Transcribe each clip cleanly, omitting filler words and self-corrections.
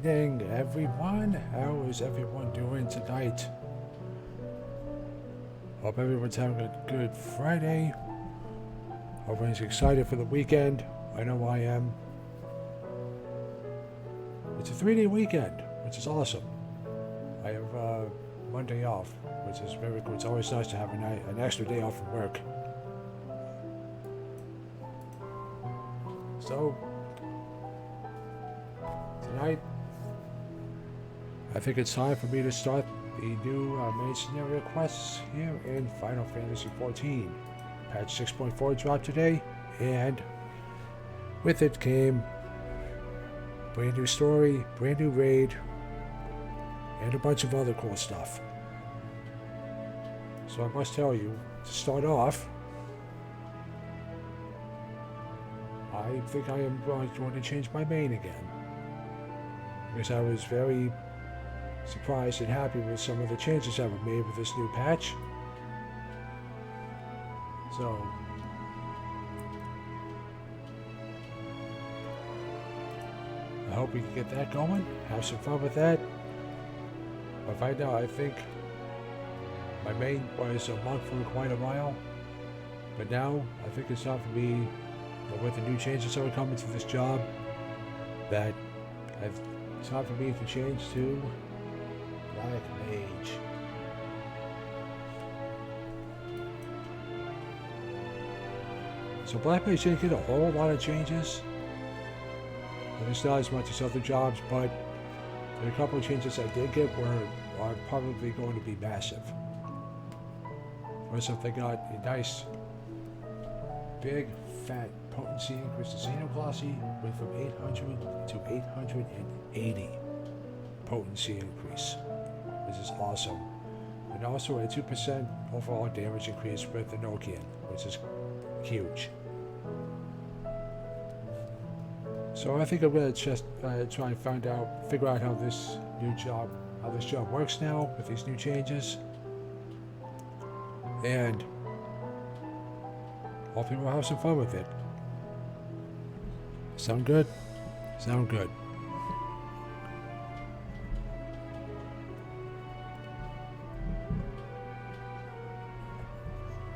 evening, everyone. How is everyone doing tonight? Hope everyone's having a good Friday. Hope everyone's excited for the weekend. I know I am. It's a 3-day weekend, which is awesome. I have Monday off, which is very good. It's always nice to have an extra day off from work. So, tonight, I think it's time for me to start the new main scenario quests here in Final Fantasy XIV. Patch 6.4 dropped today, and with it came brand new story, brand new raid, and a bunch of other cool stuff. So I must tell you, to start off, I think I am going to change my main again. Because I was very surprised and happy with some of the changes that were made with this new patch. So, I hope we can get that going, have some fun with that. But right now, I think my main was a monk for quite a while. But now, I think it's time for me, with the new changes that are coming to this job, that it's time for me to change to Black Mage. So Black Mage didn't get a whole lot of changes. And it's not as much as other jobs, but a couple of changes I did get are probably going to be massive. First off, they got a nice, big, fat potency increase to Xenoglossy, went from 800 to 880 potency increase, which is awesome. And also a 2% overall damage increase with the Nokian, which is huge. So I think I'm gonna just try and figure out how this job works now with these new changes, and hopefully we'll have some fun with it. Sound good? Sound good.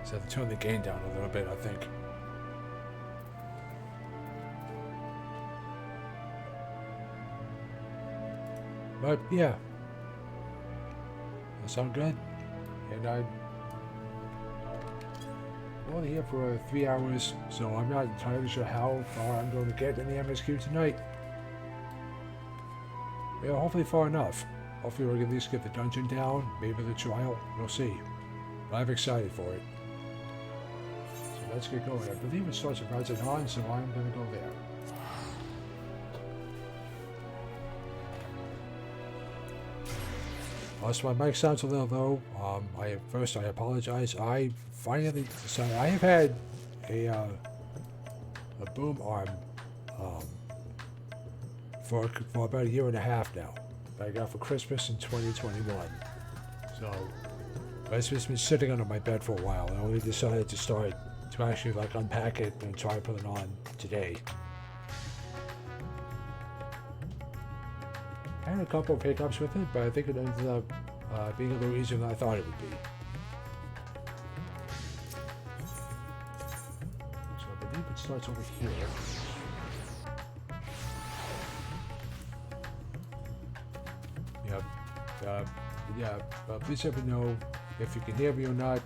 Just have to turn the gain down a little bit, I think. But yeah, that sound good. And I'm only here for 3 hours, so I'm not entirely sure how far I'm going to get in the MSQ tonight. Yeah, hopefully far enough. Hopefully we'll at least get the dungeon down, maybe the trial, we'll see. But I'm excited for it. So let's get going. I believe it starts at Rising On, so I'm going to go there. So my mic sounds a little low. First I apologize. I finally decided I have had a boom arm for about a year and a half now. That I got for Christmas in 2021. So it's just been sitting under my bed for a while. I only decided to actually unpack it and try to put it on today. I had a couple of hiccups with it, but I think it ended up being a little easier than I thought it would be. So I believe it starts over here. Please let me know if you can hear me or not.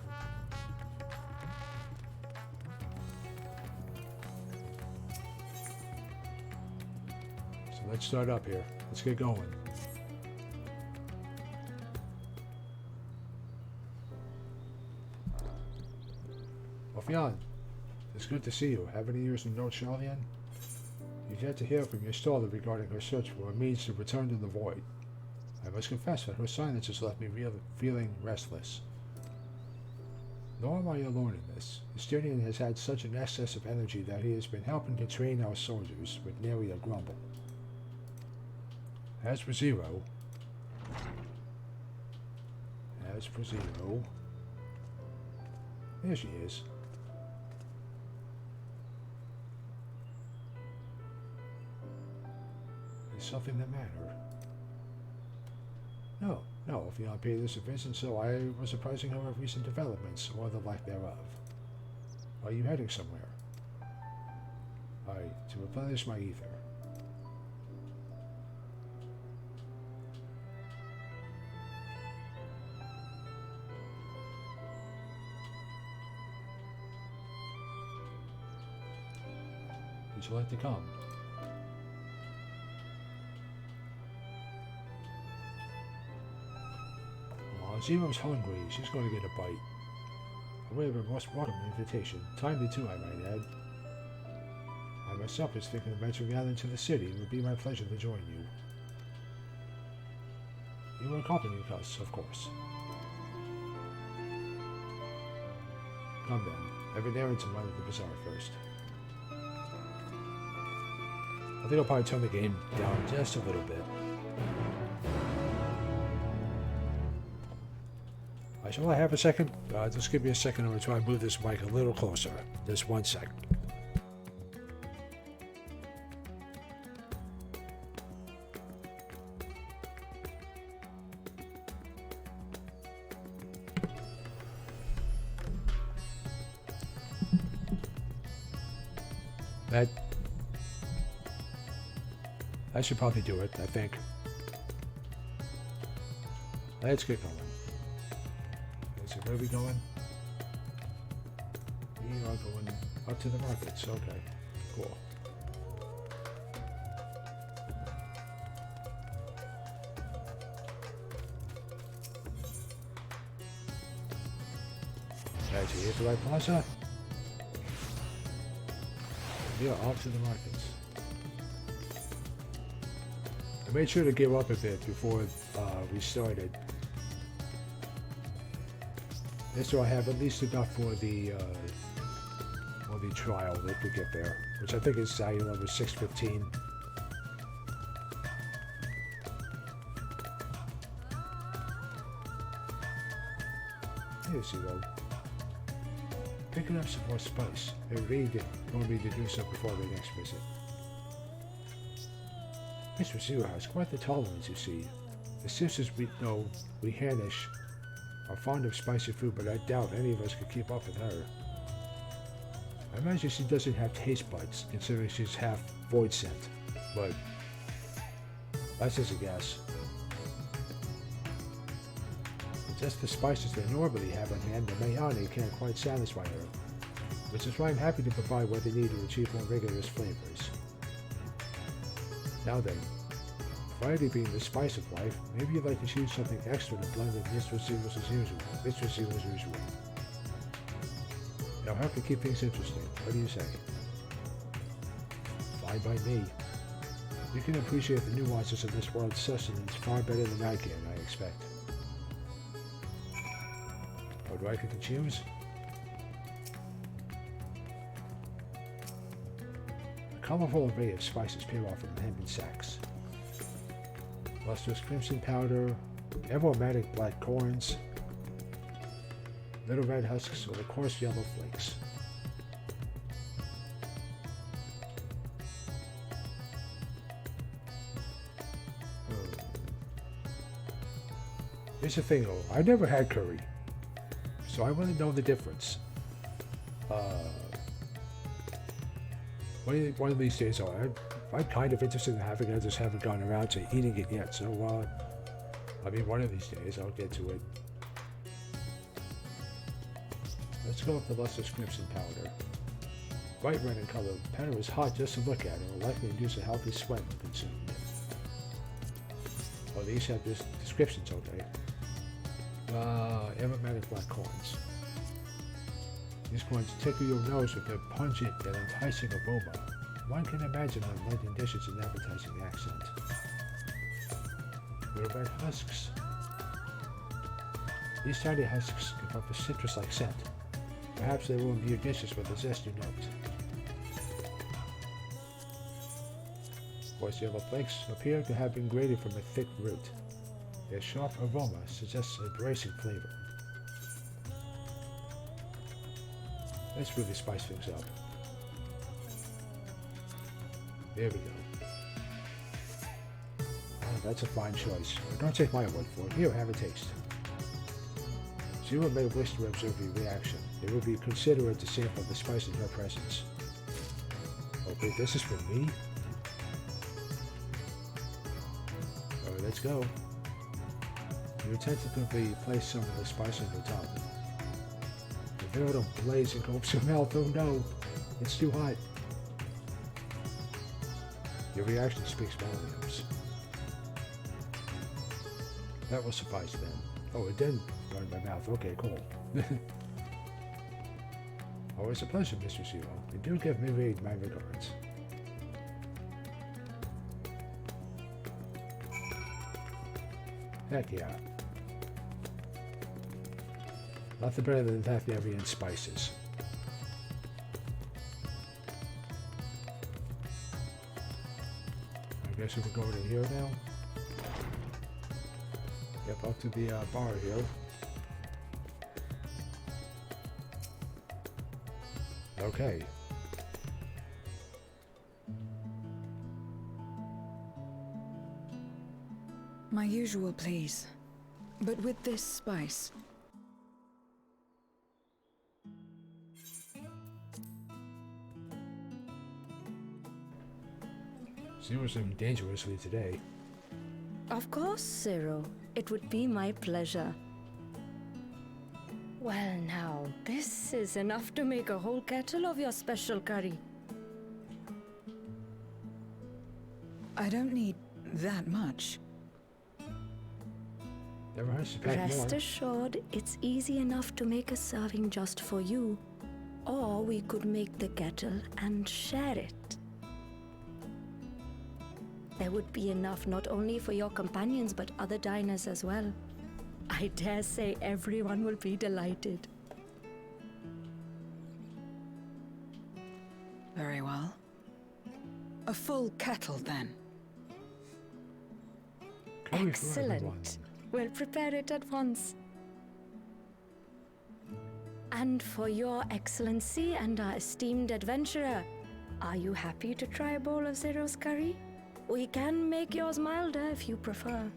So let's start up here. Let's get going. Ophion, it's good to see you. Have any news from No Charlian? You've yet to hear from your stolid regarding her search for a means to return to the void. I must confess that her silence has left me feeling restless. Nor am I alone in this. Justinian has had such an excess of energy that he has been helping to train our soldiers with nary a grumble. As for Zero, there she is. Is something the matter? No, if you don't pay this a visit, so I was surprising how of recent developments, or the lack thereof. Are you heading somewhere? To replenish my ether. Would you like to come? Well, Zero's hungry. She's going to get a bite. However, most welcome invitation. Timely too, I might add. I myself was thinking of venturing out into the city. It would be my pleasure to join you. You will accompany us, of course. Come then. I have an errand to run at the bazaar first. I think I'll probably turn the game down just a little bit. Shall I have a second? Just give me a second. I'm going to try and move this mic a little closer. Just 1 second. That should probably do it, I think. Let's get going. Okay, so where are we going? We are going up to the markets. Okay, cool. Right, so here's the right plaza. We are off to the markets. I made sure to give up a bit before we started. Just so I have at least enough for the trial that we get there, which I think is value level 615. Here's Zero. Picking up some more spice. They really want me to do so before the next visit. Mr. Zero has quite the tolerance, you see. The sisters we Fehnnis are fond of spicy food, but I doubt any of us could keep up with her. I imagine she doesn't have taste buds, considering she's half void scent, but that's just a guess. It's just the spices they normally have on hand, the Mayani can't quite satisfy her, which is why I'm happy to provide what they need to achieve more rigorous flavors. Now then, variety being the spice of life, maybe you'd like to choose something extra to blend with Mr. Zero's usual. Now help to keep things interesting. What do you say? Fine by me. You can appreciate the nuances of this world's sustenance far better than I can, I expect. What do I get to choose? A colorful array of spices peer off from hempen sacks. Lustrous crimson powder, aromatic black corns, little red husks, or the coarse yellow flakes. Here's the thing though, I never had curry, so I want to know the difference. One of these days, I'm kind of interested in having it, I just haven't gotten around to eating it yet, so I mean one of these days I'll get to it. Let's go with the lustrous crimson powder. Bright red in color, the powder is hot just to look at and will likely induce a healthy sweat when consumed. Oh, these have this descriptions, okay. Aromatic black corns. These corns tickle your nose with their pungent and enticing aroma. One can imagine them blending dishes in appetizing accent. Little red husks. These tiny husks give off a citrus-like scent. Perhaps they will imbue dishes with a zesty note. Coarse yellow flakes appear to have been grated from a thick root. Their sharp aroma suggests a bracing flavor. Let's really spice things up. There we go. that's a fine choice. But don't take my word for it. Here, have a taste. Zero may wish to observe your reaction. It would be considerate to sample the spice in her presence. Okay, this is for me? Alright, let's go. You tentatively place some of the spice on your tongue. The veil don't blaze and go up your mouth. Oh no, it's too hot. Your reaction speaks volumes. That will suffice then. Oh, it didn't burn my mouth. Okay, cool. Always a pleasure, Mr. Zero. And do give me my regards. Heck yeah. Nothing better than Thatherian spices. I guess we can go over to here now. Yep, up to the bar here. Okay. My usual, please. But with this spice. Zero's looking dangerously today. Of course, Zero. It would be my pleasure. Well now, this is enough to make a whole kettle of your special curry. I don't need that much. Never hurts to pack Rest more. assured, it's easy enough to make a serving just for you. Or we could make the kettle and share it. There would be enough not only for your companions but other diners as well. I dare say everyone will be delighted. Very well. A full kettle, then. Curry for everyone. Excellent. We'll prepare it at once. And for your excellency and our esteemed adventurer, are you happy to try a bowl of Zero's curry? We can make yours milder if you prefer.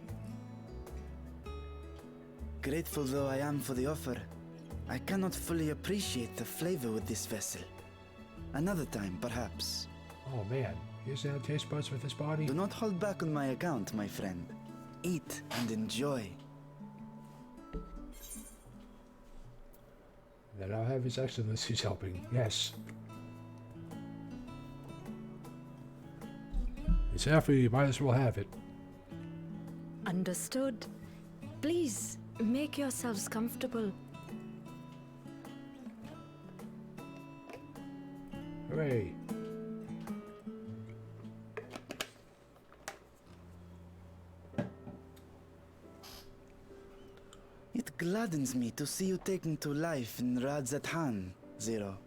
Grateful though I am for the offer, I cannot fully appreciate the flavor with this vessel. Another time, perhaps. Oh man, here's our taste buds with his body. Do not hold back on my account, my friend. Eat and enjoy. Then I'll have his excellency's helping. Yes. It's after you might as well have it. Understood. Please, make yourselves comfortable. Hooray. It gladdens me to see you taking to life in Radzathan, Zero.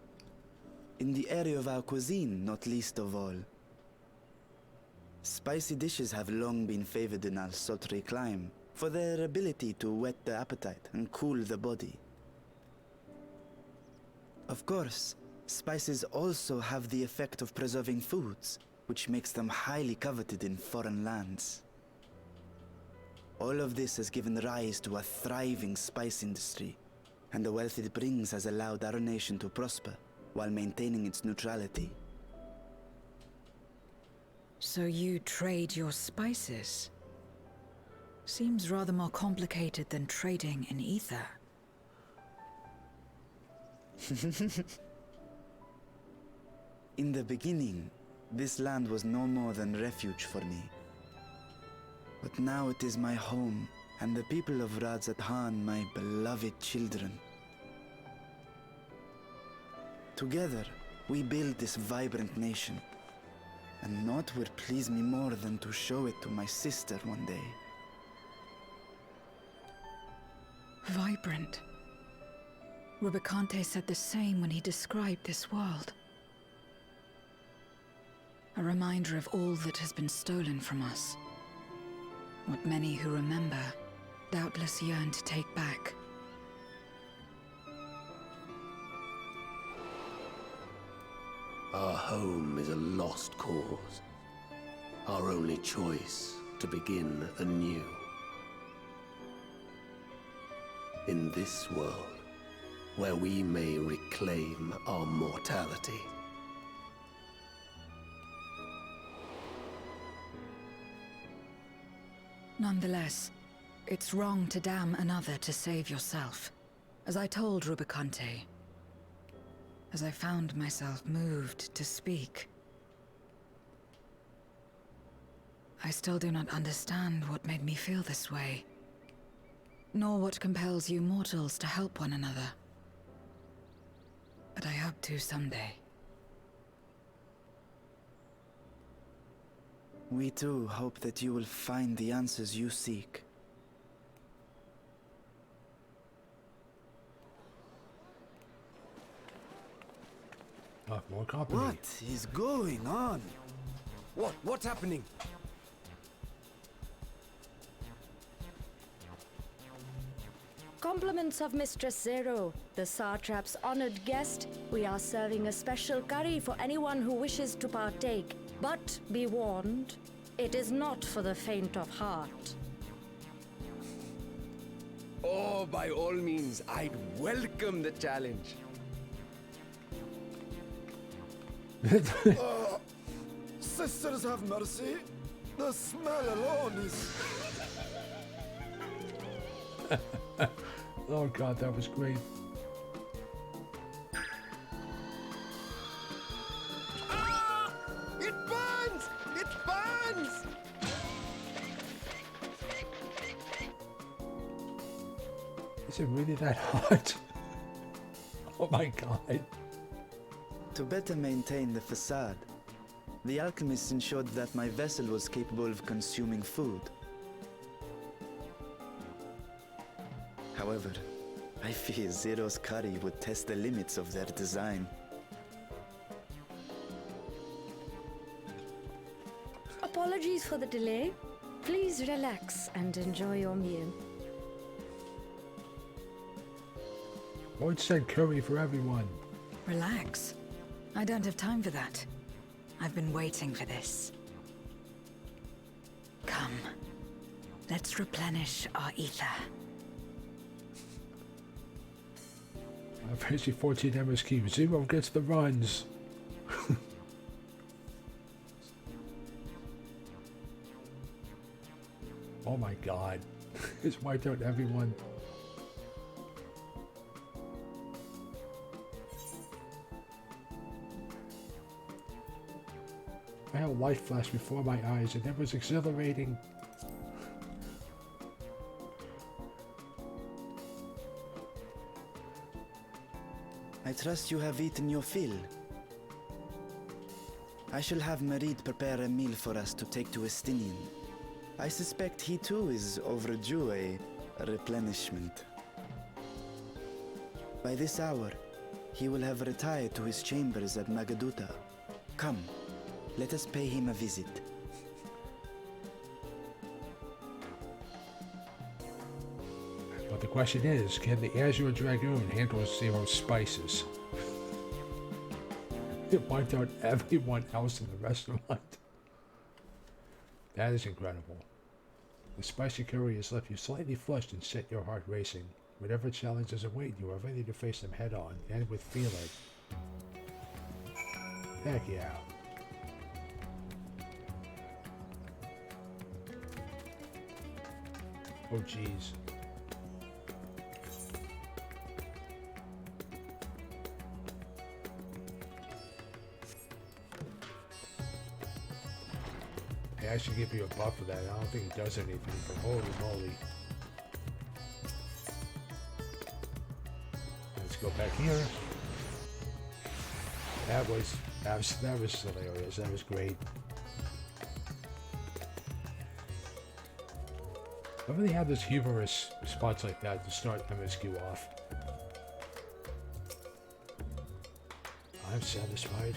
In the area of our cuisine, not least of all. Spicy dishes have long been favored in our sultry clime for their ability to whet the appetite and cool the body. Of course, spices also have the effect of preserving foods, which makes them highly coveted in foreign lands. All of this has given rise to a thriving spice industry, and the wealth it brings has allowed our nation to prosper while maintaining its neutrality. So you trade your spices? Seems rather more complicated than trading in ether. In the beginning, this land was no more than refuge for me. But now it is my home, and the people of Radzathan my beloved children. Together, we build this vibrant nation, and naught would please me more than to show it to my sister one day. Vibrant. Rubicante said the same when he described this world. A reminder of all that has been stolen from us. What many who remember doubtless yearn to take back. Our home is a lost cause. Our only choice, to to begin anew. In this world, where we may reclaim our mortality. Nonetheless, it's wrong to damn another to save yourself. As I told Rubicante, as I found myself moved to speak, I still do not understand what made me feel this way, nor what compels you mortals to help one another. But I hope to someday. We too hope that you will find the answers you seek. More company. What is going on? What's happening? Compliments of Mistress Zero, the Satrap's honored guest. We are serving a special curry for anyone who wishes to partake. But be warned, it is not for the faint of heart. Oh, by all means, I'd welcome the challenge. Sisters have mercy. The smell alone is... Oh god, that was great. Ah! It burns! It burns! Is it really that hot? Oh my god. To better maintain the facade, the alchemist ensured that my vessel was capable of consuming food. However, I fear Zero's curry would test the limits of their design. Apologies for the delay. Please relax and enjoy your meal. Lloyd said curry for everyone. Relax. I don't have time for that. I've been waiting for this. Come. Let's replenish our ether. Fantasy 14 MSQ. Zero gets the runs. Oh my god. It's wiped out everyone. I had a light flash before my eyes and it was exhilarating. I trust you have eaten your fill. I shall have Marid prepare a meal for us to take to Estinian. I suspect he too is overdue a replenishment. By this hour, he will have retired to his chambers at Magaduta. Come, let us pay him a visit. But the question is, can the Azure Dragoon handle Zero's spices? It wiped out everyone else in the restaurant. That is incredible. The spicy curry has left you slightly flushed and set your heart racing. Whatever challenges await you are ready to face them head on, and with feeling. Heck yeah. Oh jeez. I should give you a buff for that. I don't think it does anything, but holy moly. Let's go back here. That was hilarious. That was great. I really had this humorous response like that to start MSQ off. I'm satisfied.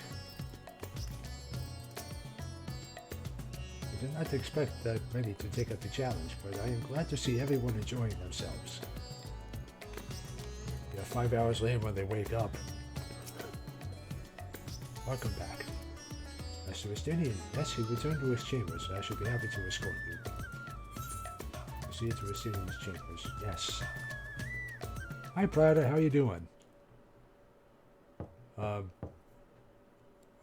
I did not expect that many to take up the challenge, but I am glad to see everyone enjoying themselves. Yeah, 5 hours later when they wake up. Welcome back. Master Estinian, yes, he returned to his chambers, so I should be happy to escort you. See it to Racinian's chambers. Yes. Hi, Prada. How you doing?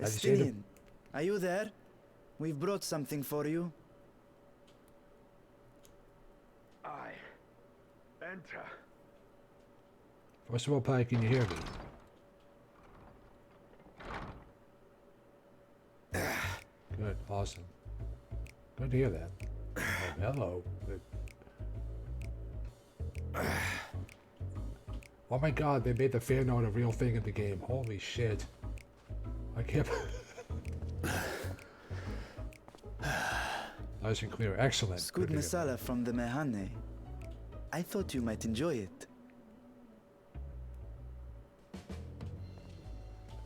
Estinian, are you there? We've brought something for you. Enter. First of all, Pi, can you hear me? Good. Awesome. Good to hear that. Oh, hello. Oh my god, they made the fan art a real thing in the game. Holy shit. I can't... Nice and clear. Excellent. Squid masala from the Mehane. I thought you might enjoy it.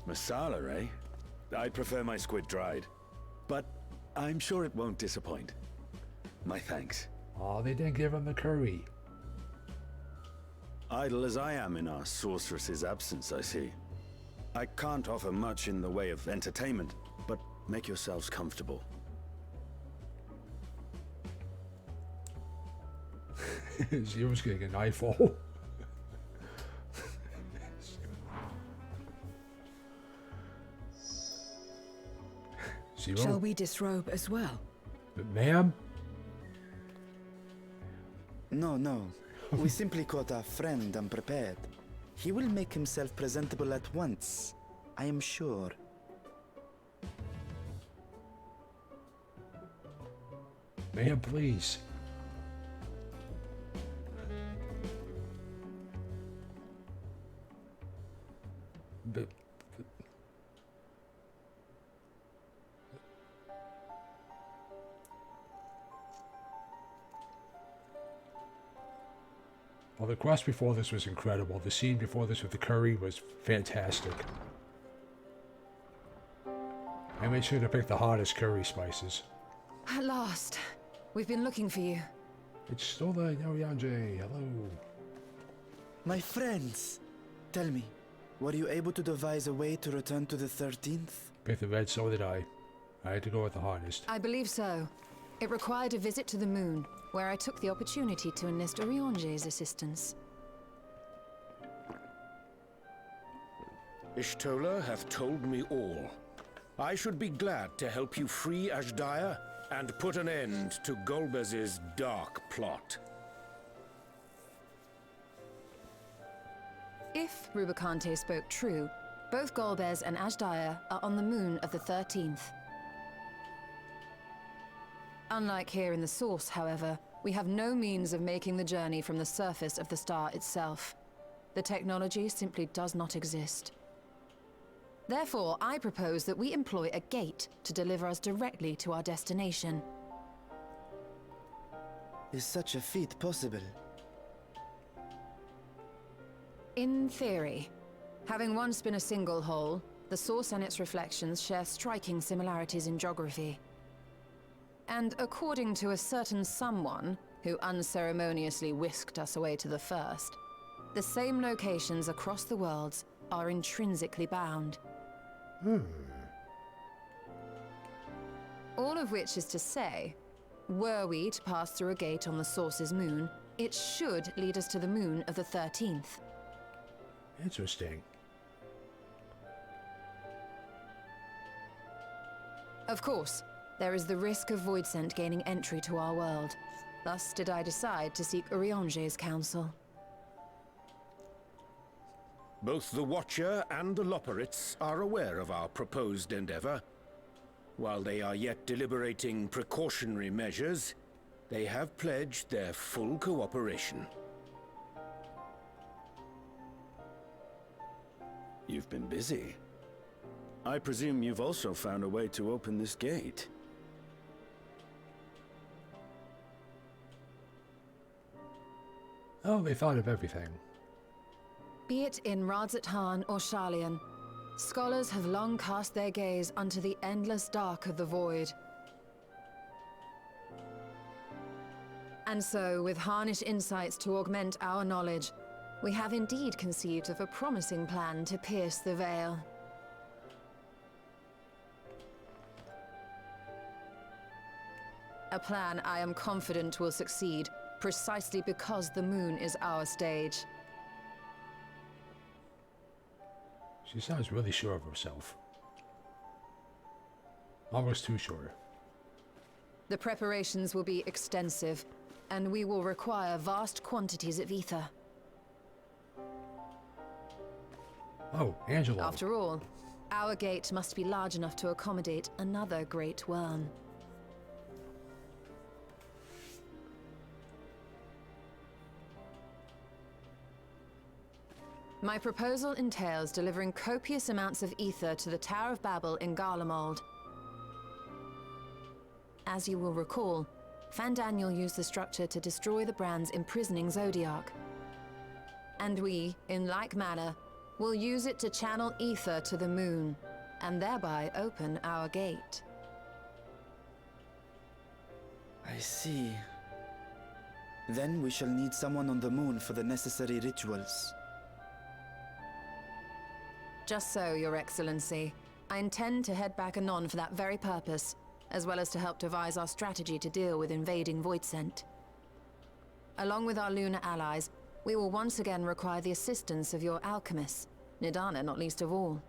Masala, eh? I'd prefer my squid dried. But I'm sure it won't disappoint. My thanks. Oh, they didn't give him the curry. Idle as I am in our sorceress's absence, I see. I can't offer much in the way of entertainment, but make yourselves comfortable. Zero's getting a knife hole. Zero? Shall we disrobe as well? Ma'am? No. We simply caught our friend unprepared. He will make himself presentable at once, I am sure. Ma'am, please. But, well, the quest before this was incredible. The scene before this with the curry was fantastic. I made sure to pick the hottest curry spices. At last. We've been looking for you. It's still the Yoyanje. Hello. My friends, tell me, were you able to devise a way to return to the 13th? Pick the red, so did I. I had to go with the hardest. I believe so. It required a visit to the moon, where I took the opportunity to enlist Oriange's assistance. Ishtola hath told me all. I should be glad to help you free Ashdaya and put an end to Golbez's dark plot. If Rubicante spoke true, both Golbez and Ashdaya are on the moon of the 13th. Unlike here in the Source, however, we have no means of making the journey from the surface of the star itself. The technology simply does not exist. Therefore, I propose that we employ a gate to deliver us directly to our destination. Is such a feat possible? In theory. Having once been a single hole, the Source and its reflections share striking similarities in geography. And according to a certain someone who unceremoniously whisked us away to the first, the same locations across the worlds are intrinsically bound. All of which is to say, were we to pass through a gate on the Source's moon, it should lead us to the moon of the 13th. Interesting. Of course, there is the risk of Voidsent gaining entry to our world. Thus did I decide to seek Oriange's counsel. Both the Watcher and the Loporrits are aware of our proposed endeavor. While they are yet deliberating precautionary measures, they have pledged their full cooperation. You've been busy. I presume you've also found a way to open this gate. Oh, they thought of everything. Be it in Radzat-Han or Sharlayan, scholars have long cast their gaze unto the endless dark of the void. And so, with harnish insights to augment our knowledge, we have indeed conceived of a promising plan to pierce the veil. A plan I am confident will succeed, precisely because the moon is our stage. She sounds really sure of herself. Almost too sure. The preparations will be extensive, and we will require vast quantities of ether. Oh, Angelo. After all, our gate must be large enough to accommodate another great worm. My proposal entails delivering copious amounts of ether to the Tower of Babel in Garlemald. As you will recall, Fandaniel used the structure to destroy the Brand's imprisoning Zodiark. And we, in like manner, will use it to channel ether to the moon, and thereby open our gate. I see. Then we shall need someone on the moon for the necessary rituals. Just so, Your Excellency. I intend to head back anon for that very purpose, as well as to help devise our strategy to deal with invading Voidsent. Along with our lunar allies, we will once again require the assistance of your alchemists, Nidana not least of all.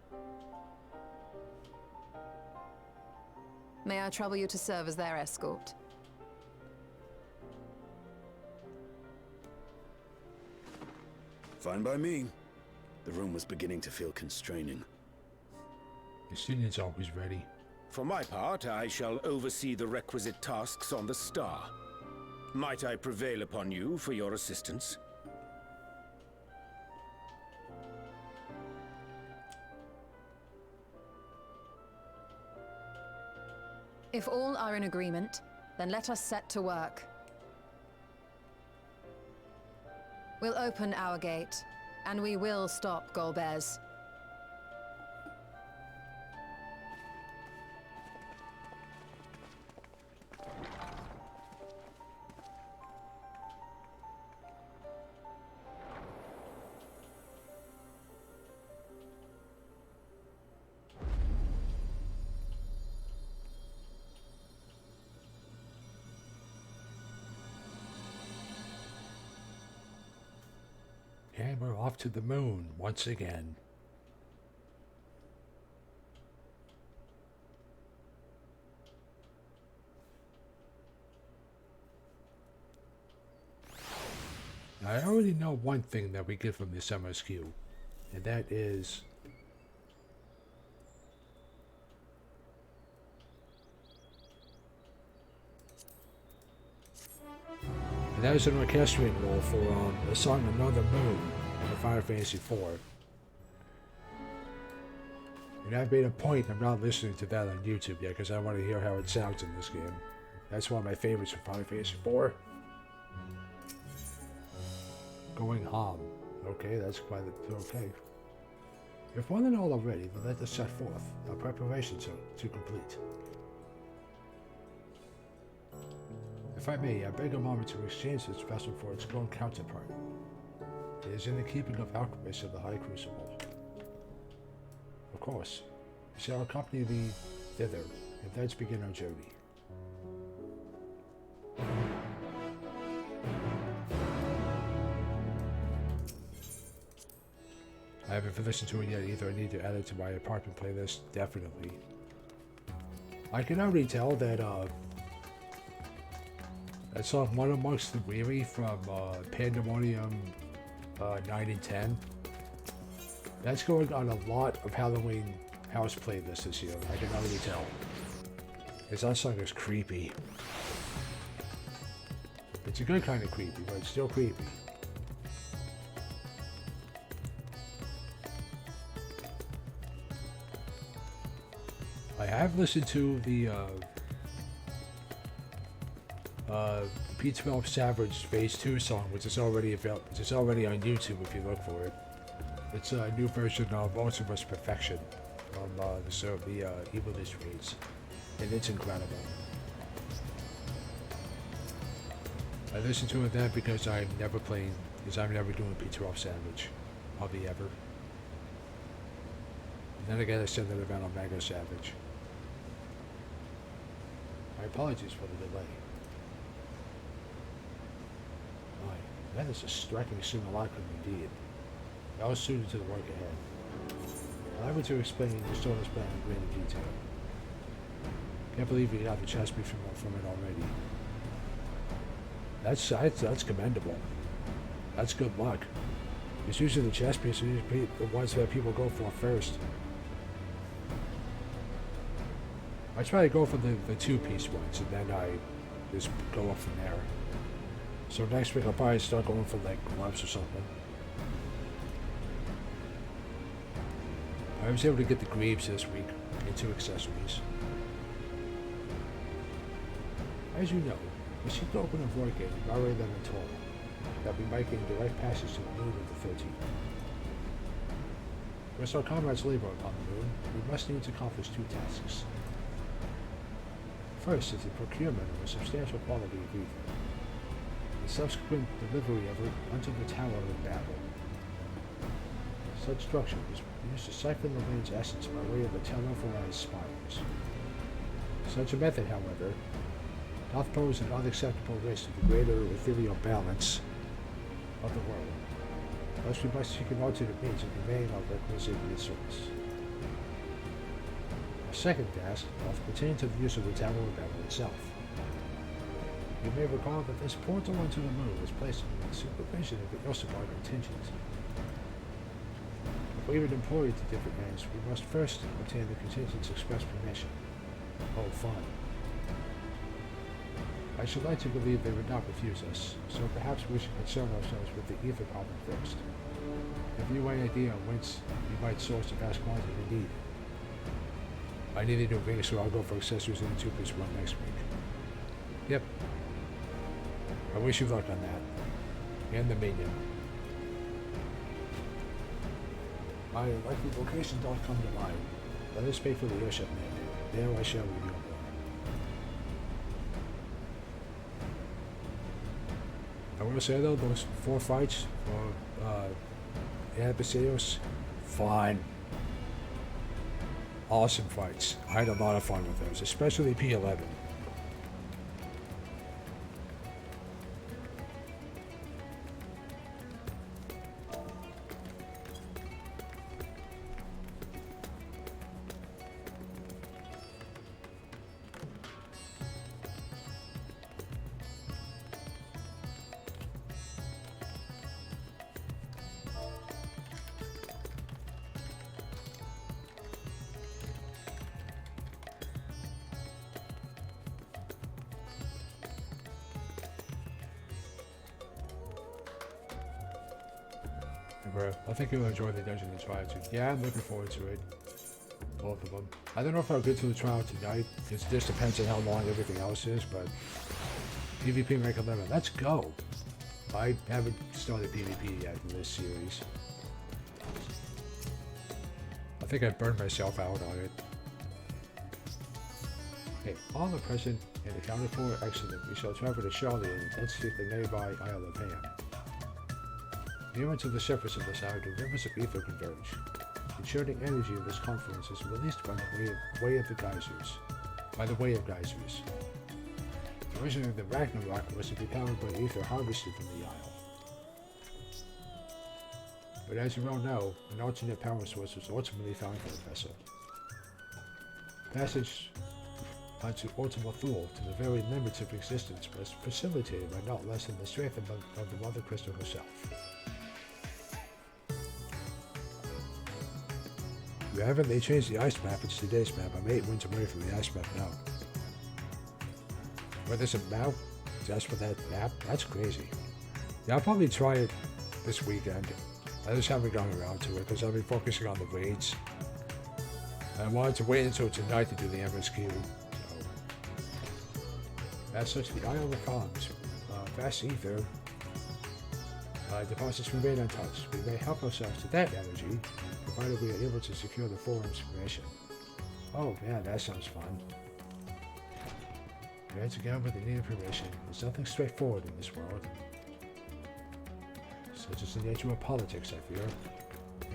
May I trouble you to serve as their escort? Fine by me. The room was beginning to feel constraining. Justinian's always ready. For my part, I shall oversee the requisite tasks on the star. Might I prevail upon you for your assistance? If all are in agreement, then let us set to work. We'll open our gate, and we will stop Golbez. And we're off to the moon once again. I already know one thing that we get from this MSQ, and that is an orchestrating role for a song Another Moon in Final Fantasy IV. And I've made a point I'm not listening to that on YouTube yet because I want to hear how it sounds in this game. That's one of my favorites from Final Fantasy IV. Going home. Okay, that's quite okay. If one and all are ready, then let us set forth. Our preparations are to complete. If I may, I beg a moment to exchange this vessel for its grown counterpart. It is in the keeping of alchemists of the High Crucible. Of course, you shall accompany me thither, and thence begin our journey. I haven't listened to it yet either. I need to add it to my apartment playlist, definitely. I can already tell that, that song One Amongst the Weary from Pandemonium 9 and 10. That's going on a lot of Halloween house playlists this year. I can already tell. Because that song is creepy. It's a good kind of creepy, but it's still creepy. I have listened to the P12 Savage Phase 2 song, which is already available. It's already on YouTube if you look for it. It's a new version of Ultima's Perfection from the Evil Raids, and it's incredible. I listen to it then because I'm never doing P12 Savage, hardly ever. And then again, I send that event on Mega Savage. My apologies for the delay. That is a striking simulacrum indeed. Well suited to the work ahead. Allow me to explain the story's plan in greater detail. Can't believe you got the chess piece from it already. That's commendable. That's good luck. It's usually the chess pieces, usually the ones that people go for first. I try to go for the two-piece ones, and then I just go up from there. So next week I'll probably start going for like gloves or something. I was able to get the greaves this week and 2 accessories. As you know, we seek to open a void gate in Barre Elemental that we might gain direct passage to the moon of the 13th. With our comrades labor upon the moon, we must needs accomplish 2 tasks. First is the procurement of a substantial quantity of ether, the subsequent delivery of it unto the Tower of Battle. Such structure is used to siphon the land's essence by way of the telephonized spires. Such a method, however, doth pose an unacceptable risk to the greater ethereal balance of the world. Thus we must seek an alternate means of conveying our requisite resource. Our second task doth pertain to the use of the Tower of Battle itself. You may recall that this portal unto the moon was placed under the supervision of the Ilsabar contingent. If we would employ it to different ends, we must first obtain the contingent's express permission. Oh, fun. I should like to believe they would not refuse us, so perhaps we should concern ourselves with the ether problem first. Have you any idea whence you might source the vast quantity we need? I need a new ring, so I'll go for accessories in the 2-piece one next week. Yep. I wish you luck on that. And the minion. My likely location don't come to mind. Let us pay for the airship mandate. There I shall reveal more. I will say though, those 4 fights for Adversarios, fine. Awesome fights. I had a lot of fun with those, especially P11. Bro, I think you'll enjoy the dungeon and trial too. Yeah, I'm looking forward to it. Both of them. I don't know if I'll get to the trial tonight. It just depends on how long everything else is, but PvP rank 11. Let's go. I haven't started PvP yet in this series. I think I burned myself out on it. Okay, all are present and accounted for. Excellent. We shall travel to Charlotte and thence seek the nearby Isle of Ham. Near to the surface of this isle, the rivers of ether converge. The churning energy of this confluence is released by the way of geysers. Originally, the Ragnarok was to be powered by ether harvested from the isle. But as you well know, an alternate power source was ultimately found for the vessel. Passage onto Ultima Thule to the very limits of existence was facilitated by not less than the strength of the Mother Crystal herself. Haven't they changed the ice map? It's today's map. I'm 8 wins away from the ice map now. Where there's a map just for that map? That's crazy. Yeah, I'll probably try it this weekend. I just haven't gotten around to it because I've been focusing on the raids. I wanted to wait until tonight to do the MSQ. So. As such, the Isle of Palms, vast ether, deposits remain untouched. We may help ourselves to that energy, provided we are able to secure the forum's permission. Oh man, that sounds fun. We had to get with the needed permission. There's nothing straightforward in this world. Such is the nature of politics, I fear.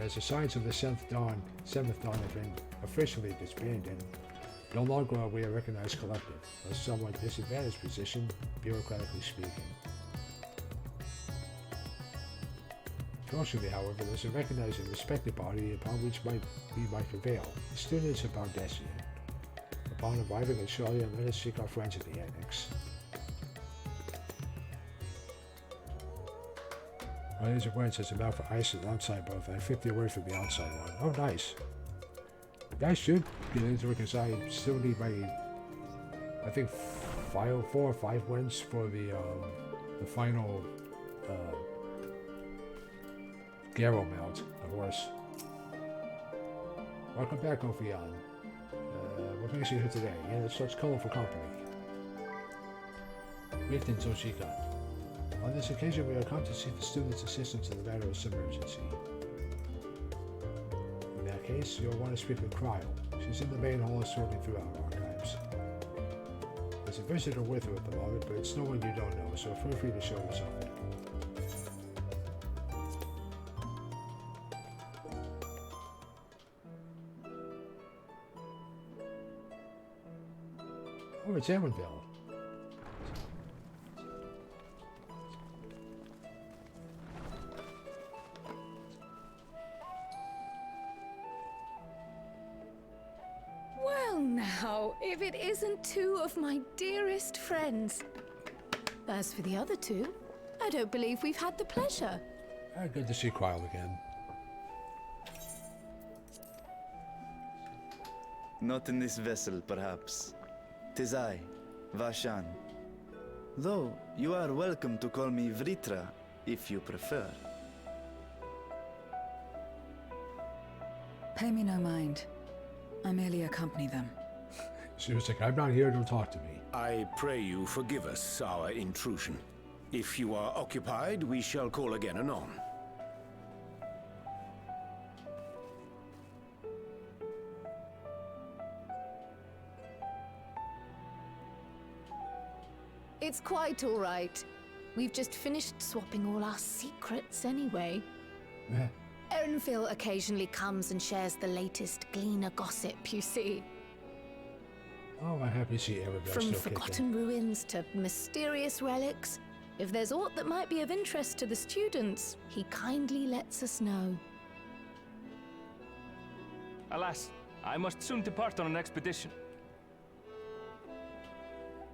As the signs of the seventh dawn have been officially disbanded, no longer are we a recognized collective, a somewhat disadvantaged position, bureaucratically speaking. Fortunately, however, there's a recognized and respected body upon which we might prevail. The students of Baldessian. Upon arriving at Charlian, let us seek our friends at the annex. Well, there's a wedge as a mouth for ice at the outside booth and 50 away from the outside one. Oh, nice. I should get into it because I still need my, I think, 4 or 5 wins for the final Garrow mount, of course. Welcome back, Ophion. What brings you here today? Yeah, it's such colorful company. Greetings, Oshika. On this occasion, we are come to seek the student's assistance in the matter of some urgency. In that case, you'll want to speak with Cryo. She's in the main hall sorting through our archives. There's a visitor with her at the moment, but it's no one you don't know, so feel free to show yourself in. Oh, it's Aaronville. Well now, if it isn't 2 of my dearest friends. As for the other 2, I don't believe we've had the pleasure. Good to see Cryle again. Not in this vessel, perhaps. 'Tis I, Vashan. Though, you are welcome to call me Vritra, if you prefer. Pay me no mind. I merely accompany them. She was like, I'm not here to talk to me. I pray you forgive us our intrusion. If you are occupied, we shall call again anon. It's quite all right. We've just finished swapping all our secrets anyway. Erenville occasionally comes and shares the latest Gleaner gossip, you see. Oh, I'm happy to see Aaronville From still forgotten ruins to mysterious relics, if there's aught that might be of interest to the students, he kindly lets us know. Alas, I must soon depart on an expedition.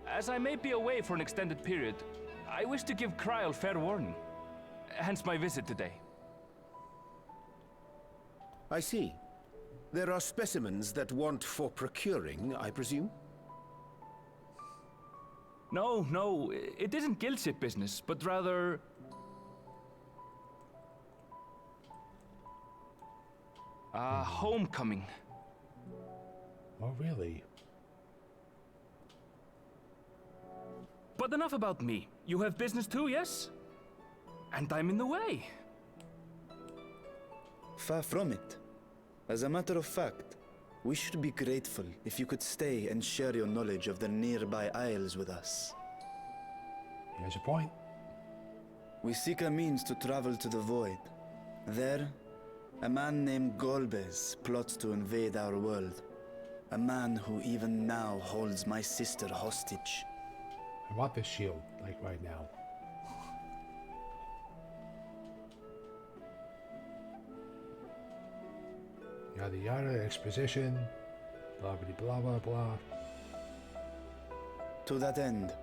As I may be away for an extended period, I wish to give Cryle fair warning. Hence my visit today. I see. There are specimens that want for procuring, I presume? No, it isn't guildship business, but rather... homecoming. Oh, really? But enough about me. You have business too, yes? And I'm in the way. Far from it. As a matter of fact, we should be grateful if you could stay and share your knowledge of the nearby isles with us. He has a point. We seek a means to travel to the Void. There, a man named Golbez plots to invade our world. A man who even now holds my sister hostage. I want this shield, like right now. Yada yada, exposition, blah blah blah blah. To that end,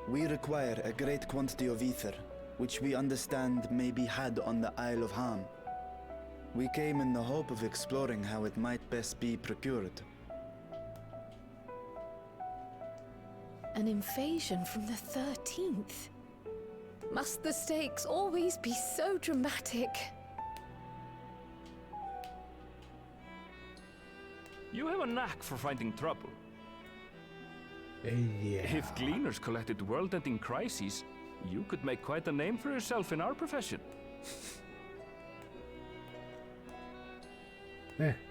we require a great quantity of ether, which we understand may be had on the Isle of Ham. We came in the hope of exploring how it might best be procured. An invasion from the 13th. Must the stakes always be so dramatic? You have a knack for finding trouble. Yeah. If Gleaners collected world-ending crises, you could make quite a name for yourself in our profession.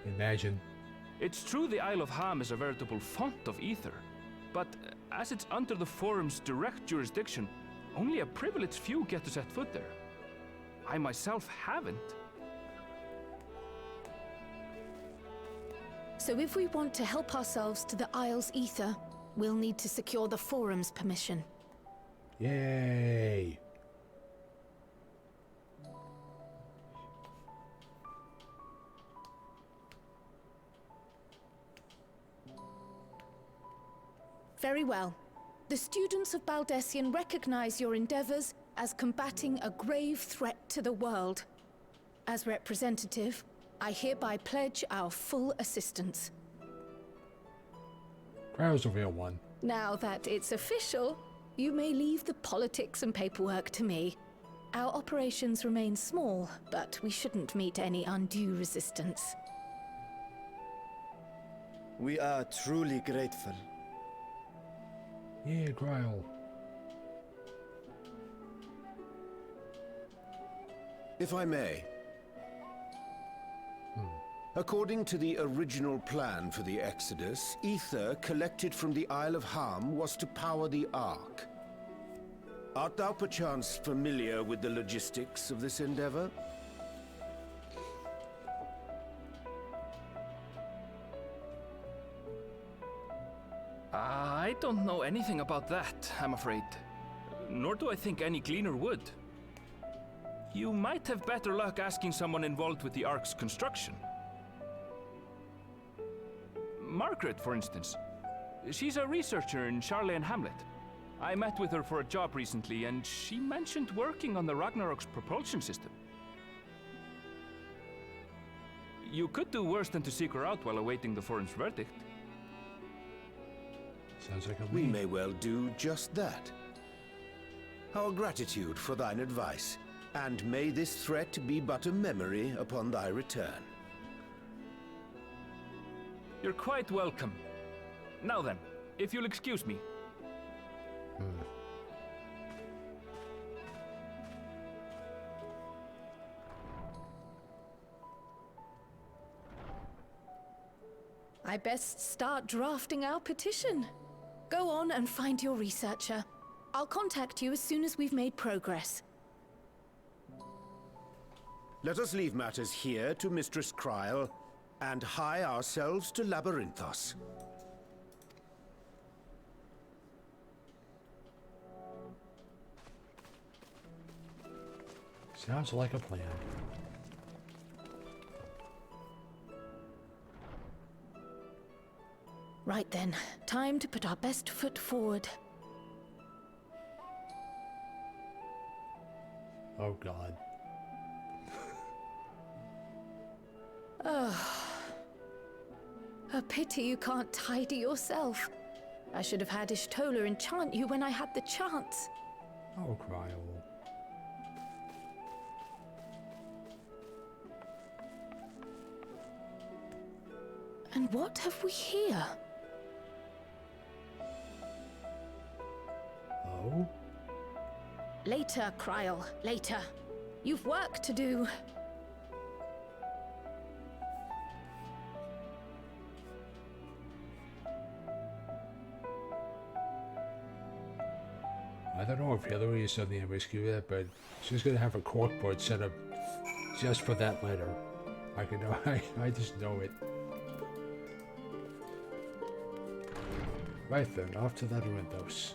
Imagine. It's true the Isle of Ham is a veritable font of ether, but as it's under the Forum's direct jurisdiction, only a privileged few get to set foot there. I myself haven't. So if we want to help ourselves to the Isle's ether, we'll need to secure the Forum's permission. Yay. Very well. The students of Baldessian recognize your endeavors as combating a grave threat to the world. As representative, I hereby pledge our full assistance. Cryo's the real one. Now that it's official, you may leave the politics and paperwork to me. Our operations remain small, but we shouldn't meet any undue resistance. We are truly grateful. Yeah, Cryo. If I may. According to the original plan for the Exodus, ether collected from the Isle of Harm was to power the Ark. Art thou perchance familiar with the logistics of this endeavor? I don't know anything about that, I'm afraid. Nor do I think any cleaner would. You might have better luck asking someone involved with the Ark's construction. Margaret, for instance. She's a researcher in Charley and Hamlet. I met with her for a job recently, and she mentioned working on the Ragnarok's propulsion system. You could do worse than to seek her out while awaiting the forum's verdict. Sounds like a We may well do just that. Our gratitude for thine advice, and may this threat be but a memory upon thy return. You're quite welcome. Now then, if you'll excuse me. I best start drafting our petition. Go on and find your researcher. I'll contact you as soon as we've made progress. Let us leave matters here to Mistress Kryl, and hie ourselves to Labyrinthos. Sounds like a plan. Right then, time to put our best foot forward. Oh God. A pity you can't tidy yourself. I should have had Ishtola enchant you when I had the chance. Oh, Cryo. And what have we here? Oh? Later, Kryl, later. You've work to do. I don't know if Hillary is on the MSQ yet, but she's gonna have a corkboard set up just for that letter. I can know. I just know it. Right then, off to Labyrinthos.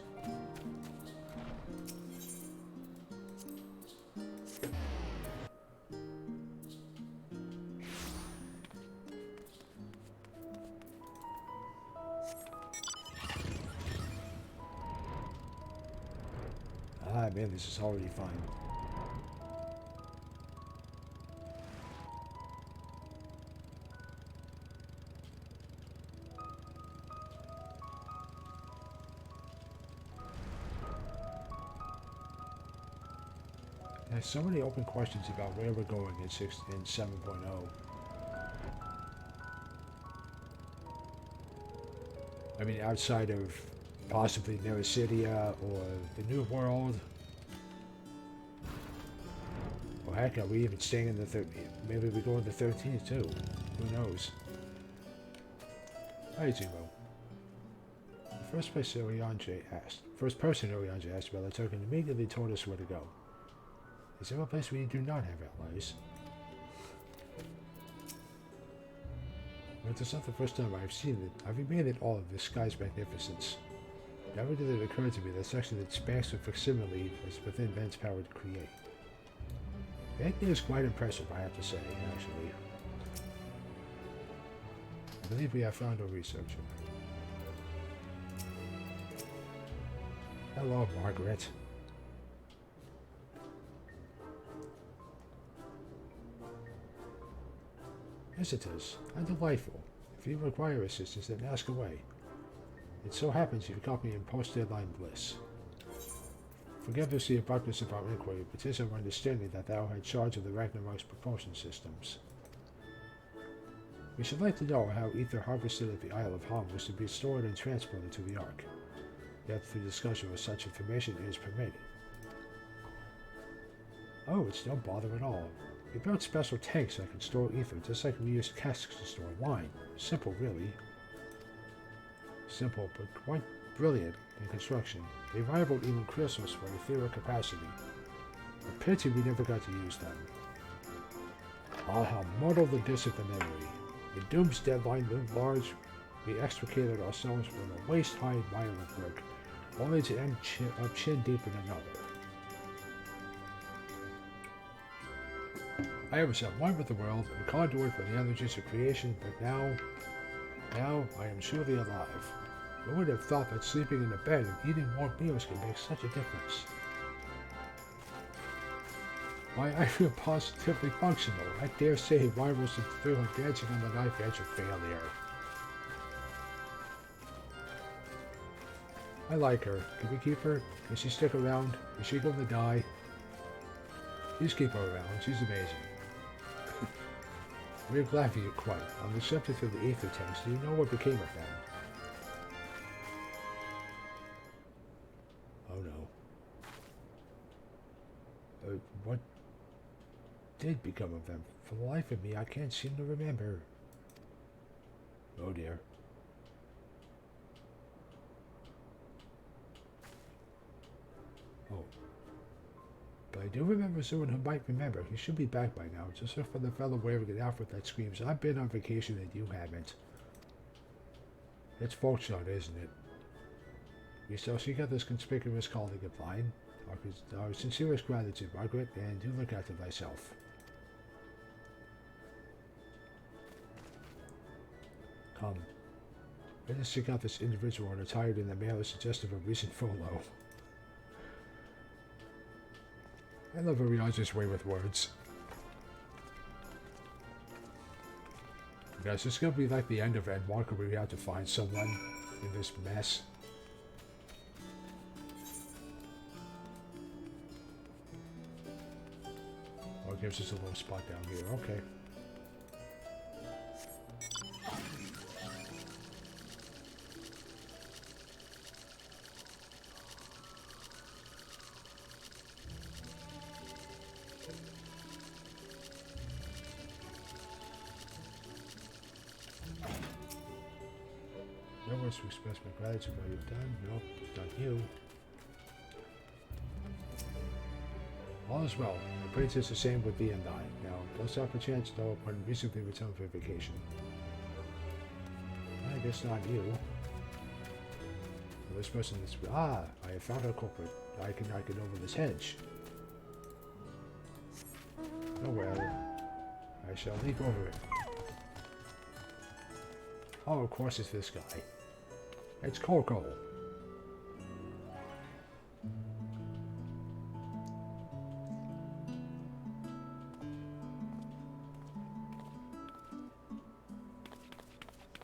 Ah man, this is already fun. There's so many open questions about where we're going in 7.0. I mean, outside of possibly Nericidia or the New World. Or heck, are we even staying in the 13th? Maybe we go in the 13th too. Who knows? Hi, Zero. The first person Oriange asked about the token immediately told us where to go. Is there a place where you do not have allies? But it's not the first time I've seen it. I've remained in awe of this sky's magnificence. Never did it occur to me that section that spans with facsimile is within man's power to create. That is quite impressive, I have to say, actually. I believe we have found a researcher. Hello, Margaret. Visitors, how delightful. If you require assistance, then ask away. It so happens you've caught me in post-deadline bliss. Forgive us the abruptness of our inquiry, but 'tis our understanding that thou had charge of the Ragnarok's propulsion systems. We should like to know how ether harvested at the Isle of Ham was to be stored and transported to the Ark. Yet the discussion of such information is permitted. Oh, it's no bother at all. We built special tanks that can store ether, just like we use casks to store wine. Simple, really. Simple, but quite brilliant in construction. They rivaled even crystals for etheric capacity. A pity we never got to use them. Ah, how mortal the disk of the memory. The doom's deadline loomed large. We extricated ourselves from a waist-high mile of work, only to end up chin deep in another. I was at one with the world, and conduit for the energies of creation, but now I am truly alive. Who would have thought that sleeping in a bed and eating warm meals could make such a difference? Why, I feel positively functional. I dare say rivals of thrill of dancing on the knife edge of failure. I like her. Can we keep her? Can she stick around? Is she going to die? Please keep her around. She's amazing. We're glad for you quite. On the subject of the ether tanks, do you know what became of them? Oh no. What did become of them? For the life of me, I can't seem to remember. Oh dear. Oh. But I do remember someone who might remember. He should be back by now. Just look for the fellow wearing an outfit that screams, I've been on vacation and you haven't. It's Folkshot, isn't it? We shall seek out this conspicuous colleague of mine. Our sincerest gratitude, Margaret, and do look after thyself. Come. Let us seek out this individual attired in the manner suggestive of recent furlough. I love Ariana's way with words. Guys, this is going to be like the end of Endmark where we have to find someone in this mess. Oh, it gives us a little spot down here. Okay. No words to express my gratitude for what you've done. Nope, not you. All is well. I pray 'tis the same with thee and I. Now, dost thou perchance know when recently returned from vacation? I guess not you. Well, this person is... Ah! I have found our culprit. I can over this hedge. Oh well. I shall leap over it. Oh, of course it's this guy. It's Coco.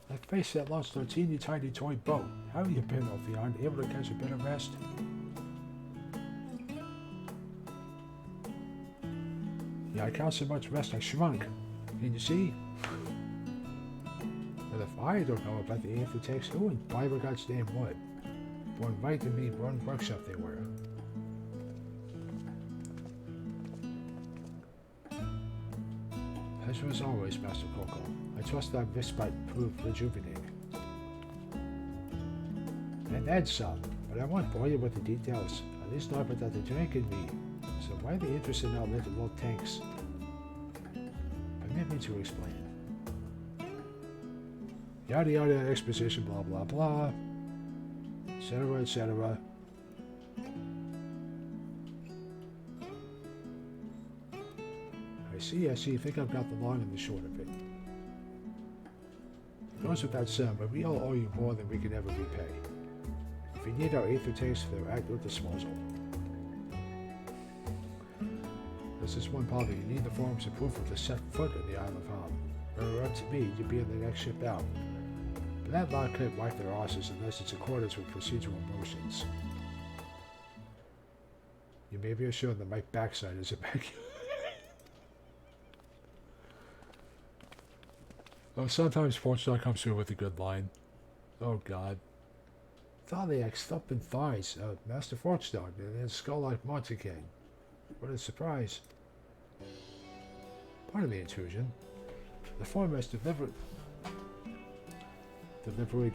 That face that launched our teeny tiny toy boat. How have you been, Ophion? Able to catch a bit of rest? Yeah, I count so much rest I shrunk. Can you see? But if I don't know about the ether tanks, who in Bible God's name would? Born right in me, one workshop they were. Pleasure as always, Master Coco. I trust that respite proved rejuvenating. And then some, but I won't bore you with the details, at least not without the drink in me. So why the interest in our little tanks? Permit me to explain. Yada yada exposition, blah blah blah, etc. etc. I see, think I've got the long and the short of it. It goes without saying, but we all owe you more than we can ever repay. If you need our ether tanks, they're at your disposal. This is one problem. You need the forum's approval to set foot in the Isle of Ham. Were it up to me, you'd be in the next ship out. But that lot couldn't wipe their asses unless it's in accordance with procedural motions. You may be assured that my backside is immaculate. Oh, sometimes Fortune comes through with a good line. Oh god. Thaliac stumping thighs, Master Fortune, and his skull like Montague. What a surprise. Pardon the intrusion. The forum has deliberated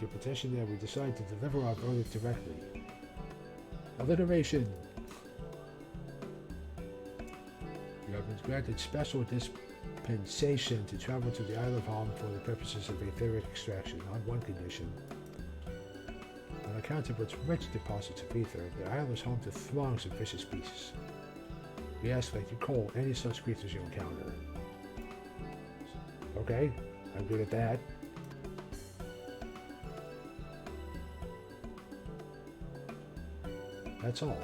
your petition and we decided to deliver our verdict directly. Alliteration. You have been granted special dispensation to travel to the Isle of Ham for the purposes of etheric extraction on one condition. On account of its rich deposits of ether, the isle is home to throngs of vicious beasts. We ask that you call any such creatures you encounter. Okay, I'm good at that. That's all.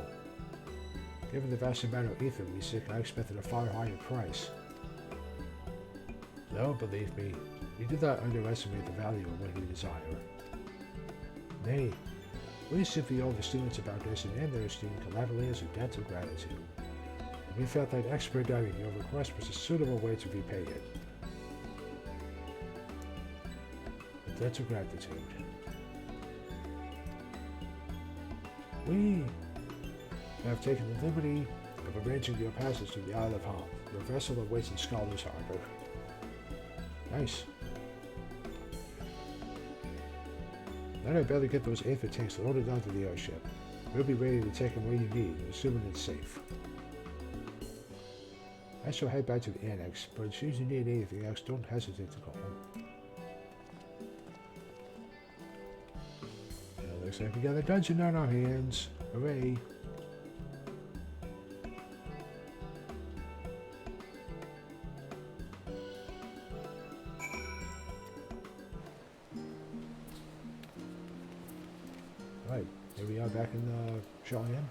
Given the vast amount of ether we seek, I expected a far higher price. No, believe me, we do not underestimate the value of what we desire. Nay, we simply owe the students about this and their esteemed collaborators a debt of gratitude. We felt that expediting your request was a suitable way to repay it. A debt of gratitude. We have taken the liberty of arranging your passage to the Isle of Ham. Your vessel awaits in Scholar's Harbor. Nice. Then I better get those aether tanks loaded onto the airship. We'll be ready to take them where you need, assuming it's safe. I shall head back to the annex, but should you need anything else, don't hesitate to call. Looks like we got a dungeon on our hands. Hooray! Right, here we are back in Cheyenne.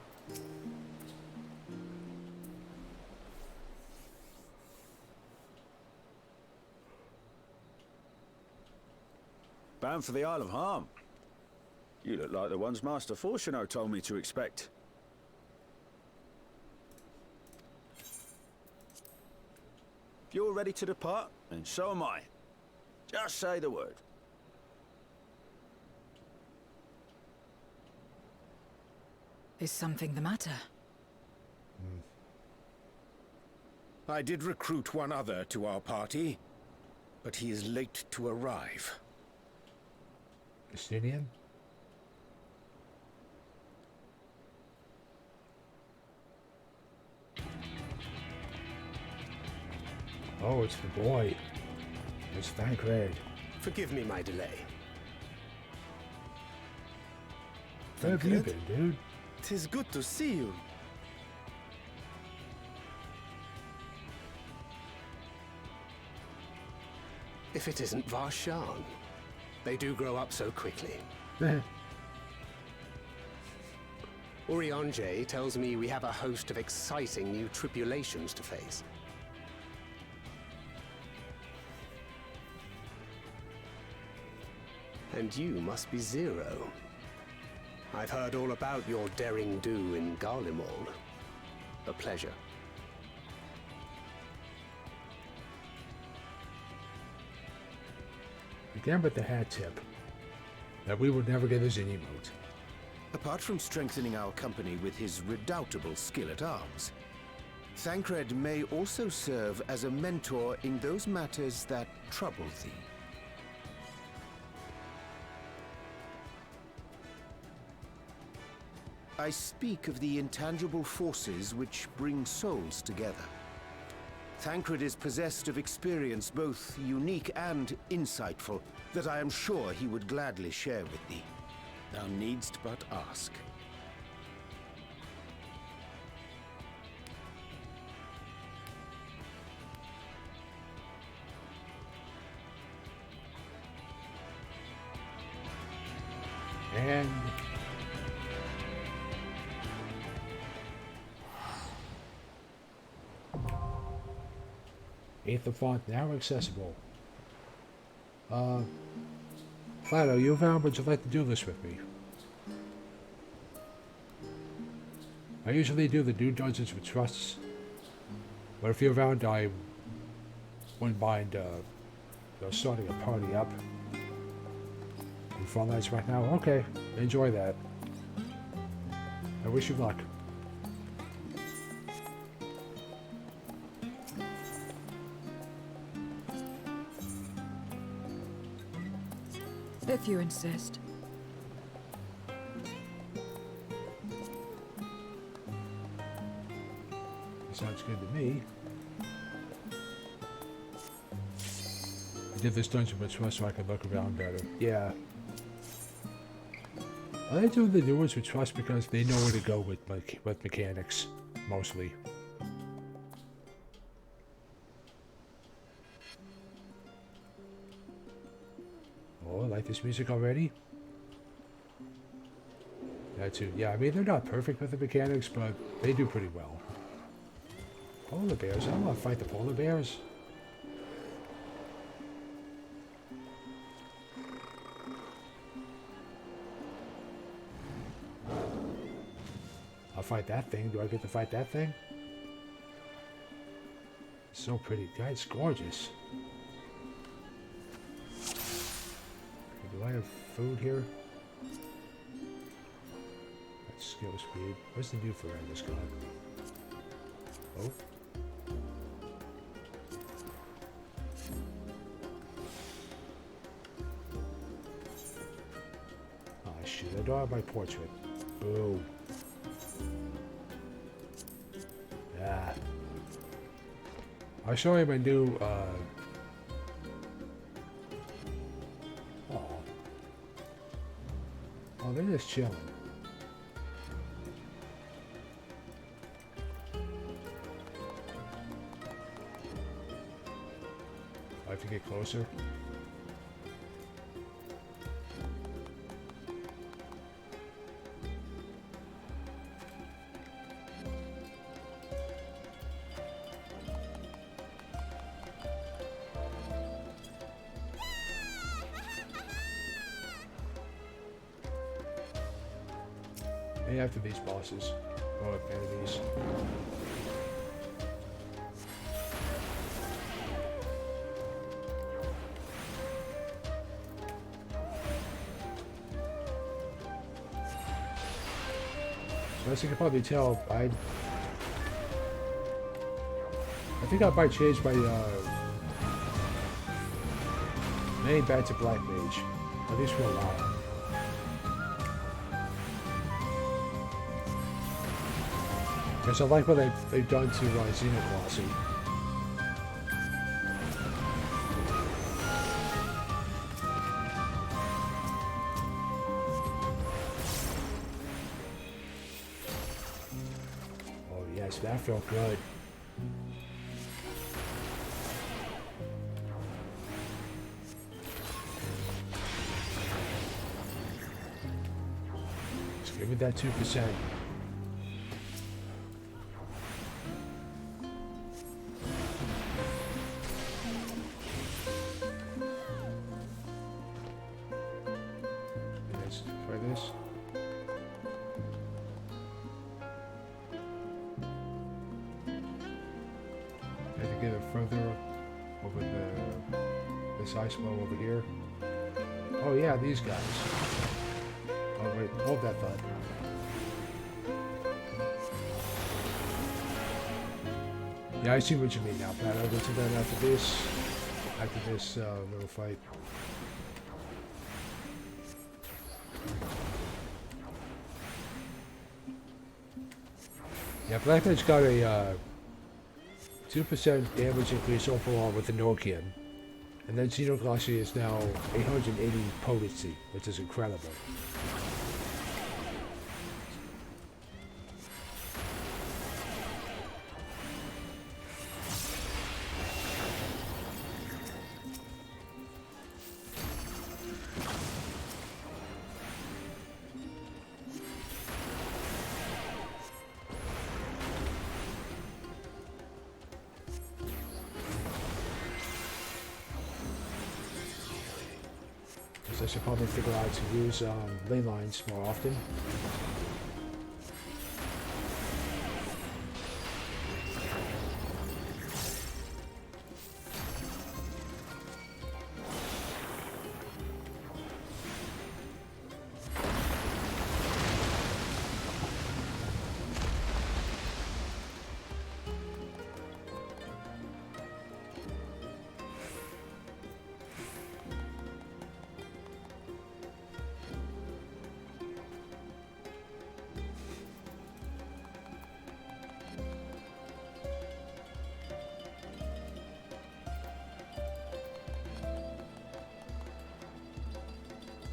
Bound for the Isle of Ham. You look like the ones Master Fortuno told me to expect. If you're ready to depart, then so am I. Just say the word. Is something the matter? I did recruit one other to our party, but he is late to arrive. Justinian? Oh, it's the boy. It's Thancred. Forgive me my delay. Where have you been, dude? 'Tis good to see you. If it isn't Varshan. They do grow up so quickly. Urianger tells me we have a host of exciting new tribulations to face. And you must be Zero. I've heard all about your daring do in Garlemald. A pleasure. Again with the hat tip. That we would never get his emote. Apart from strengthening our company with his redoubtable skill at arms, Thancred may also serve as a mentor in those matters that trouble thee. I speak of the intangible forces which bring souls together. Thancred is possessed of experience both unique and insightful that I am sure he would gladly share with thee. Thou needst but ask. And 8th of font now accessible. Plato, you found, would you like to do this with me? I usually do the new dungeons with trusts, but if you're around, I wouldn't mind starting a party up. In Front Lights right now? Okay, enjoy that. I wish you luck. If you insist. Sounds good to me. I did this dungeon with trust so I could look around better. Yeah. I do the new ones with trust because they know where to go with mechanics, mostly. Oh, I like this music already. That too. Yeah, I mean, they're not perfect with the mechanics, but they do pretty well. Polar bears? I don't want to fight the polar bears. I'll fight that thing. Do I get to fight that thing? It's so pretty. God, it's gorgeous. Okay, do I have food here? That's skill speed. What's the new for this god? Oh. Oh shoot, I don't have my portrait. Boo. Ah. I'll show you my new, Oh, they're just chilling. I have to get closer. And after these bosses, or enemies. So as you can probably tell, I think I might change my main back to Black Mage, at least for a while. Because I like what they've done to Xenoclassy. Oh yes, that felt good. Let's give it that 2%. Over here. Oh yeah, these guys. Oh wait, hold that thought. Yeah, I see what you mean now, Pat. I'll go to that after this little fight. Yeah, Black Mage got a 2% damage increase overall with the Nokian. And then Xenoclassy is now 880 potency, which is incredible. I should probably figure out to use ley lines more often.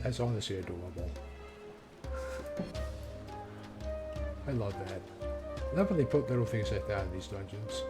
That's honestly adorable. I love that. I love when they put little things like that in these dungeons.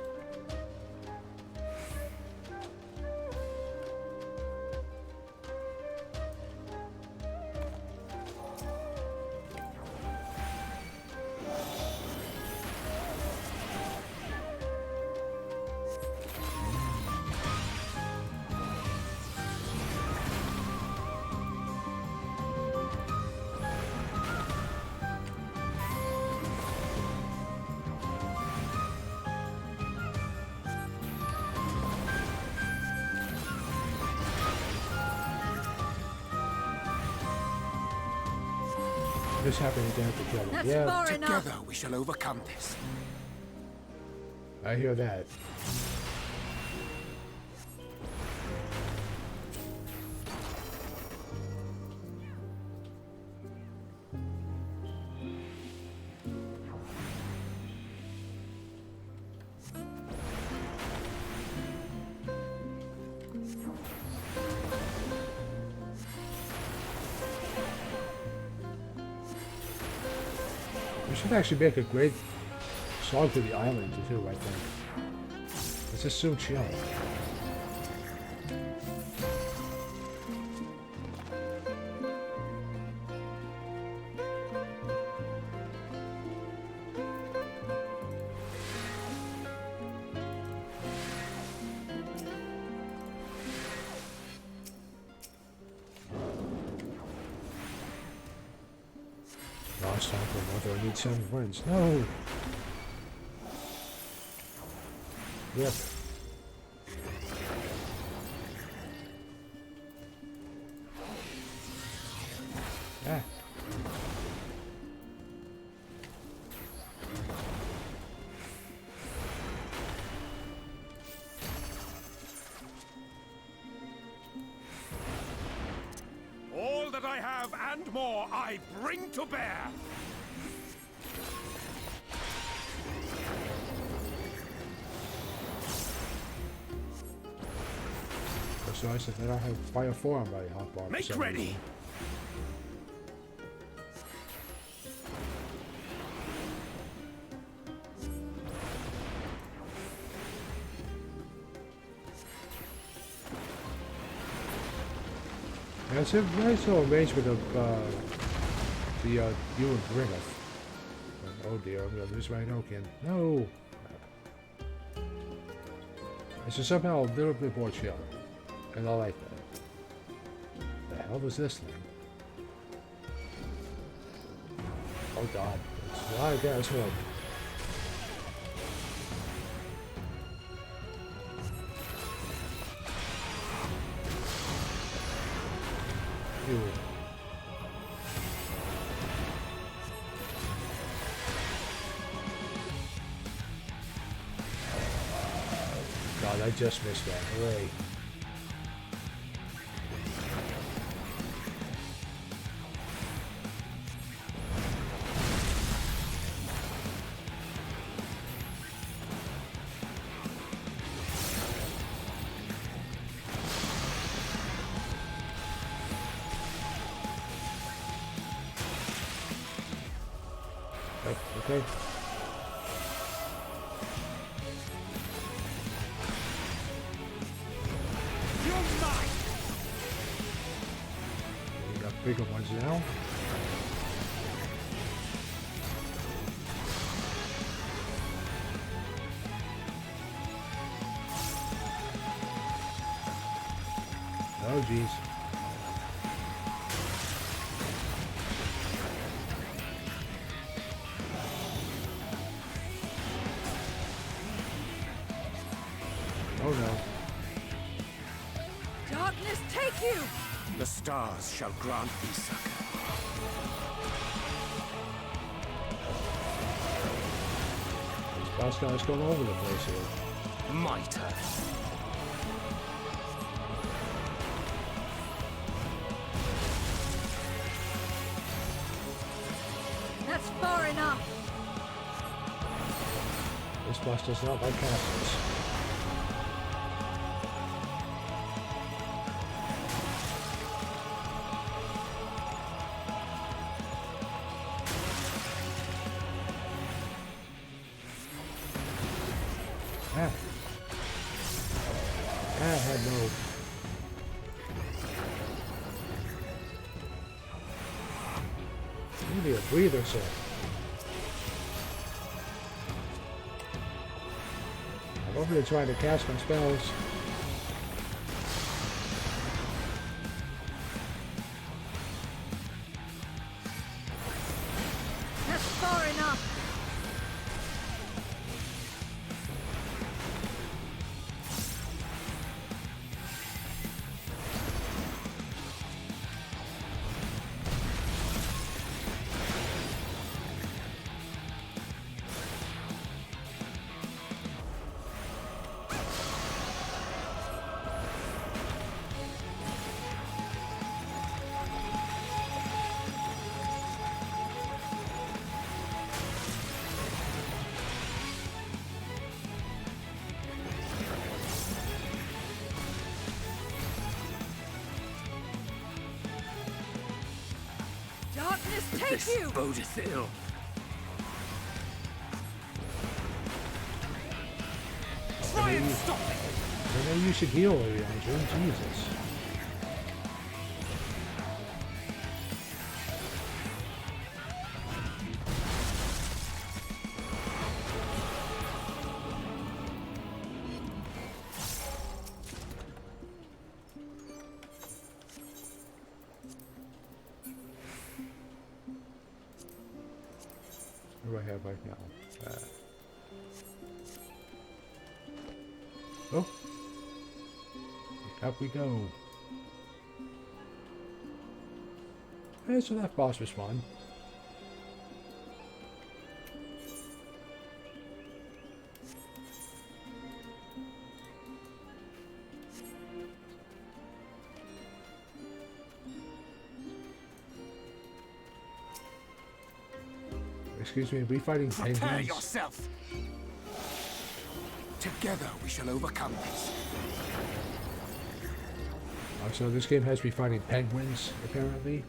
Just happened again to kill him. That's Yeah, far enough. Together we shall overcome this. I hear that. We should actually make a great song to the island too, I think. It's just so chill. Last time for another, I need 7 wins. No! Yep. Ah. All that I have and more I bring to bear. So I said that I have fire 4 on my hotbar. Make ready. Yeah, it's a nice little arrangement of you and Griffith. Oh dear, I'm gonna lose my token. No! It's just somehow a little bit more chill. And I like that. The hell was this thing? Oh god. It's a lot of gas smoke. Ew. God, I just missed that. Hooray. Okay. We got bigger ones now. Oh jeez. no. Darkness, take you! The stars shall grant thee succor. These boss guys going over the place here. My turn. That's far enough! This boss does not like castles. I had no. Maybe a breather set. I'm over here trying to cast my spells. That's far enough! Darkness, take This you! bodeth ill. Try and stop it! Maybe you should heal, Andrew. Jesus. What do I have right now? Oh! Up we go. Hey, so that boss was fun. Excuse me, are we fighting penguins? Prepare yourself. Together we shall overcome this. Oh, so this game has me fighting penguins, apparently.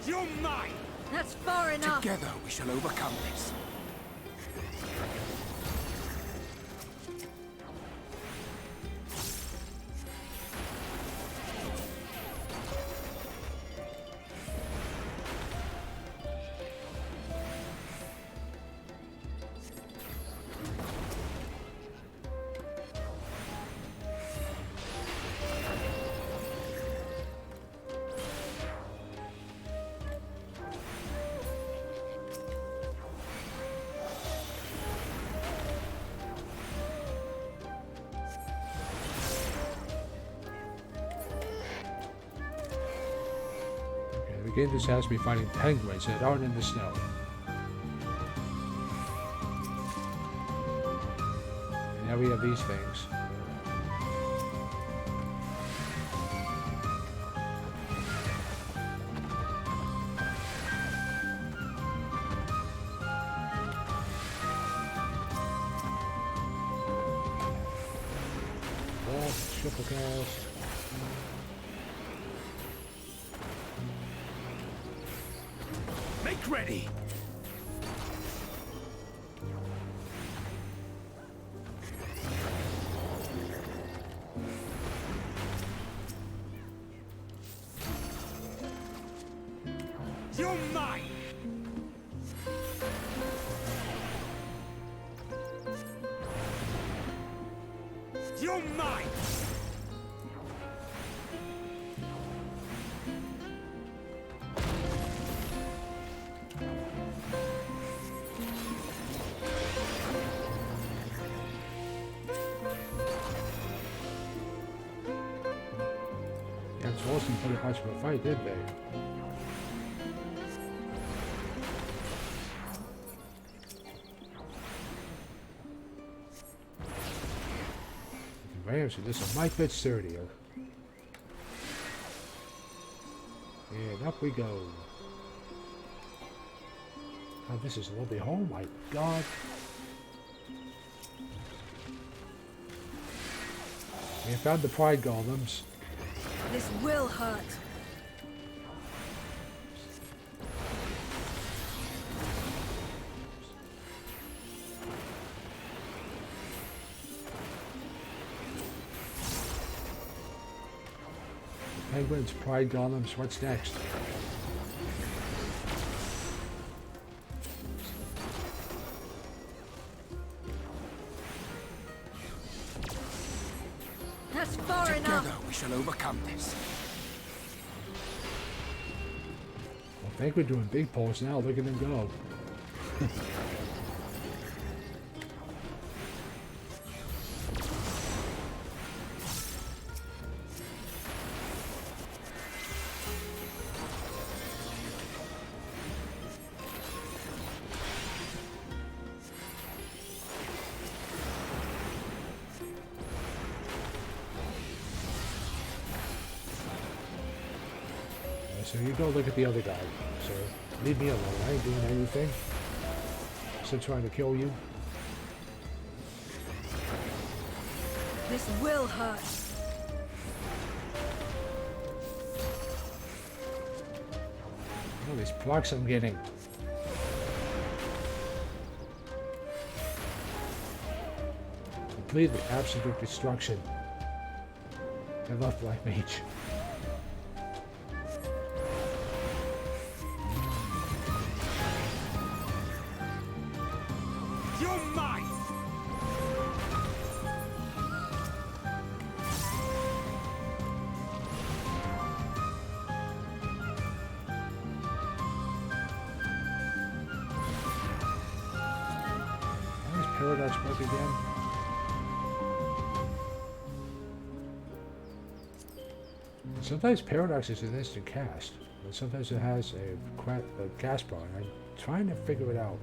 You're mine! That's far enough! Together we shall overcome this. Again, this has me fighting penguins that aren't in the snow. And now we have these things. Triple cast. Make ready! You're mine! against Austin pretty much of a fight, didn't they? The Rams, this is my bit sturdier. And up we go. Oh, this is a lovely home, my god. We found the pride golems. This will hurt. Penguins, pride golems, what's next? That's far enough. Together we shall overcome this. I think we're doing big pulls now. Look at them go. So you go look at the other guy, sir. Leave me alone. I ain't doing anything. Still trying to kill you. This will hurt. Oh, these blocks I'm getting. Completely absolute destruction. I love Black Mage. You're mine! Why is Paradox work again? Sometimes Paradox is an instant cast, but sometimes it has a cast bar, and I'm trying to figure it out.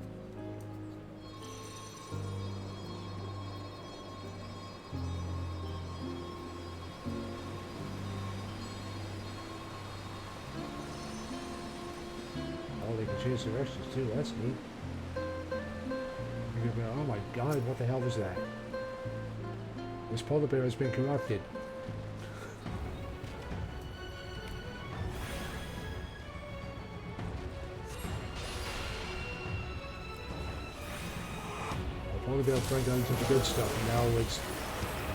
Oh, they can change directions too, that's neat. You're gonna go, oh my god, what the hell was that? This polar bear has been corrupted. Polar bear turned down into the good stuff, and now it's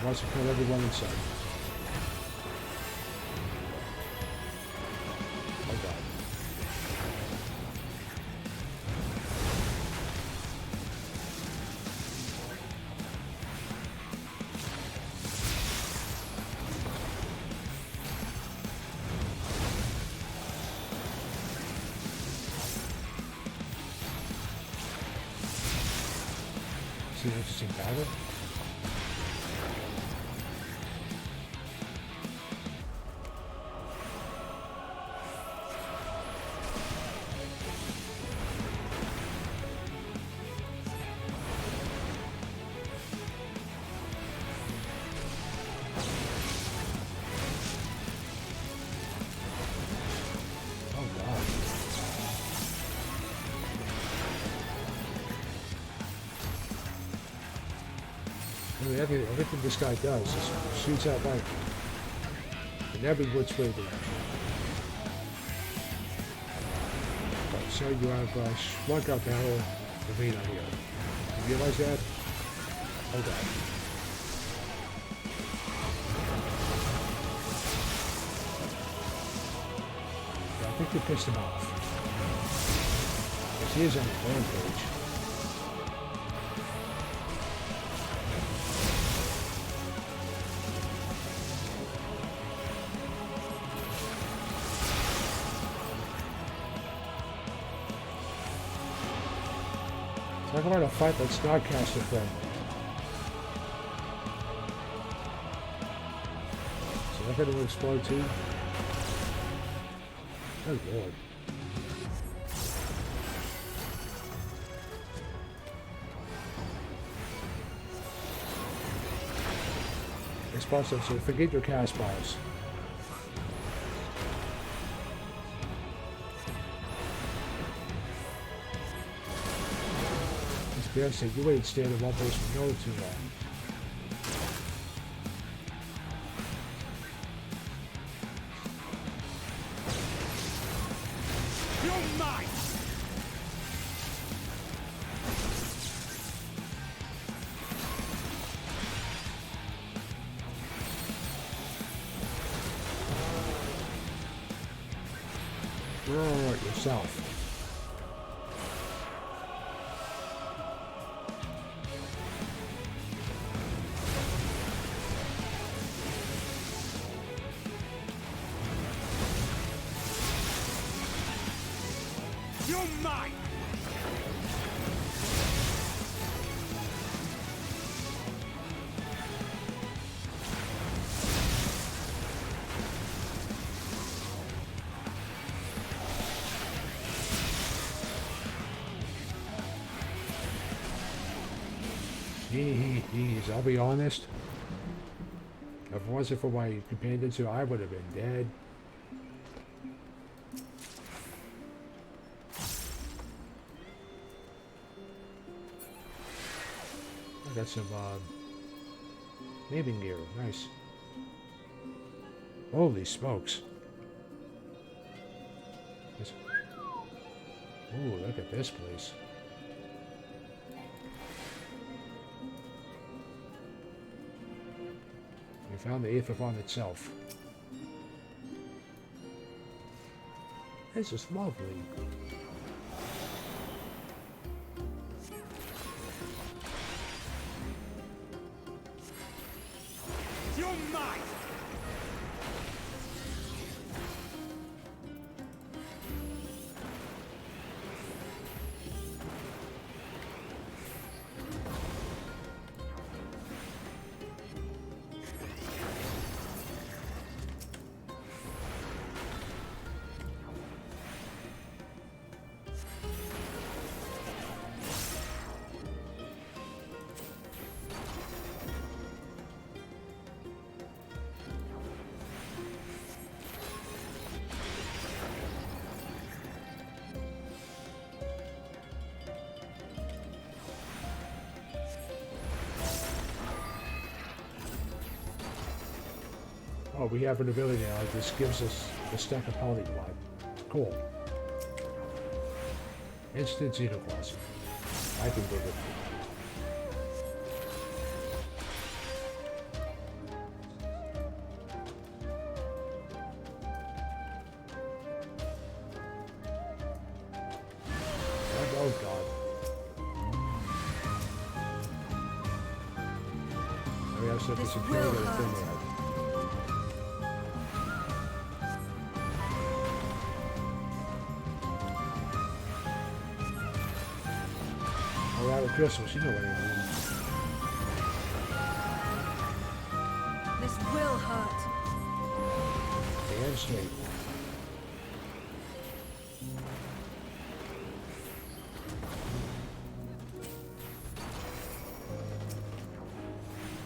wants to kill everyone in sight. Oh god. See an interesting pattern? Oh god. I mean, everything this guy does is shoots out light in every which way direction. But so you have Shrunk Out the whole arena here. You realize that? Oh god. Yeah, I think they pissed him off. Because he is on the rampage. Talk about a fight that's Snodcaster friendly. So they're going to explode too. Good lord. It's possible, so forget your cast bars. This bear said you ain't staying in one place for no too long. Roar at yourself. You're mine! I'll be honest. If it wasn't for my companions, I would have been dead. I got some naming gear. Nice. Holy smokes. Ooh, look at this place. We found the Aetherphon itself. This is lovely. You're mine! Oh, we have an ability now. This gives us a stack of polyglotte. Cool. Instant xenoclassing. I can do it. Oh god. We have something secure with a thing there. Crystals, you know what I mean. This will hurt. Damn straight.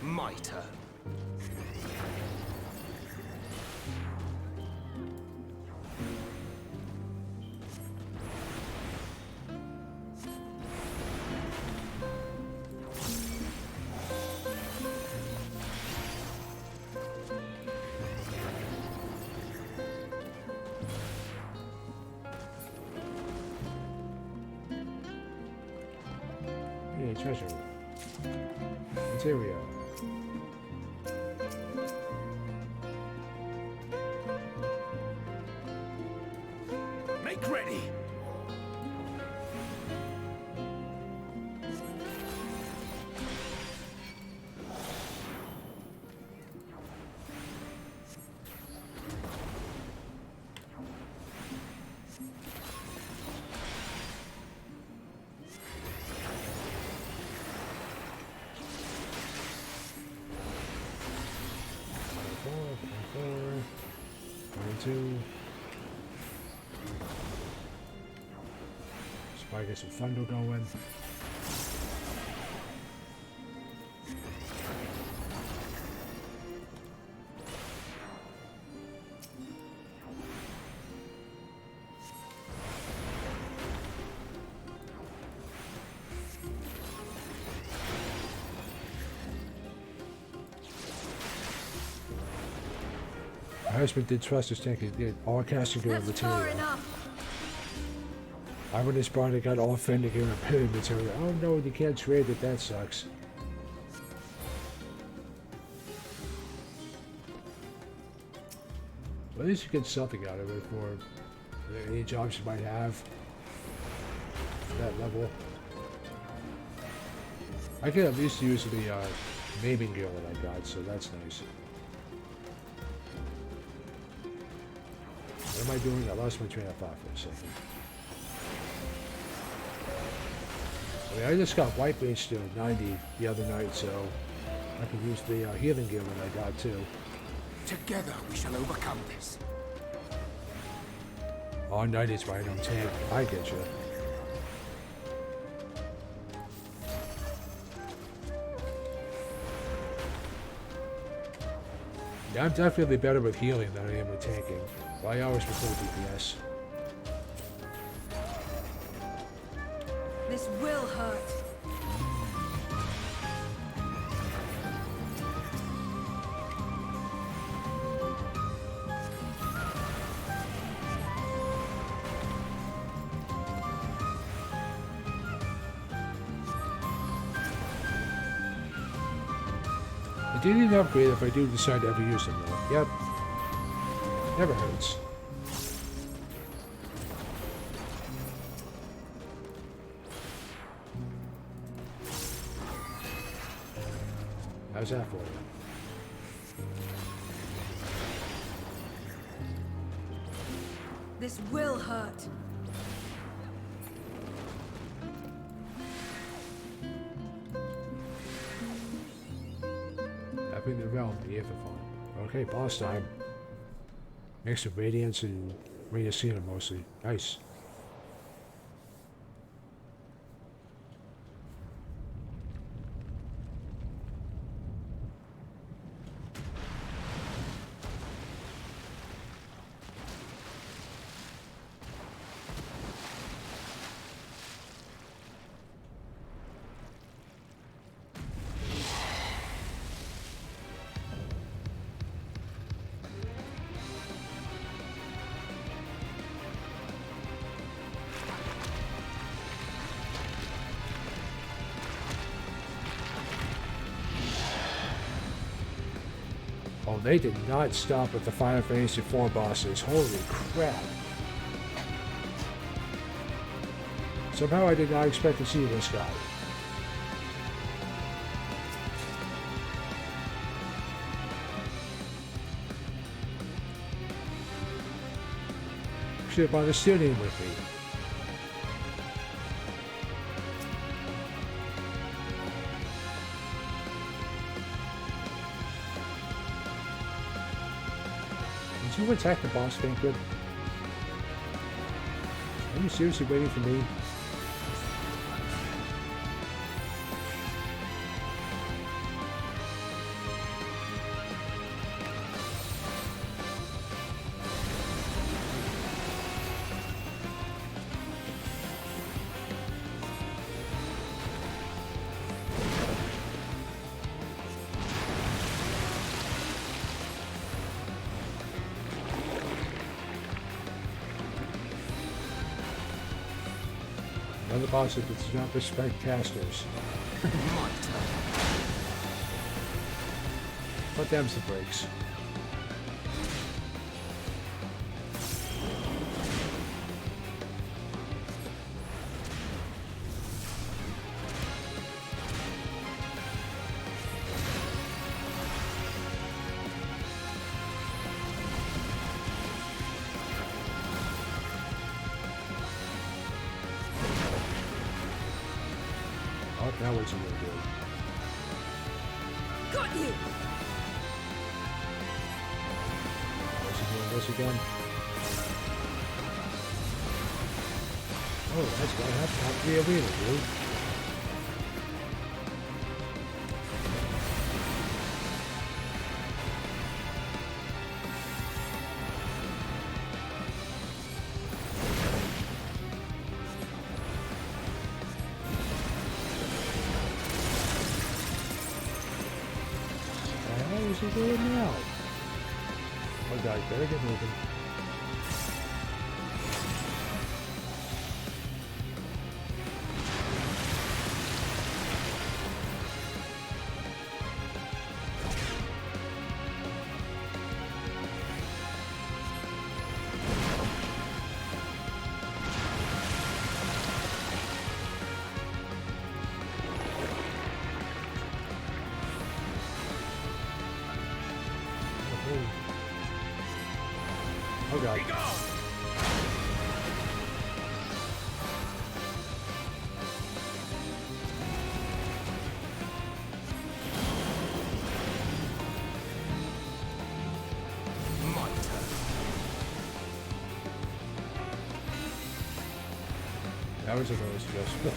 My turn. Treasure. Material. Make ready! Probably get some thunder going. My husband did trust his tank. He did all casting gear and material. I when this brought it got all fending gear and pitted material. Oh no, you can't trade it. That sucks. Well, at least you get something out of it for any jobs you might have at that level. I can at least use the maiming gear that I got, so that's nice. What am I doing? I lost my train of thought for a second. I mean, I just got white base to 90 the other night, so I can use the healing gear that I got too. Together we shall overcome this. Oh, 90's why I don't tank. I get you. Yeah, I'm definitely better with healing than I am with tanking. Well, I always prefer DPS. This will hurt. I do need an upgrade if I do decide to ever use them though. Yep. Never hurts. How's that for you? This will hurt. Tapping the realm, the Aetherfall. Okay, boss time. Mix of Radiance and Radiacina mostly. Nice. Oh, they did not stop with the Final Fantasy IV bosses. Holy crap. Somehow I did not expect to see this guy. Should have brought a student with me. Did you attack the boss, Tancred? Are you seriously waiting for me? Another boss that does not respect casters. But them's the breaks. That was really good. Got you! Was he doing this again? Oh, that's what happened to be a wheeler, dude. What is he doing now? Oh, guys, better get moving. Oh god. My turn. That was a really stressful.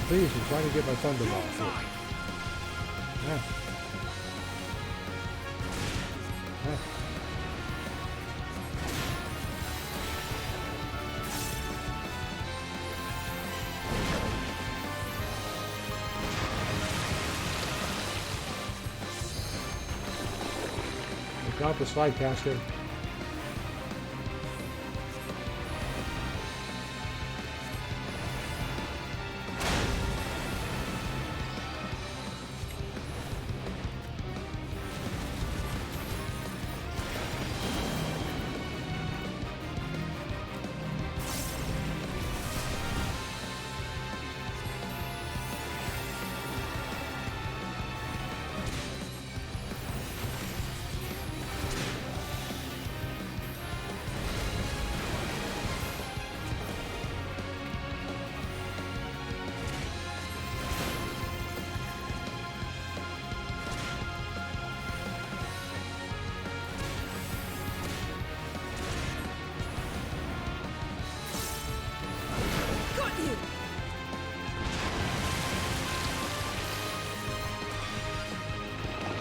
Please, I'm trying to get my thunder off here. Yeah. Yeah. Look out for slide caster.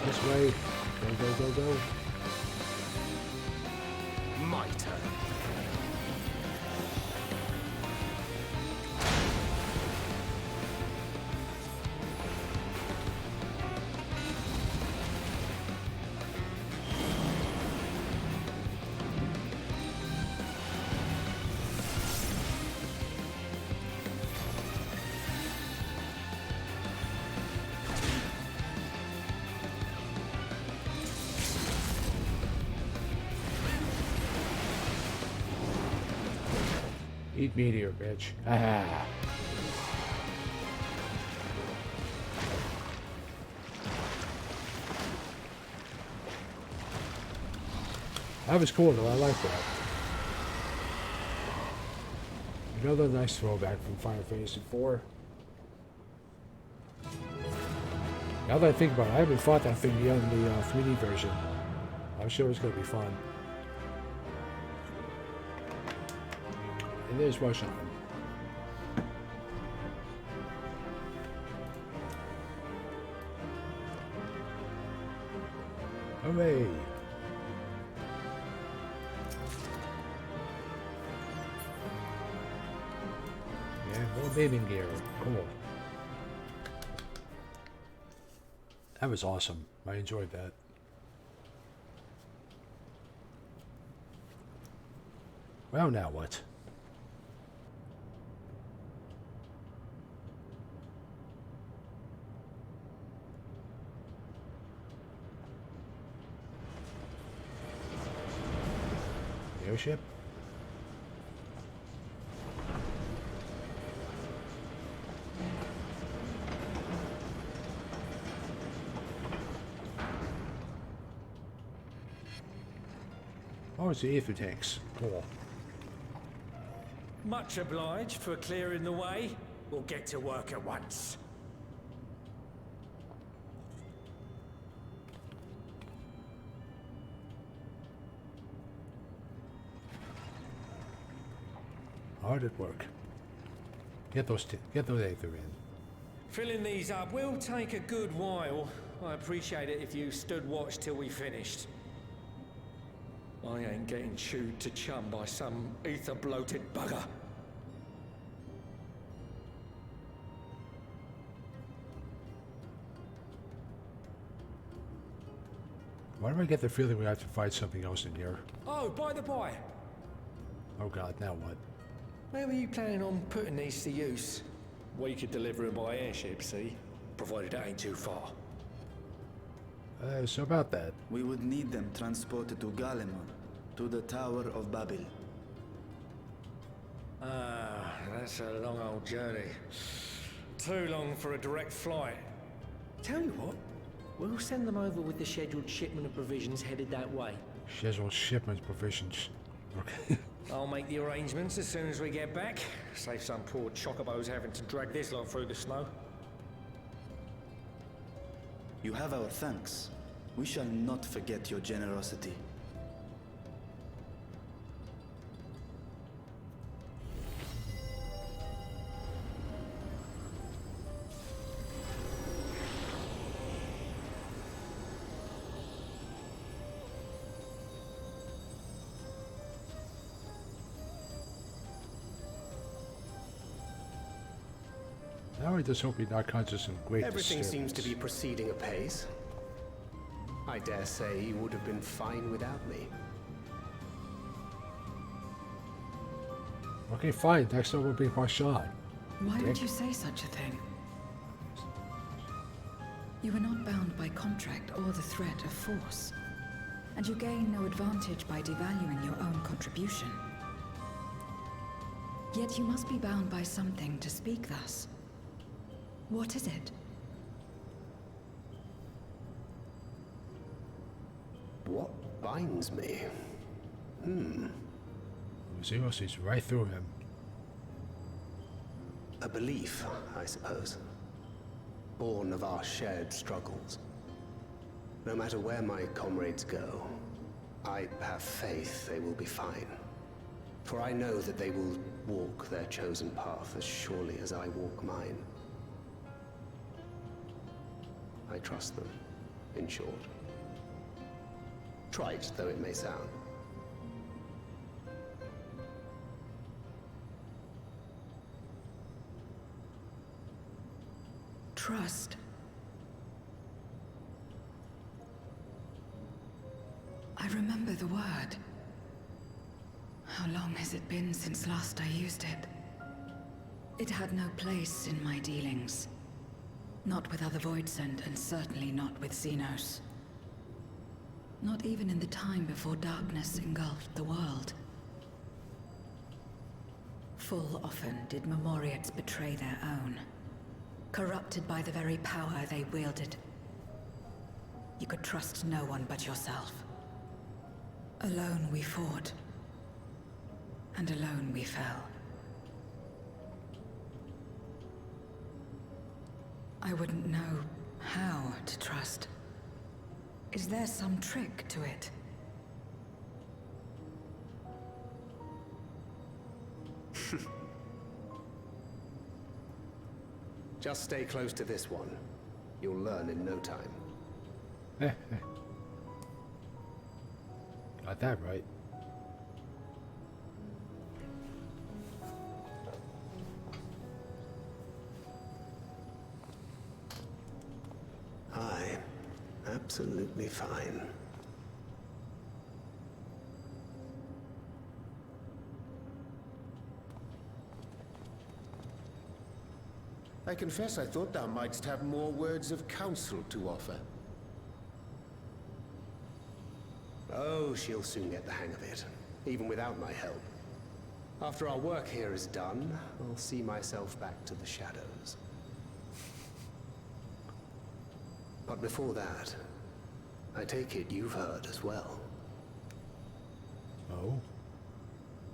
This way. Go, go, go, go. My turn. Eat meteor, bitch. Ah. That was cool though, I like that. Another nice throwback from Final Fantasy IV. Now that I think about it, I haven't fought that thing yet in the 3D version. I'm sure it's going to be fun. And there's Rush on. Hooray! Yeah, more bathing gear. Cool. That was awesome. I enjoyed that. Well, now what? Airship? it's the ether tanks. Cool. Much obliged for clearing the way. We'll get to work at once. Hard at work. Get those ether in. Filling these up will take a good while. I appreciate it if you stood watch till we finished. I ain't getting chewed to chum by some ether-bloated bugger. Why do I get the feeling we have to fight something else in here? Oh, by the by, Oh god, now what? where were you planning on putting these to use? We could deliver them by airship, see? Provided that ain't too far. So about that. We would need them transported to Garlemald, to the Tower of Babel. Ah, that's a long old journey. Too long for a direct flight. Tell you what, we'll send them over with the scheduled shipment of provisions headed that way. Scheduled shipment provisions. Okay. I'll make the arrangements as soon as we get back. Save some poor chocobos having to drag this lot through the snow. You have our thanks. We shall not forget your generosity. Now I just hope you're not conscious of great Everything seems to be disturbance. proceeding apace. I dare say you would have been fine without me. Okay, fine. Next up will be Marshawn. Why would you say such a thing? You are not bound by contract or the threat of force, and you gain no advantage by devaluing your own contribution. Yet you must be bound by something to speak thus. What is it? What binds me? Zero sees right through him. A belief, I suppose. Born of our shared struggles. No matter where my comrades go, I have faith they will be fine. For I know that they will walk their chosen path as surely as I walk mine. I trust them, in short. Trite though it may sound. Trust. I remember the word. How long has it been since last I used it? It had no place in my dealings. Not with other Voidsent, and certainly not with Xenos. Not even in the time before darkness engulfed the world. Full often did Memoriates betray their own, corrupted by the very power they wielded. You could trust no one but yourself. Alone we fought, and alone we fell. I wouldn't know how to trust. Is there some trick to it? Just stay close to this one. You'll learn in no time. Got that right. Aye, absolutely fine. I confess I thought thou mightst have more words of counsel to offer. Oh, she'll soon get the hang of it, even without my help. After our work here is done, I'll see myself back to the shadows. But before that, I take it you've heard as well. Oh?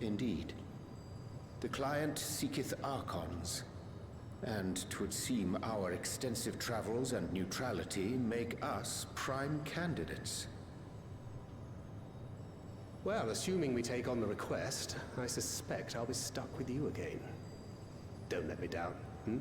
Indeed. The client seeketh Archons, and 'twould seem our extensive travels and neutrality make us prime candidates. Well, assuming we take on the request, I suspect I'll be stuck with you again. Don't let me down, hmm?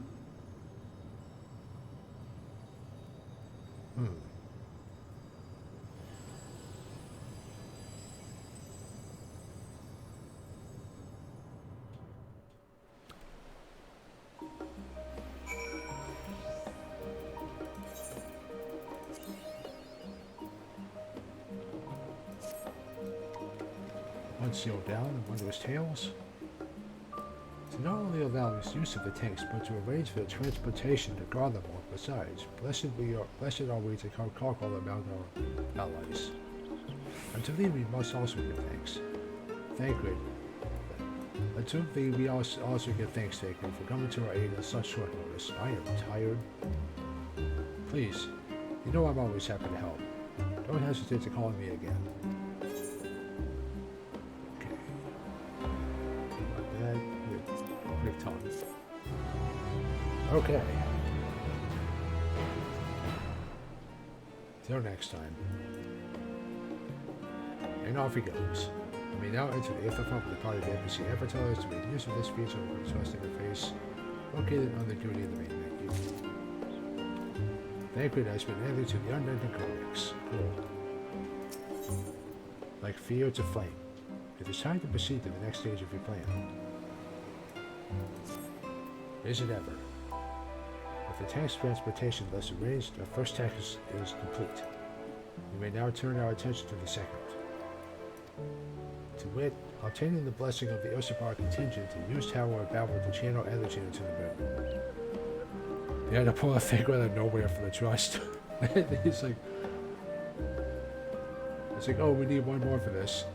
One sealed down and one of his tails. To not only allow his use of the tanks, but to arrange for the transportation to guard them all. Besides, blessed are we to conquer among our allies. And to thee we must also give thanks. Thancred. And to thee we also give thanks, Thancred, for coming to our aid at such short notice. I am tired. Please, you know I'm always happy to help. Don't hesitate to call me again. Quick time. Okay. Till next time. And off he goes. You may now enter the Aether Front with the party of the NPC advertised to make use of this feature over the trust interface located on the duty in the main menu. Thancred has been added to the Unmentioned Codex. Cool. Like fear to flame. It is time to proceed to the next stage of your plan. Is it ever? With the tank's transportation thus arranged, our first task is complete. We may now turn our attention to the second. To wit, obtaining the blessing of the Ursipar contingent to use Tower of Babel to channel energy into the moon. Yeah, to pull a thing out of nowhere for the trust. It's like, oh, we need one more for this.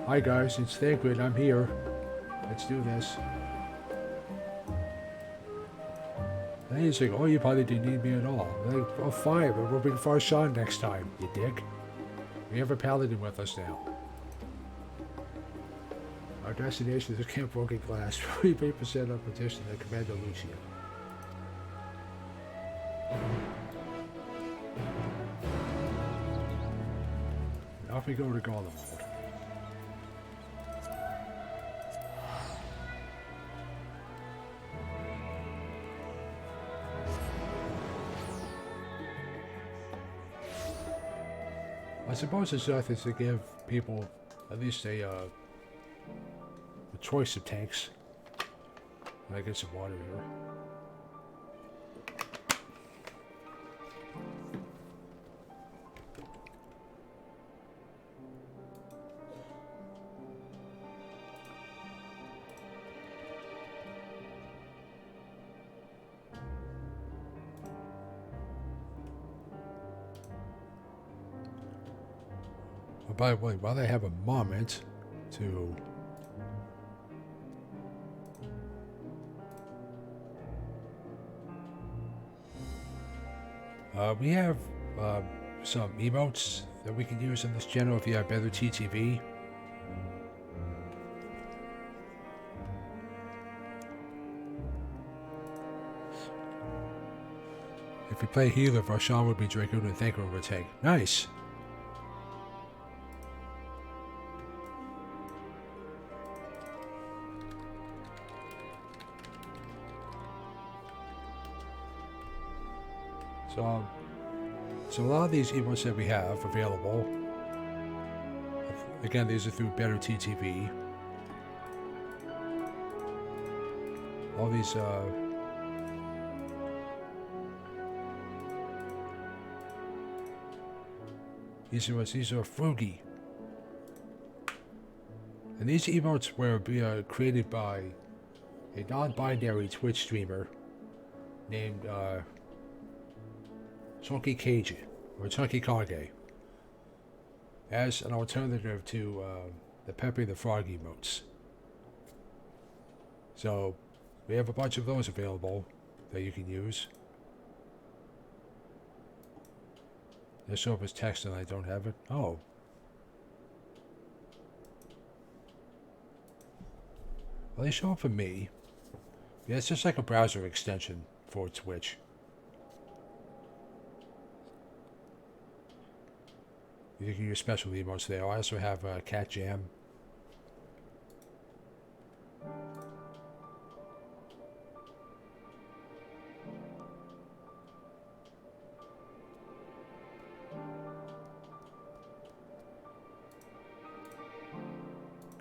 Hi guys, it's Thancred, I'm here. Let's do this. And he's like, oh, you probably didn't need me at all. I'm like, oh, fine, but we'll bring Farshawn next time, you dick. We have a paladin with us now. Our destination is Camp Broken Glass. 48% of petition to Commander Lucian. And off we go to Golem mode. I suppose it's worth it to give people at least a choice of tanks. I get some water here. By the way, while I have a moment to we have some emotes that we can use in this channel if you have better TTV. If you play healer, Varshan would be Draco and Thancred would take. Nice! So a lot of these emotes that we have available, again, these are through better TTV. All these, these are Frugi. And these emotes were created by a non-binary Twitch streamer named, Chunky Cage, or Chunky Kage, as an alternative to the Peppy the Frog emotes. So, we have a bunch of those available that you can use. This show up as text and I don't have it. Oh. Well, they show up for me. Yeah, it's just like a browser extension for Twitch. You can use special emotes there. I also have Cat Jam.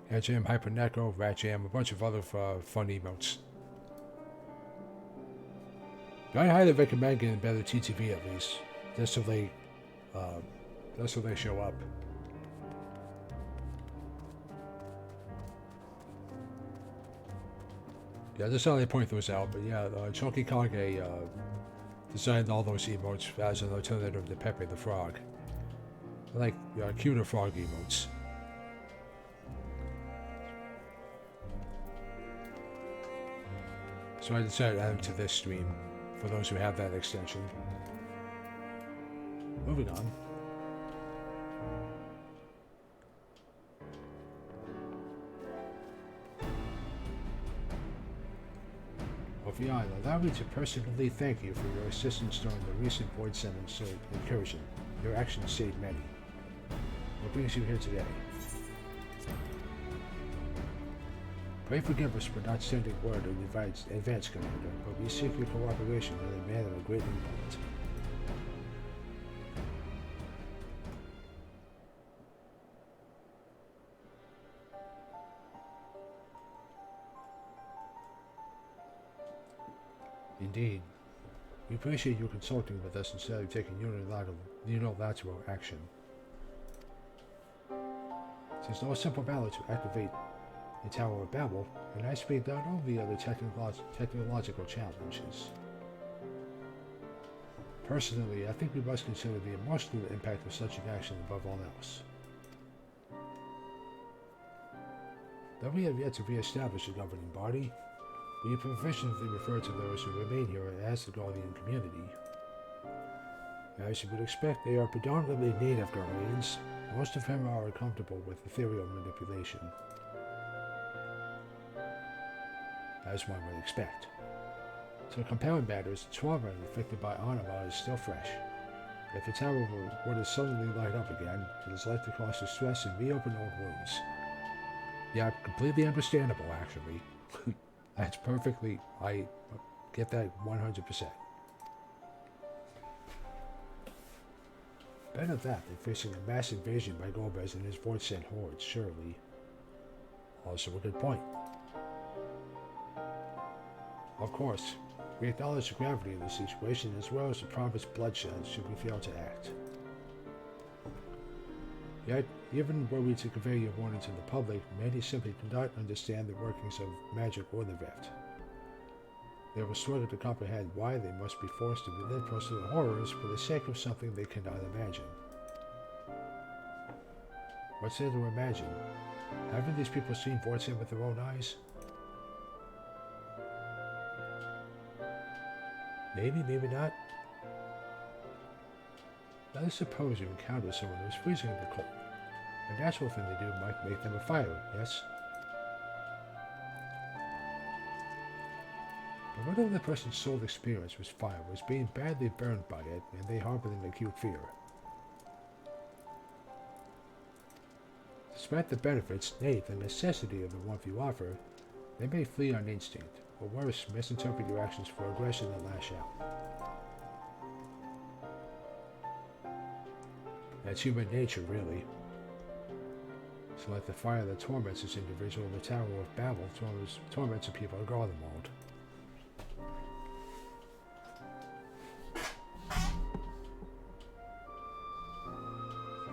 Cat Jam, Hyper Necro, Rat Jam, a bunch of other fun emotes. I highly recommend getting better TTV at least, just so they show up. Yeah, just how they point those out. But yeah, Chunky Kage designed all those emotes as an alternative to Pepe the Frog. I like cuter frog emotes. So I decided to add them to this stream for those who have that extension. Moving on. Oviana, allow me to personally thank you for your assistance during the recent Void Center incursion. Your actions saved many. What brings you here today? Pray forgive us for not sending word in advance, Commander, but we seek your cooperation in a manner of great import. Indeed. We appreciate you consulting with us instead of taking unilateral action. Since no simple matter to activate the Tower of Babel, and I speak not only of the technological challenges. Personally, I think we must consider the emotional impact of such an action above all else. Though we have yet to re-establish a governing body, we provisionally refer to those who remain here as the Guardian community. As you would expect, they are predominantly native Guardians, most of whom are comfortable with ethereal manipulation. As one would expect. To compound matters, the trauma inflicted by Anima is still fresh. If the tower were to suddenly light up again, it is likely to cause distress and reopen old wounds. Yeah, completely understandable, actually. That's perfectly... I get that 100%. Better that than facing a mass invasion by Gomez and his void-sent hordes, surely. Also a good point. Of course, we acknowledge the gravity of the situation as well as the promised bloodshed should we fail to act. Yet, even were we to convey your warning to the public, many simply do not understand the workings of magic or the Rift. They will struggle to comprehend why they must be forced to relive personal horrors for the sake of something they cannot imagine. What's there to imagine? Haven't these people seen Voidsend with their own eyes? Maybe, maybe not. Let us suppose you encounter someone who is freezing in the cold. A natural thing to do might make them a fire, yes? But what if the person's sole experience with fire was being badly burned by it and they harbored an acute fear? Despite the benefits, nay, the necessity of the warmth you offer, they may flee on instinct, or worse, misinterpret your actions for aggression and lash out. That's human nature, really. So like the fire that torments this individual, the Tower of Babel torments the people of Garlemald.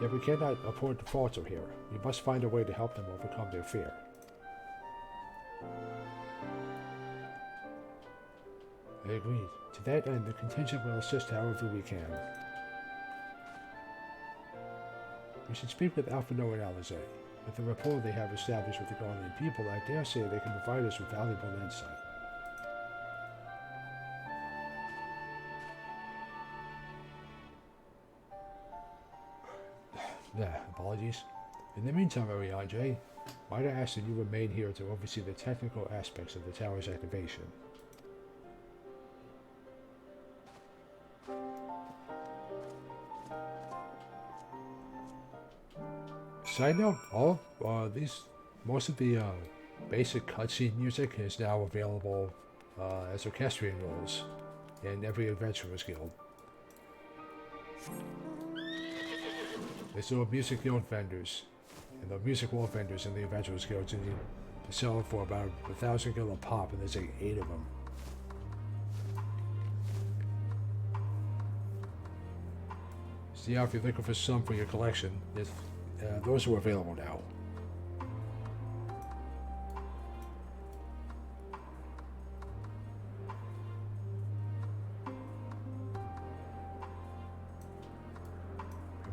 Yet we cannot afford to falter here. We must find a way to help them overcome their fear. I agree. To that end, the contingent will assist however we can. We should speak with Alphino and Alizé. With the rapport they have established with the Guardian people, I dare say they can provide us with valuable insight. Apologies. In the meantime, Ariadne, Might I ask that you remain here to oversee the technical aspects of the tower's activation? Side note, most of the basic cutscene music is now available as orchestrion roles in every Adventurers Guild. There's no music guild vendors, and the music wall vendors in the Adventurers Guild you need to sell it for about 1,000 gil a pop, and there's like 8 of them. So yeah, if you're looking for some for your collection, those are available now.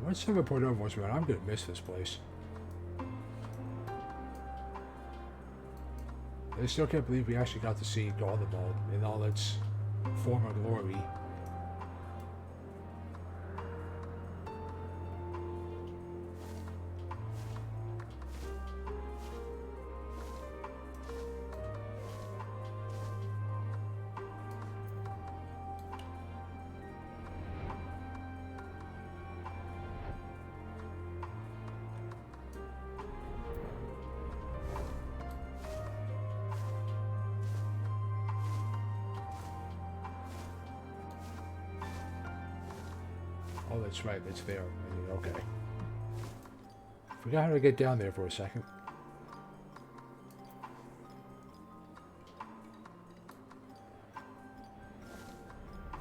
Once 7.0 was around, I'm gonna miss this place. I still can't believe we actually got to see Garlemald in all its former glory. Oh, that's right, it's there. Okay. Forgot how to get down there for a second.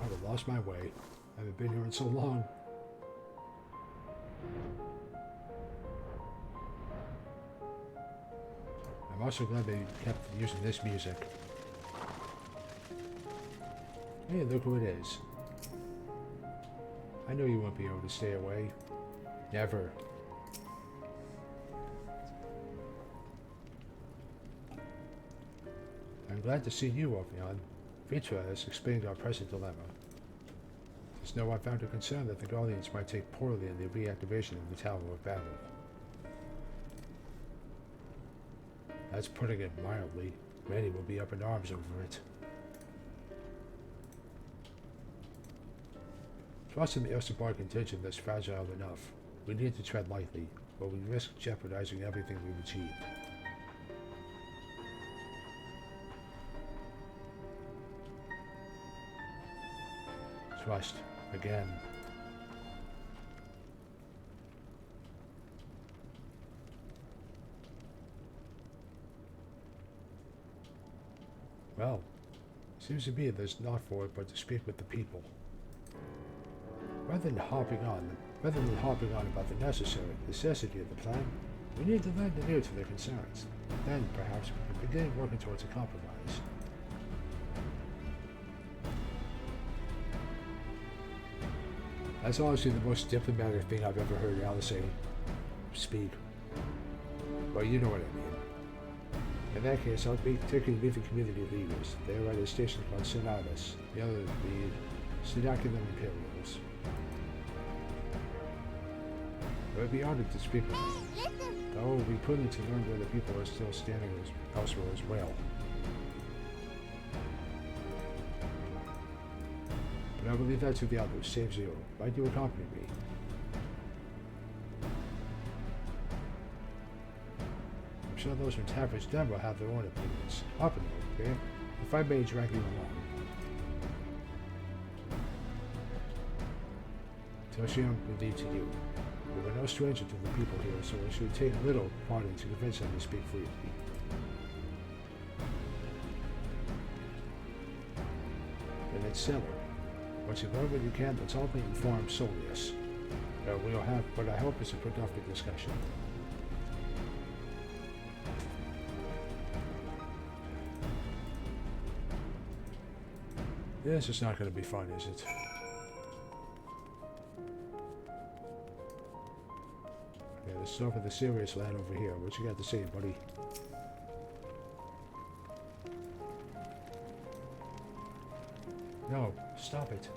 I've lost my way. I haven't been here in so long. I'm also glad they kept using this music. Hey, look who it is. I know you won't be able to stay away. Never. I'm glad to see you, Ophion. Vitra has explained our present dilemma. Just know I found a concern that the Guardians might take poorly in the reactivation of the Tower of Battle. That's putting it mildly. Many will be up in arms over it. Trust in the Osterbar contingent that's fragile enough. We need to tread lightly, but we risk jeopardizing everything we've achieved. Trust, again. Well, seems to me there's naught for it but to speak with the people. Rather than harping on about the necessity of the plan, we need to lend an ear to their concerns. Then, perhaps, we can begin working towards a compromise. That's honestly the most diplomatic thing I've ever heard Alice speak. Well, you know what I mean. In that case, I'll be taking with the community leaders. They are at a station called Senatus, the other being Senaculum Imperials. I would be honored to speak with them. Though it would be prudent to learn whether people are still standing elsewhere as well. But I will leave that to the others, save Zero. Why do you accompany me? I'm sure those from Tavish Den will have their own opinions. Up and over, okay? If I may drag you along. Toshion, we leave to you. We were no stranger to the people here, so it should take little prodding to convince them to speak freely. And it's settled. Once you learn what you can, let's all be informed Solius. We'll have what I hope is a productive discussion. This is not going to be fun, is it? Okay, let's start with the serious lad over here. What you got to say, buddy? No, stop it.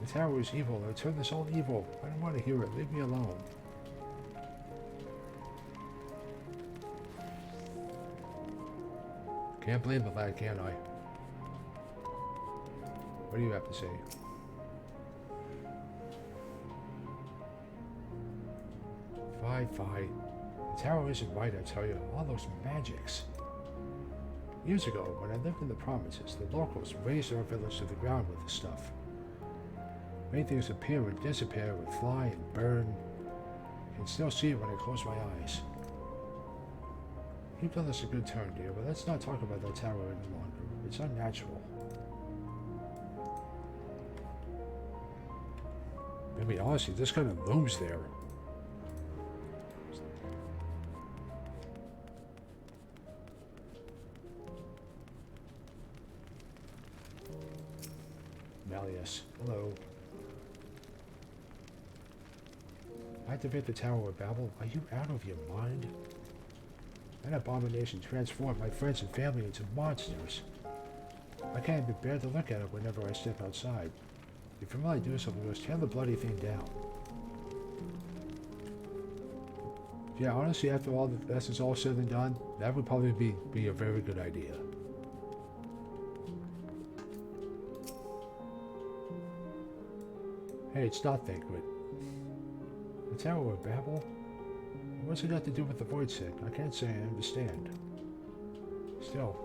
The tower is evil. It'll turn this all evil. I don't want to hear it. Leave me alone. Can't blame the lad, can I? What do you have to say? Fine. The tower isn't right, I tell you. All those magics. Years ago, when I lived in the provinces, the locals razed our village to the ground with the stuff. Made things appear and disappear and fly and burn. I can still see it when I close my eyes. You've done us a good turn, dear, but let's not talk about that tower any longer. It's unnatural. I mean, honestly, this kind of looms there. Malleus, hello. Activate the Tower of Babel? Are you out of your mind? That abomination transformed my friends and family into monsters. I can't even bear to look at it whenever I step outside. If you really do something, just tear the bloody thing down. Yeah, honestly, after all this is all said and done, that would probably be a very good idea. Hey, it's not that good. The Tower of Babel? What's it got to do with the Void Sect? I can't say I understand. Still,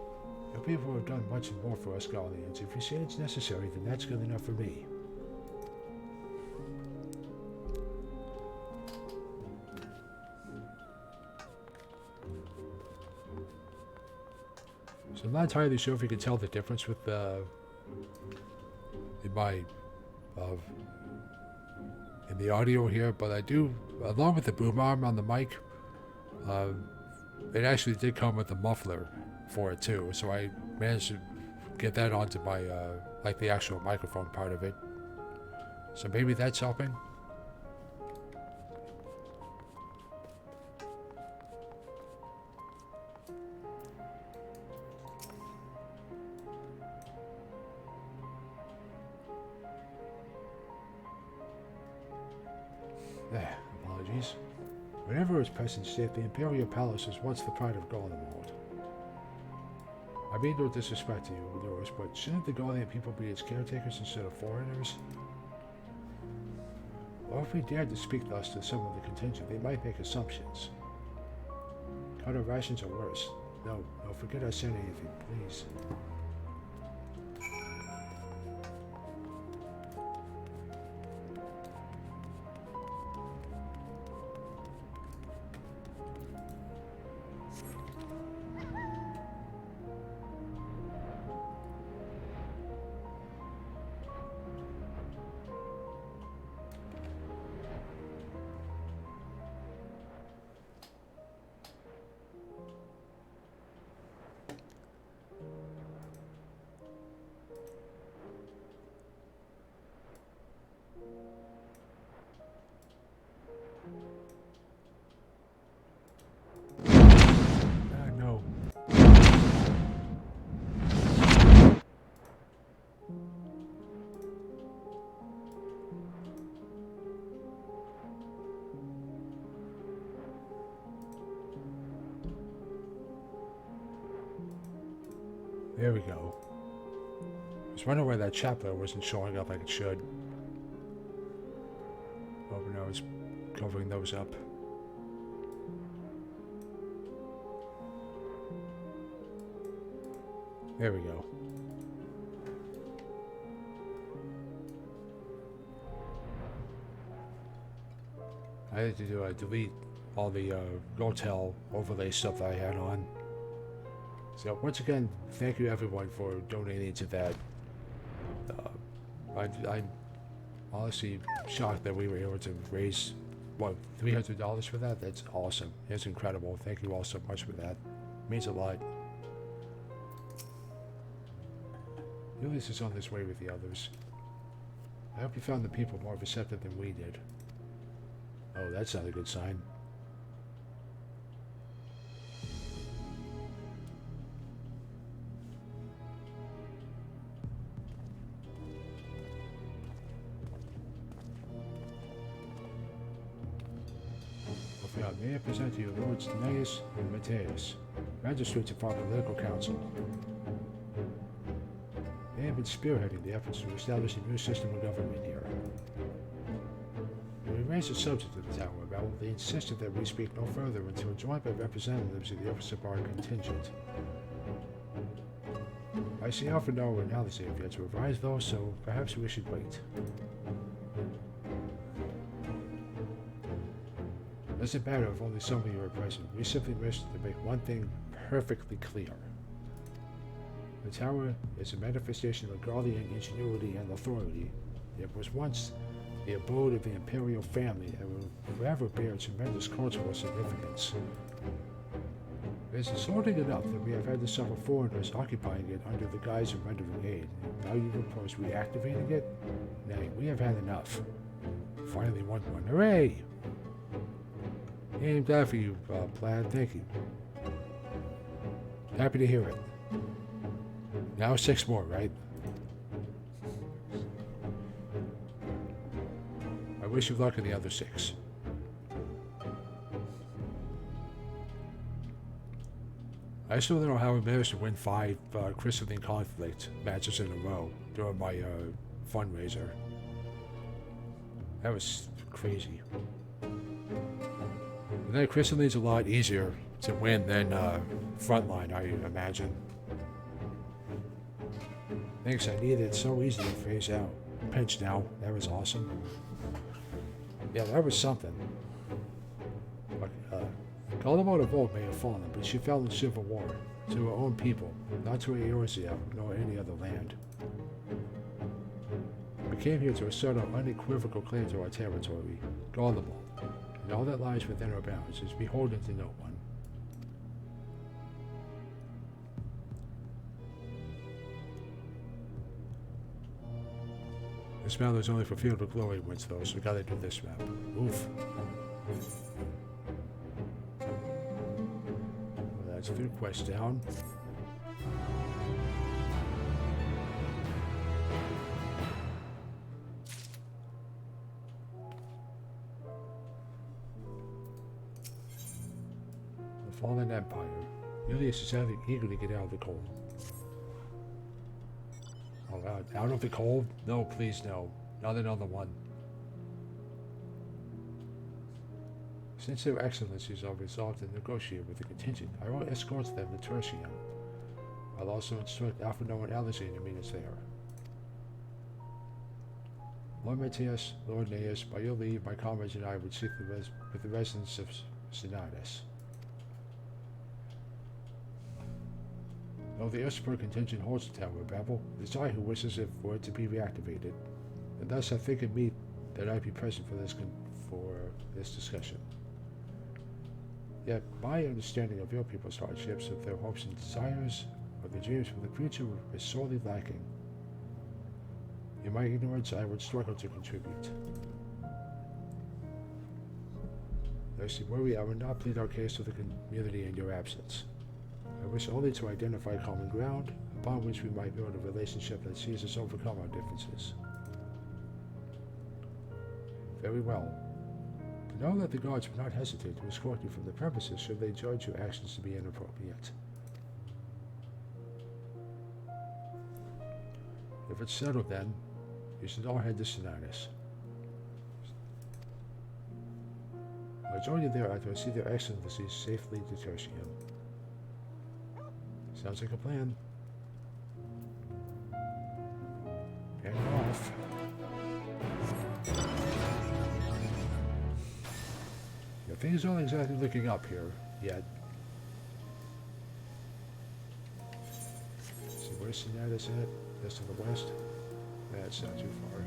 your people have done much more for us Guardians. If you say it's necessary, then that's good enough for me. So I'm not entirely sure if you can tell the difference with in the audio here, but I do, along with the boom arm on the mic, it actually did come with a muffler for it too, so I managed to get that onto my, like the actual microphone part of it. So maybe that's helping. Apologies. Whenever its presence state, the Imperial Palace was once the pride of Garlemald. I mean no disrespect to you, Lewis, but shouldn't the Garland people be its caretakers instead of foreigners? Or if we dared to speak thus to some of the contingent, they might make assumptions. Cut our rations or worse. No, forget I said anything, please. No. There we go. I was wondering why that chapter wasn't showing up like it should. Oh, but now it's covering those up. There we go. I had to delete all the Rotel overlay stuff that I had on. So once again, thank you everyone for donating to that. I'm honestly shocked that we were able to raise, what, $300 for that? That's awesome. It's incredible. Thank you all so much for that. It means a lot. Ulysses is on his way with the others. I hope you found the people more receptive than we did. Oh, that's not a good sign. May I present to you Lords Neus and Mateus, magistrates of our political council. They have been spearheading the efforts to establish a new system of government here. When we raised the subject of the Tower Rebel, they insisted that we speak no further until joined by representatives of the office of our contingent. I see Alpha Noah and Alice have yet to revise those, so perhaps we should wait. Doesn't matter if only some of you are present. We simply wish to make one thing perfectly clear. The Tower is a manifestation of Garlean ingenuity and authority. It was once the abode of the Imperial family and will forever bear tremendous cultural significance. It is assorting enough that we have had to suffer foreigners occupying it under the guise of rendering aid. Now you propose reactivating it? Nay, we have had enough. Finally won one. Hooray! Aimed after you, Plaid. Thank you. Happy to hear it. Now 6 more, right? I wish you luck in the other 6. I still don't know how I managed to win 5 Crystalline Conflict matches in a row during my fundraiser. That was crazy. And then Crystalline's a lot easier to win than Frontline, I imagine. Thanks, I needed it so easy to phase out. Pinch now, that was awesome. Yeah, that was something. Colorado Volt may have fallen, but she fell in civil war to her own people, not to Eorzea nor any other land. We came here to assert our unequivocal claim to our territory, Garlemald, and all that lies within our bounds is beholden to no one. This map is only for Field of Glory wins though, so we gotta do this map. Oof. Well, that's 3 quests down. The Fallen Empire. Julius is eager to get out of the cold. Oh God, out of the cold? No, please no. Not another one. Since their excellencies are resolved to negotiate with the contingent, I will escort them to Tertium. I'll also instruct Alpha Noah and Alizine to meet us there. Lord Matthias, Lord Neas, by your leave, my comrades and I would seek with the residents of Sinatus. Though the Esper contingent holds the Tower of Babel, it is I who wishes for it to be reactivated, and thus I think it meet that I be present for this discussion. Yet my understanding of your people's hardships, of their hopes and desires, of their dreams for the future is sorely lacking. In my ignorance, I would struggle to contribute. Lest you worry, I would not plead our case to the community in your absence. I wish only to identify common ground, upon which we might build a relationship that sees us overcome our differences. Very well. But know that the guards will not hesitate to escort you from the premises should they judge your actions to be inappropriate. If it's settled then, you should all head to Sinatus. I'll join you there after I see their excellencies safely to Tertium. Sounds like a plan. And off. Yeah, things aren't exactly looking up here yet. See, where's Sinatus at? That's to the west? That's not too far.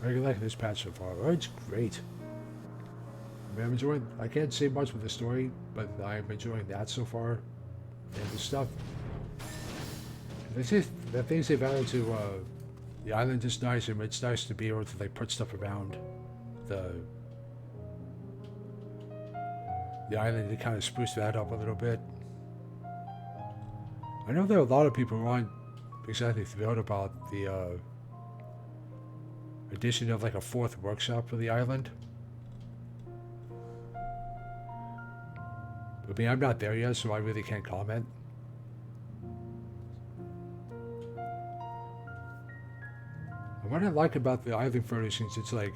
I really like this patch so far. Oh, it's great. I mean, I'm enjoying. I can't say much with the story, but I'm enjoying that so far. And the stuff The things they've added to the island is nice, and it's nice to be able to like put stuff around the island to kind of spruce that up a little bit. I know there are a lot of people who aren't exactly thrilled about the addition of like a 4th workshop for the island. I mean, I'm not there yet, so I really can't comment. And what I like about the island furnishings, it's like,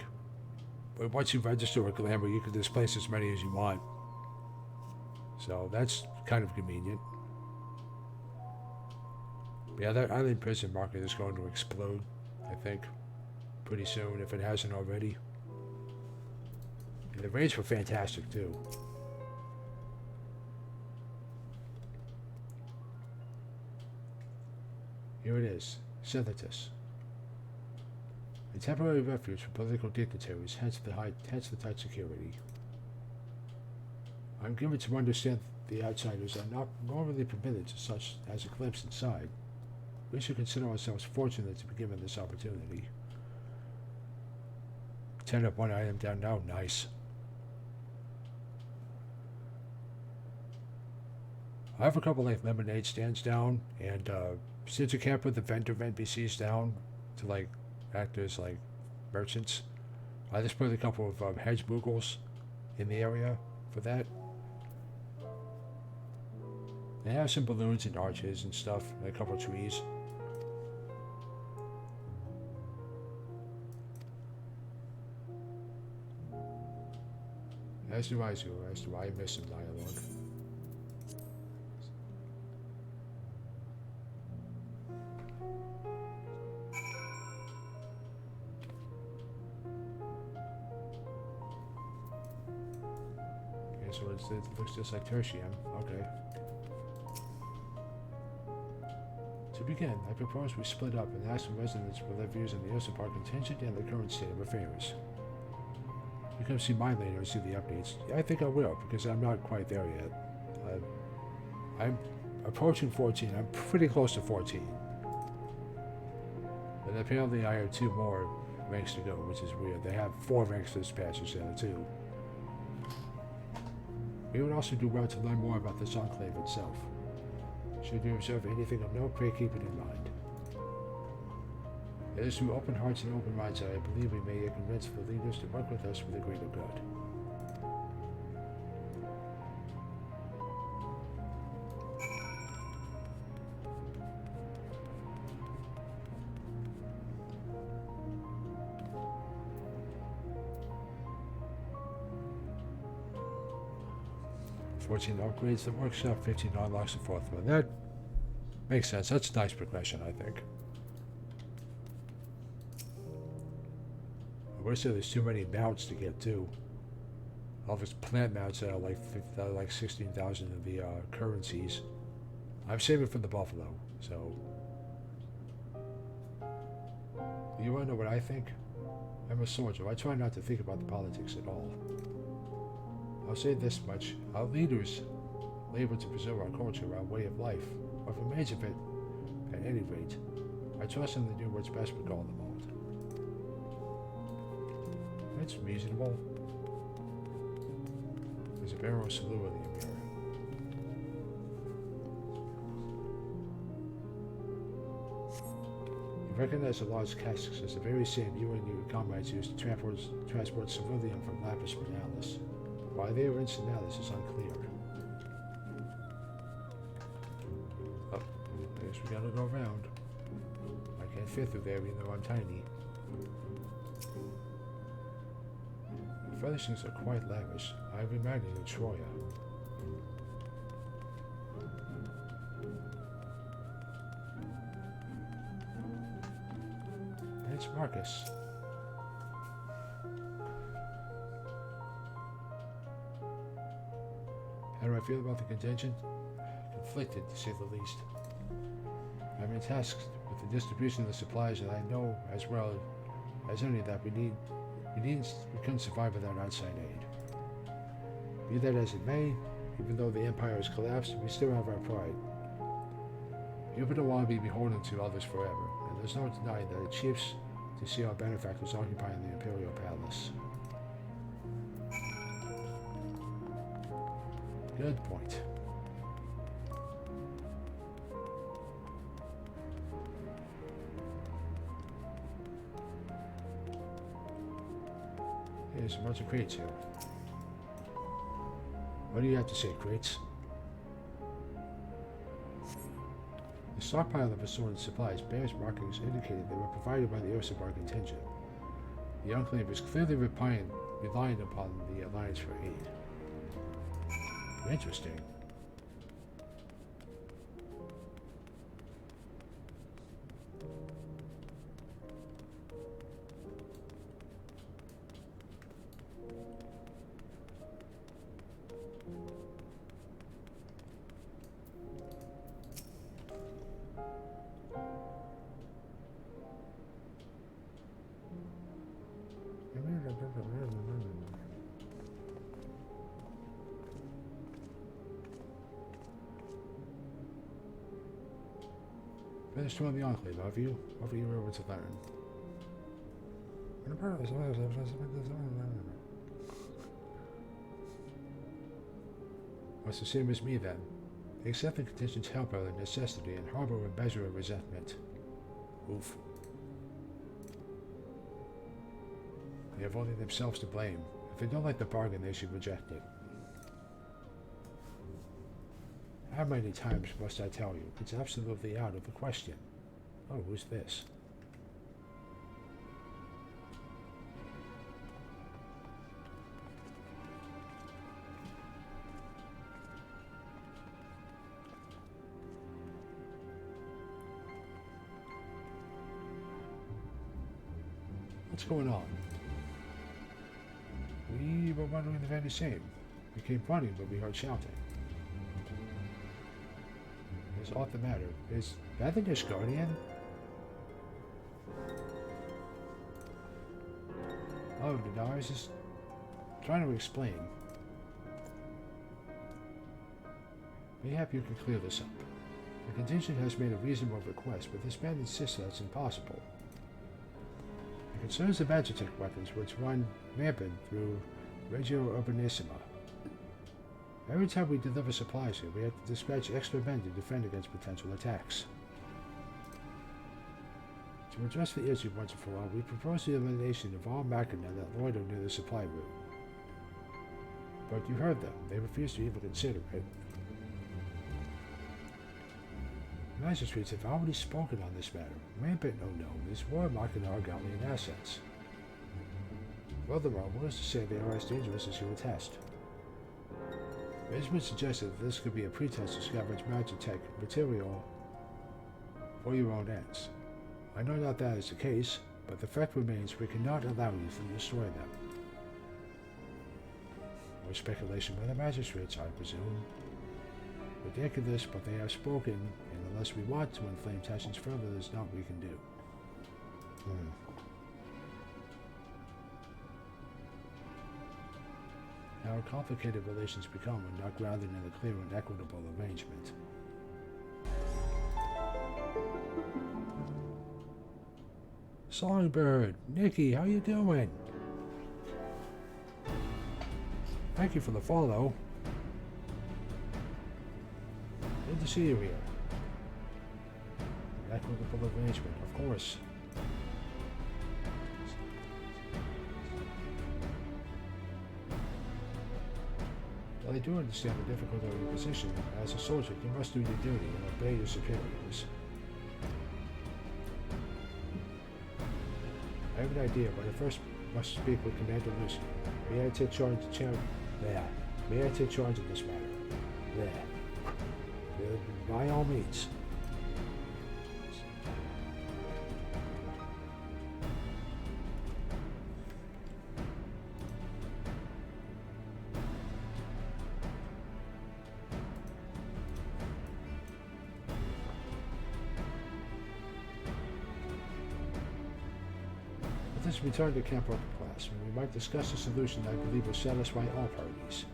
once you register with Glamour, you can displace as many as you want. So that's kind of convenient. But yeah, that island prison market is going to explode, I think, pretty soon, if it hasn't already. And the raids were fantastic, too. Here it is, Synthetis. A temporary refuge for political dignitaries, hence the tight security. I'm given to understand the outsiders are not normally permitted to such as a glimpse inside. We should consider ourselves fortunate to be given this opportunity. 10 up 1 item down now, nice. I have a couple like lemonade stands down, and since you can't put the vendor NPCs down to like act as like merchants, I just put a couple of hedge boogles in the area for that. They have some balloons and arches and stuff, and a couple of trees. As do I, miss some dialogue. Okay, so it looks just like tertium. Okay. To begin, I propose we split up and ask the residents for their views on the use of our contingent and the current state of affairs. You can see mine later and see the updates. Yeah, I think I will, because I'm not quite there yet. I'm approaching 14. I'm pretty close to 14. And apparently I have 2 more ranks to go, which is weird. They have 4 ranks this patch instead of 2. We would also do well to learn more about this enclave itself. Should you observe anything of note, pray keep it in mind. It is through open hearts and open minds that I believe we may convince the leaders to work with us for the greater good. "14 upgrades the workshop, 15 unlocks the 4th one." That makes sense. That's nice progression, I think. I wish there was too many mounts to get to. All these plant mounts that are like 16,000 of the currencies. I'm saving for the buffalo, so. You wanna know what I think? I'm a soldier. I try not to think about the politics at all. I'll say this much: our leaders labor to preserve our culture, our way of life. What remains of it, at any rate, I trust them to do what's best for Garlemald. That's reasonable. There's a barrel of solidity in here. You recognize the large casks as the very same you and your comrades used to transport civilian from Lapis Spinalis. Why they were in Spinalis is unclear. Oh, I guess we gotta go around. I can't fit through there even though I'm tiny. The furnishings are quite lavish. I remind me of Troya. And it's Marcus. How do I feel about the contingent? Conflicted, to say the least. I've been tasked with the distribution of the supplies, and I know as well as any that we couldn't survive without outside aid. Be that as it may, even though the Empire has collapsed, we still have our pride. You don't want to be beholden to others forever, and there's no denying that it chafes to see our benefactors occupying the Imperial Palace. Good point. There's a bunch of crates here. What do you have to say, crates? The stockpile of assorted supplies bears markings indicating they were provided by the Ursabar contingent. The Enclave is clearly relying upon the Alliance for aid. Interesting. Finished with the Enclave, have you? What were you able to learn? It's the same as me then. Accept the contingent's help out of necessity and harbor a measure of resentment. Oof. They have only themselves to blame. If they don't like the bargain, they should reject it. How many times must I tell you? It's absolutely out of the question. Oh, who's this? What's going on? We were wondering the very same. We came running, but we heard shouting. Is aught the matter? Is that the Guardian? Oh, no, I was just trying to explain. Mayhap you can clear this up. The contingent has made a reasonable request, but this man insists that it's impossible. It concerns the Magitech weapons which run rampant through Regio Urbanissima. Every time we deliver supplies here, we have to dispatch extra men to defend against potential attacks. To address the issue once and for all, we propose the elimination of all machina that loiter near the supply route. But you heard them. They refuse to even consider it. Magistrates have already spoken on this matter. Rampant no is war machina are Gallian assets. Furthermore, what is to say they are as dangerous as you attest? It has been suggested that this could be a pretense to scavenge Magitech material for your own ends. I know not that is the case, but the fact remains we cannot allow you to destroy them. More speculation by the magistrates, I presume. Ridiculous, but they have spoken, and unless we want to inflame tensions further, there's naught we can do. How complicated relations become when not grounded in a clear and equitable arrangement. Songbird, Nikki, how you doing? Thank you for the follow. Good to see you here. An equitable arrangement, of course. While I do understand the difficulty of your position, as a soldier, you must do your duty and obey your superiors. I have an idea, but I first must speak with Commander Lucy. May I take charge of this matter? By all means. Let us return to Camp Orca class, and we might discuss a solution that I believe will satisfy all parties.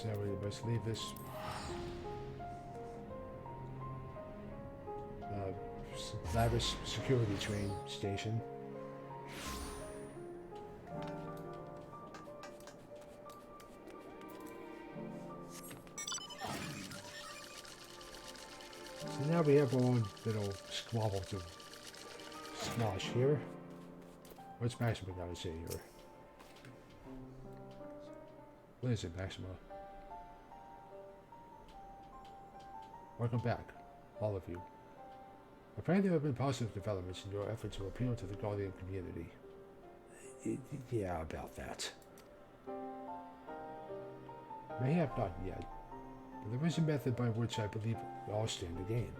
So now we must leave this lavish security train station. So now we have our own little squabble to squash here. What's Maxima gotta say here? What is it, Maxima? Welcome back, all of you. Apparently there have been positive developments in your effort to appeal to the Guardian community. Yeah, about that. Mayhap not yet, but there is a method by which I believe we all stand to gain.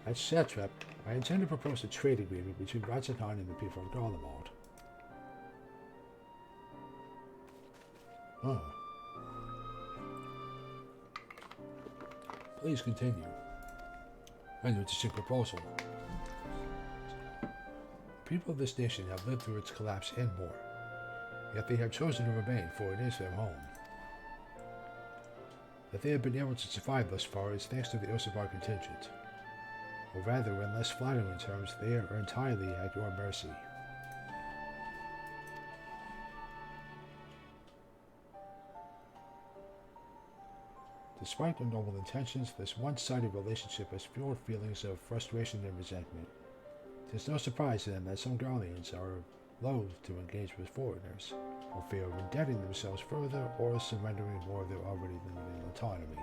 As Satrap, I intend to propose a trade agreement between Radzakan and the people of Garlemald. Oh. Please continue. An interesting proposal. The people of this nation have lived through its collapse and more, yet they have chosen to remain, for it is their home. That they have been able to survive thus far is thanks to the Osabar contingent. Or rather, in less flattering terms, they are entirely at your mercy. Despite their noble intentions, this one-sided relationship has fueled feelings of frustration and resentment. It is no surprise then that some Guardians are loath to engage with foreigners, or fear of indebting themselves further or surrendering more of their already limited autonomy.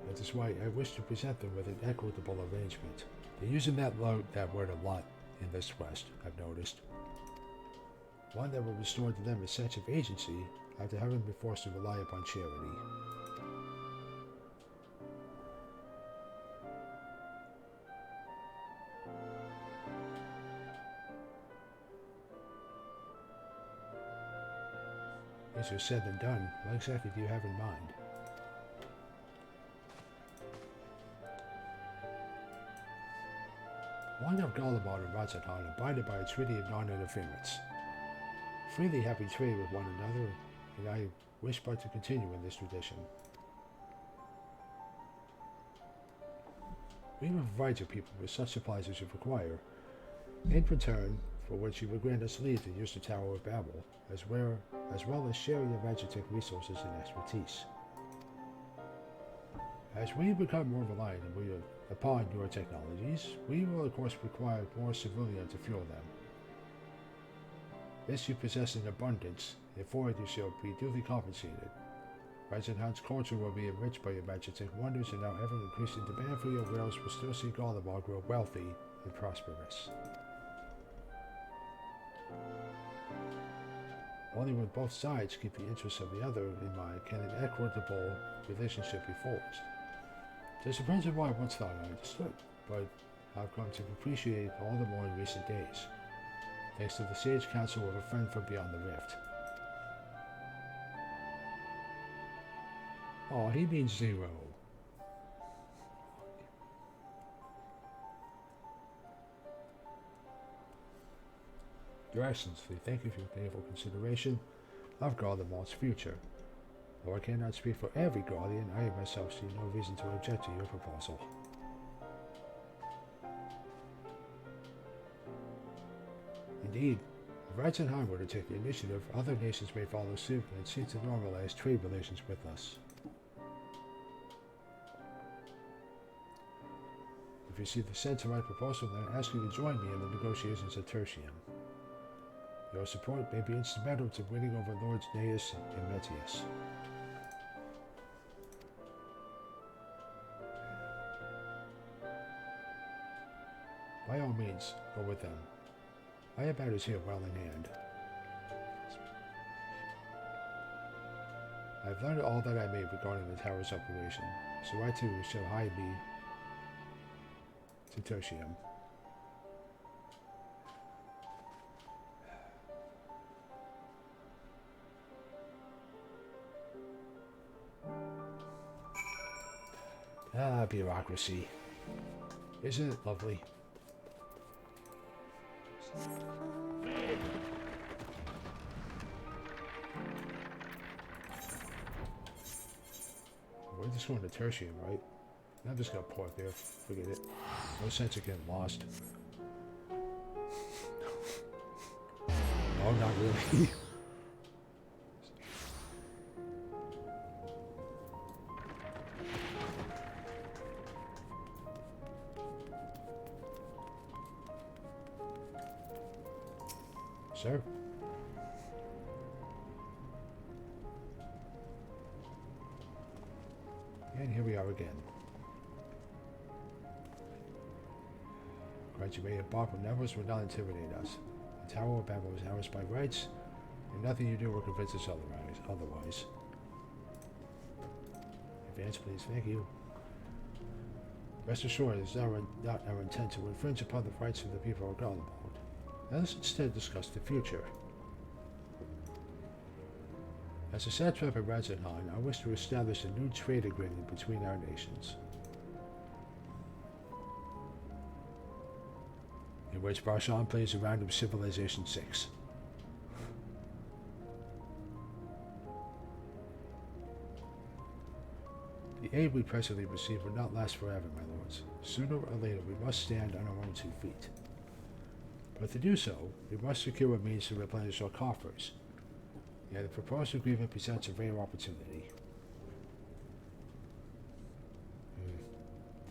That is why I wish to present them with an equitable arrangement. They're using that word a lot in this quest, I've noticed. One that will restore to them a sense of agency after having been forced to rely upon charity. Easier said than done. What exactly do you have in mind? One of Garlemald and Radzakan are binded by a treaty of non-interference, freely having trade with one another, and I wish but to continue in this tradition. We will provide your people with such supplies as you require, in return for which you will grant us leave to use the Tower of Babel, as well as share your Magitech resources and expertise. As we become more reliant upon your technologies, we will of course require more civilian to fuel them. This you possess in abundance, and for it you shall be duly compensated. Radzakan's culture will be enriched by your Magitech wonders, and our ever-increasing demand for your wares will still see Garlemald grow wealthy and prosperous. Only when both sides keep the interests of the other in mind can an equitable relationship be forged. This is a principle I once thought I understood, but I've come to appreciate all the more in recent days, thanks to the sage counsel of a friend from beyond the rift. Oh, he means 0. Your Excellency, thank you for your painful consideration of Garlemald's future. Though I cannot speak for every Guardian, I myself see no reason to object to your proposal. Indeed, if Radzakan were to take the initiative, other nations may follow suit and seek to normalize trade relations with us. If you see the sense of my proposal, then I ask you to join me in the negotiations at Tertium. Your support may be instrumental to winning over Lords Neus and Metius. By all means, go with them. I have matters here well in hand. I have learned all that I may regarding the tower's operation, so I too shall hide me to Tertium. Ah, bureaucracy. Isn't it lovely? We're just going to Tertium, right? I'm just gonna park there. Forget it. No sense of getting lost. Oh, not really. Sir? And here we are again. Cried you may embark on numbers will not intimidate us. The Tower of Babel is ours by rights, and nothing you do will convince us otherwise. Advance, please. Thank you. Rest assured, it is not our intent to infringe upon the rights of the people of Garlemald. Let us instead discuss the future. As a satrap of Radzenheim, I wish to establish a new trade agreement between our nations, in which Barshan plays a random Civilization 6. The aid we presently receive will not last forever, my lords. Sooner or later we must stand on our own 2 feet. But to do so, we must secure a means to replenish our coffers. Yet the proposed agreement presents a rare opportunity.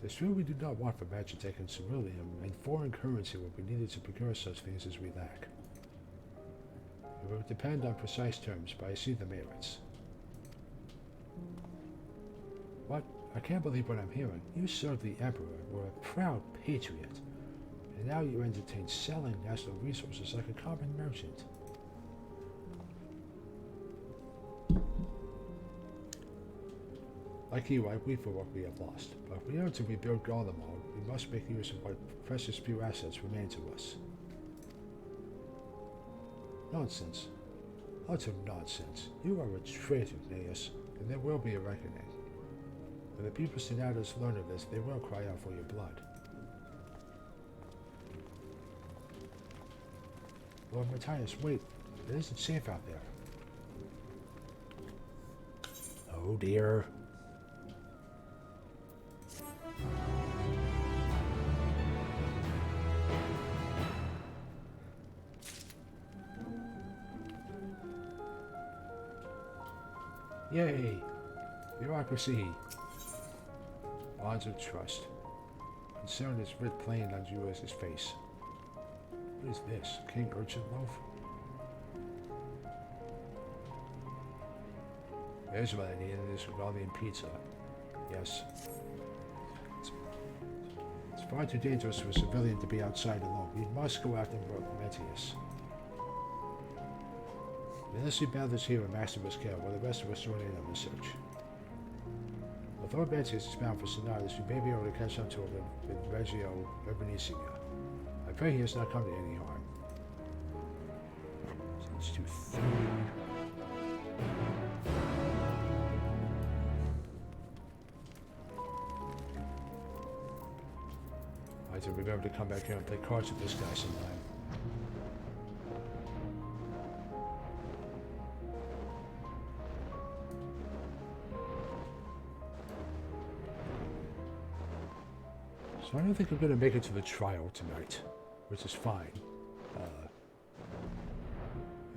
It is true we do not want for Magitech and Ceruleum, and foreign currency will be needed to procure such things as we lack. It will depend on precise terms, but I see the merits. What? I can't believe what I'm hearing. You served the Emperor, were a proud patriot, and now you entertain selling national resources like a common merchant. Like you, I weep for what we have lost, but if we are to rebuild Garlemald, we must make use of what precious few assets remain to us. Nonsense. Utter nonsense. You are a traitor, Gnaeus, and there will be a reckoning. When the people Senatus learn of this, they will cry out for your blood. Lord Matthias, wait. It isn't safe out there. Oh dear. Yay! Bureaucracy! Bonds of trust. Concern is writ plain on Julius's face. What is this? King Urchin Loaf? There's what I need, this Regalian pizza. Yes. It's far too dangerous for a civilian to be outside alone. We must go after Metius. Military battles here in Maximus Care, while the rest of us join in on the search. Although Metius is bound for Senatus, we may be able to catch up to him with Reggio Urbanissima. I pray he has not come to any harm. Since to third. I have to remember to come back here and play cards with this guy sometime. So I don't think I'm going to make it to the trial tonight, which is fine.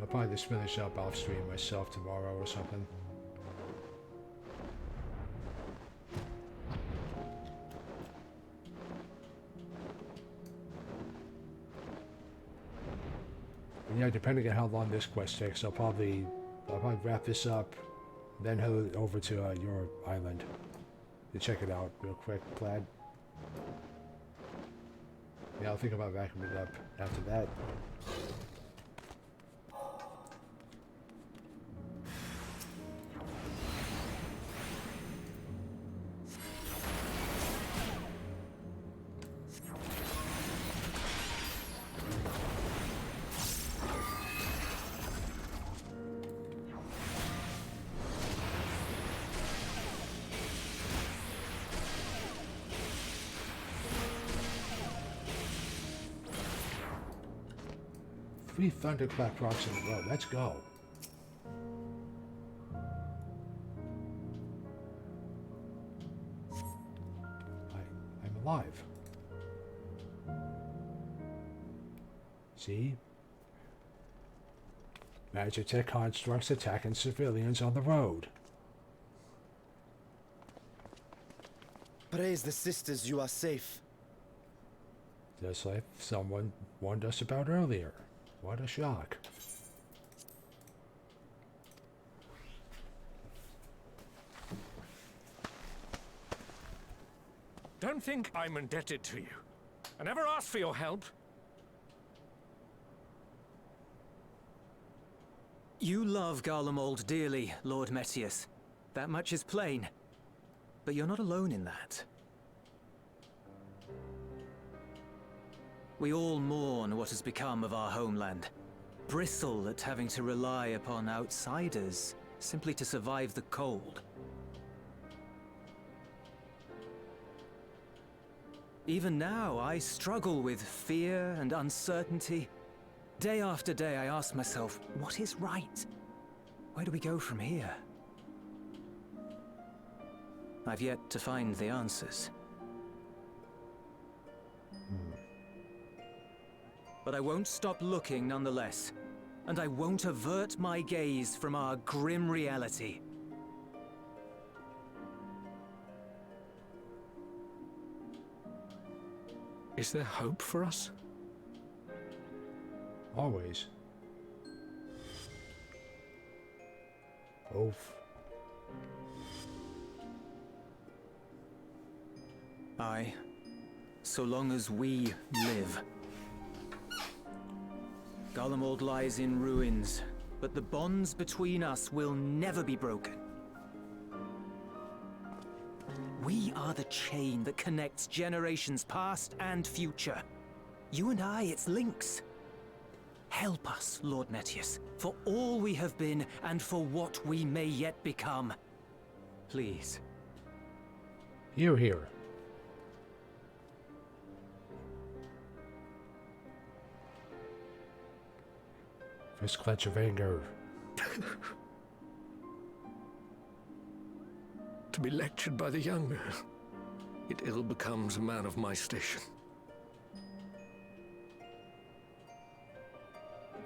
I'll probably just finish up off stream myself tomorrow or something. And yeah, depending on how long this quest takes, I'll probably wrap this up, then head over to your island to check it out real quick, Plaid. Yeah, I'll think about wrapping it up after that. 3 thunderclap rocks in a row. Let's go. I'm alive. See? Magitech constructs attacking civilians on the road. Praise the sisters, you are safe. Just like someone warned us about earlier. What a shock. Don't think I'm indebted to you. I never asked for your help. You love Garlemald dearly, Lord Metius. That much is plain. But you're not alone in that. We all mourn what has become of our homeland. Bristle at having to rely upon outsiders simply to survive the cold. Even now, I struggle with fear and uncertainty. Day after day, I ask myself, what is right? Where do we go from here? I've yet to find the answers. But I won't stop looking nonetheless. And I won't avert my gaze from our grim reality. Is there hope for us? Always. Oof. Aye. So long as we live. Garlemald lies in ruins, but the bonds between us will never be broken. We are the chain that connects generations past and future. You and I, it's links. Help us, Lord Metius, for all we have been and for what we may yet become. Please. Hear, hear. Fist clench of anger. To be lectured by the younger, it ill becomes a man of my station.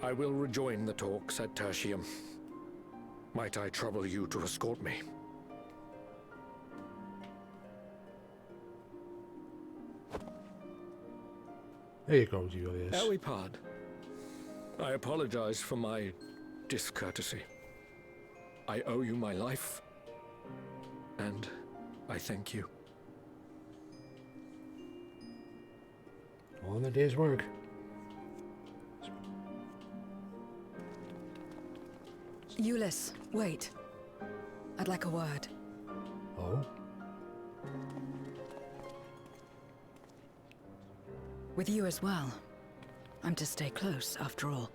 I will rejoin the talks at Tertium. Might I trouble you to escort me? There you go, Julius. Ere we part, I apologize for my discourtesy. I owe you my life, and I thank you. All in a day's work. Euless, wait. I'd like a word. Oh? With you as well. I'm to stay close, after all.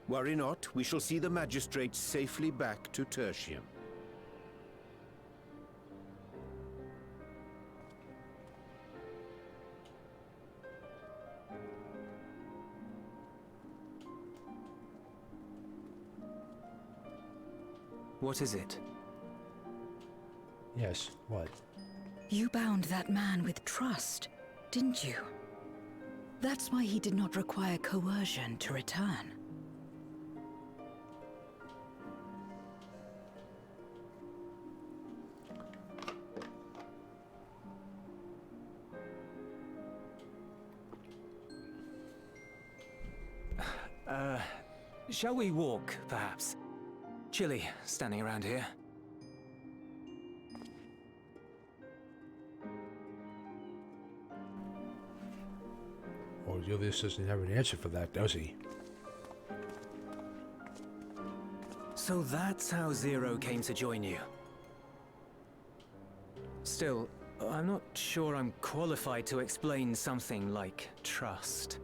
Worry not, we shall see the magistrate safely back to Tertium. What is it? Yes, what? You bound that man with trust, didn't you? That's why he did not require coercion to return. Shall we walk, perhaps? Chilly, standing around here. Well, Julius doesn't have an answer for that, does he? So that's how Zero came to join you. Still, I'm not sure I'm qualified to explain something like trust.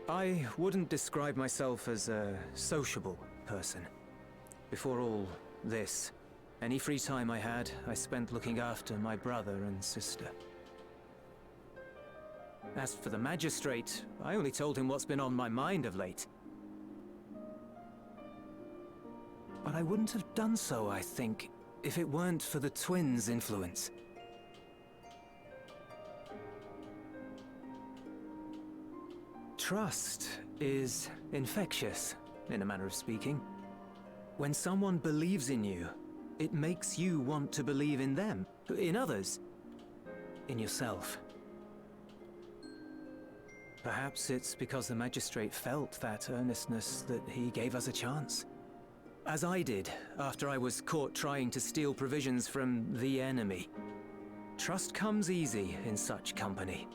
I wouldn't describe myself as a sociable person. Before all this, Any free time I had, I spent looking after my brother and sister. As for the Magistrate, I only told him what's been on my mind of late. But I wouldn't have done so, I think, if it weren't for the twins' influence. Trust is infectious, in a manner of speaking. When someone believes in you, it makes you want to believe in them, in others, in yourself. Perhaps it's because the Magistrate felt that earnestness that he gave us a chance. As I did, after I was caught trying to steal provisions from the enemy. Trust comes easy in such company.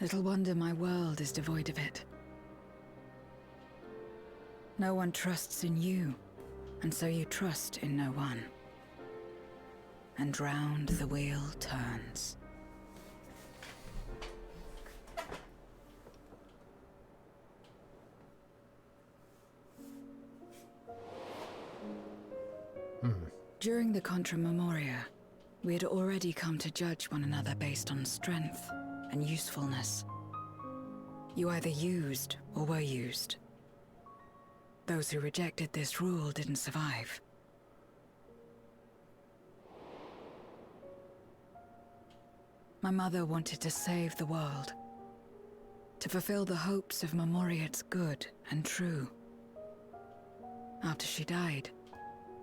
Little wonder my world is devoid of it. No one trusts in you, and so you trust in no one. And round the wheel turns. During the Contra Memoria, we had already come to judge one another based on strength and usefulness. You either used or were used. Those who rejected this rule didn't survive. My mother wanted to save the world, to fulfill the hopes of Memoria's good and true. After she died,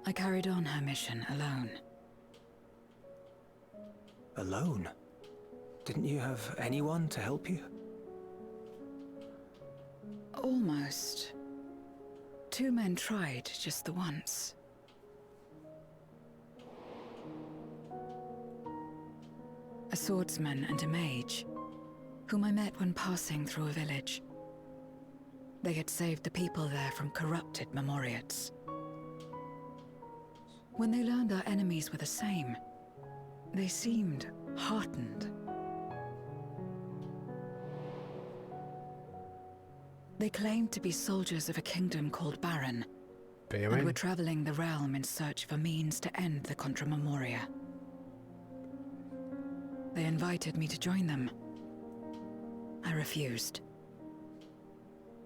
I carried on her mission alone. Alone? Didn't you have anyone to help you? Almost. 2 men tried just the once. A swordsman and a mage, whom I met when passing through a village. They had saved the people there from corrupted Memoriates. When they learned our enemies were the same, they seemed heartened. They claimed to be soldiers of a kingdom called Baron, and were traveling the realm in search of a means to end the Contra Memoria. They invited me to join them. I refused.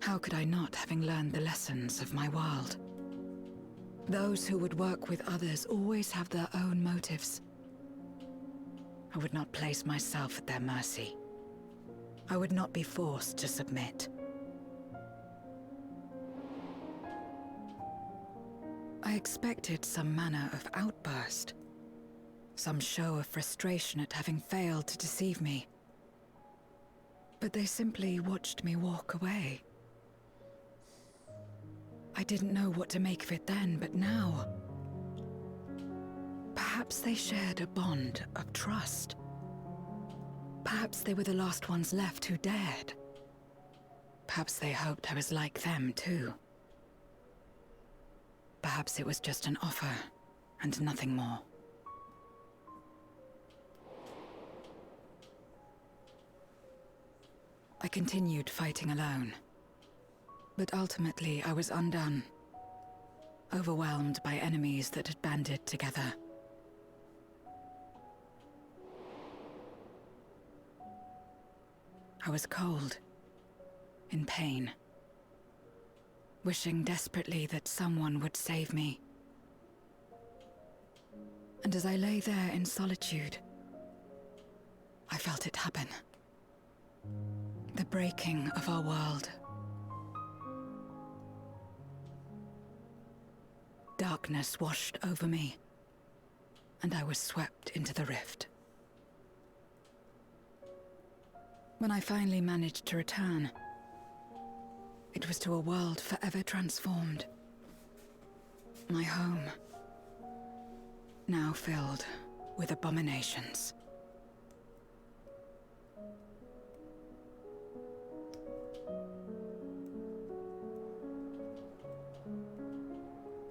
How could I not, having learned the lessons of my world? Those who would work with others always have their own motives. I would not place myself at their mercy. I would not be forced to submit. I expected some manner of outburst, some show of frustration at having failed to deceive me. But they simply watched me walk away. I didn't know what to make of it then, but now... Perhaps they shared a bond of trust. Perhaps they were the last ones left who dared. Perhaps they hoped I was like them, too. Perhaps it was just an offer, and nothing more. I continued fighting alone. But ultimately, I was undone. Overwhelmed by enemies that had banded together. I was cold, in pain, wishing desperately that someone would save me. And as I lay there in solitude, I felt it happen. The breaking of our world. Darkness washed over me, and I was swept into the rift. When I finally managed to return, it was to a world forever transformed. My home, now filled with abominations.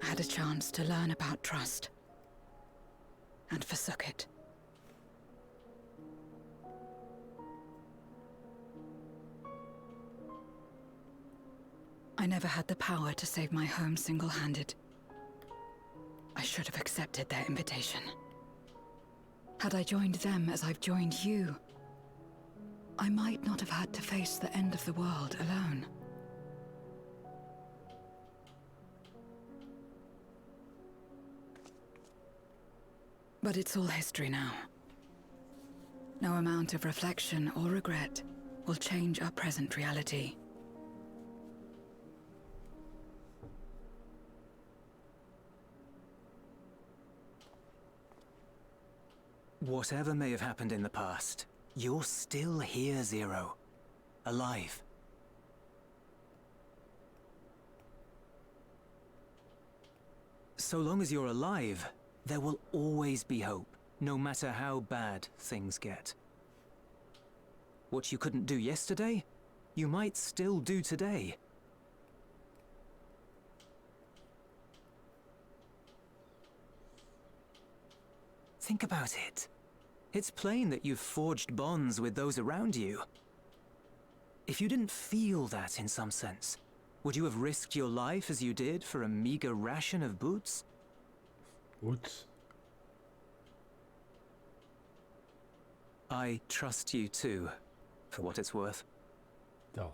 I had a chance to learn about trust, and forsook it. I never had the power to save my home single-handed. I should have accepted their invitation. Had I joined them as I've joined you, I might not have had to face the end of the world alone. But it's all history now. No amount of reflection or regret will change our present reality. Whatever may have happened in the past, you're still here, Zero. Alive. So long as you're alive, there will always be hope, no matter how bad things get. What you couldn't do yesterday, you might still do today. Think about it. It's plain that you've forged bonds with those around you. If you didn't feel that in some sense, would you have risked your life as you did for a meager ration of boots? Boots? I trust you too, for what it's worth. No.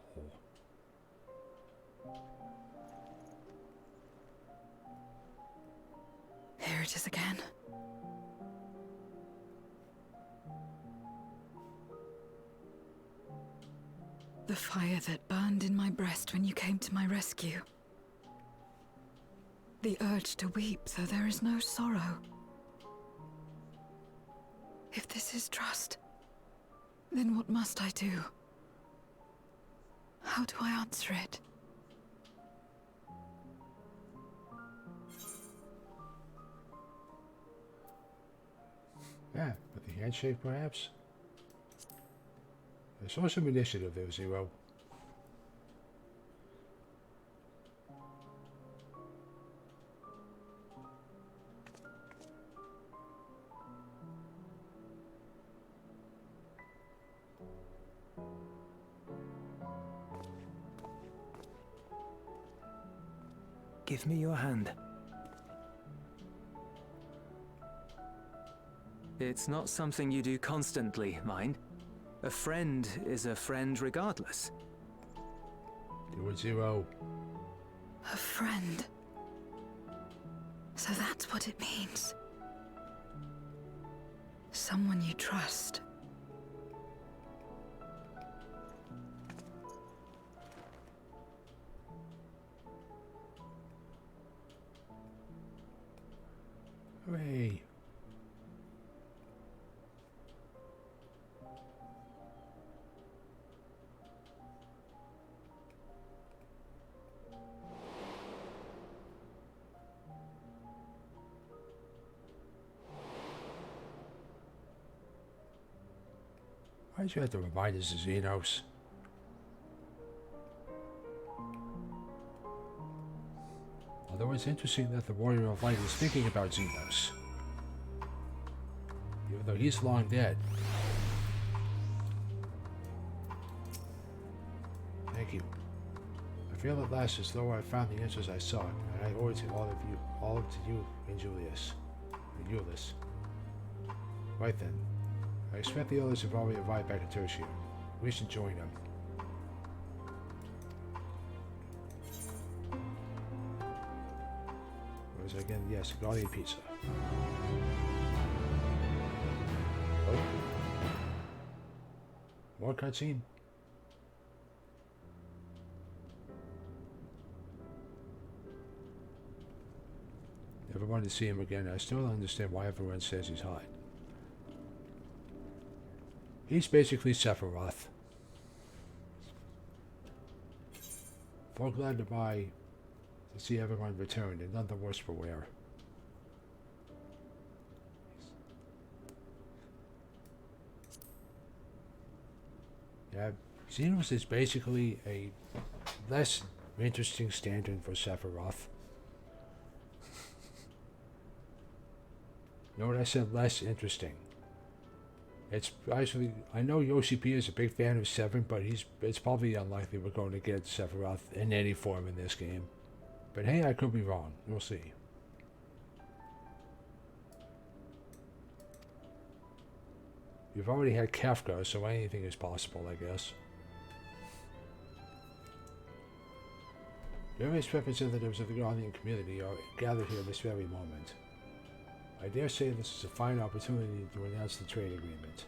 Here it is again. The fire that burned in my breast when you came to my rescue. The urge to weep, though there is no sorrow. If this is trust, then what must I do? How do I answer it? Yeah, with the handshake perhaps? I saw some initiative there, Zero. Give me your hand. It's not something you do constantly, mind. A friend is a friend regardless. Do it, Zero. A friend. So that's what it means. Someone you trust. Hooray. Why'd you have to remind us of Xenos? Although it's interesting that the Warrior of Light is thinking about Xenos. Even though he's long dead. Thank you. I feel at last as though I found the answers I sought, and I owe it to all to you and Julius. And Euless. Right then. I expect the others have already arrived back in Tertia. We should join them. Whereas again, yes, Guardian Pizza. Oh. More cutscene. Never wanted to see him again. I still don't understand why everyone says he's hot. He's basically Sephiroth. Full glad to see everyone return, and none the worse for wear. Yeah, Xenos is basically a less interesting stand-in for Sephiroth. Note I said less interesting. It's actually, I know Yoshi P is a big fan of 7, but it's probably unlikely we're going to get Sephiroth in any form in this game. But hey, I could be wrong. We'll see. You've already had Kafka, so anything is possible, I guess. Various representatives of the Guardian community are gathered here this very moment. I dare say this is a fine opportunity to announce the trade agreement.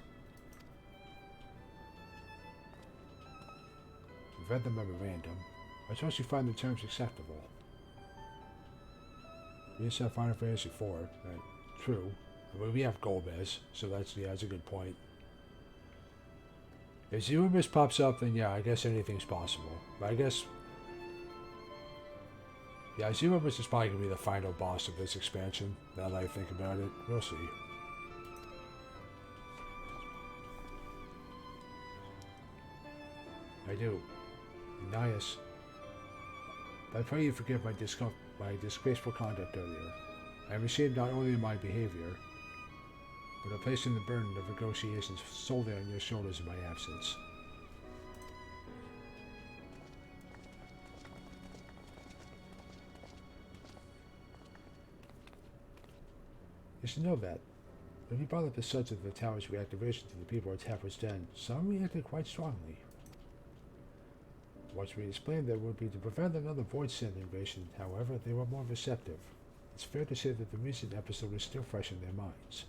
You've read the memorandum. I trust you find the terms acceptable. We just have Final Fantasy IV, right? True. But we have Gomez, so that's a good point. If Zeromus pops up, then yeah, I guess anything's possible. But I guess... yeah, Zeromus is probably going to be the final boss of this expansion, now that I think about it. We'll see. I do. Nias, I pray you forgive my disgraceful conduct earlier. I am ashamed not only of my behavior, but of placing the burden of negotiations solely on your shoulders in my absence. You should know that, when we brought up the subject of the tower's reactivation to the people of Tapper's Den, some reacted quite strongly. Once we explained that it would be to prevent another Void Sand invasion, however, they were more receptive. It's fair to say that the recent episode is still fresh in their minds.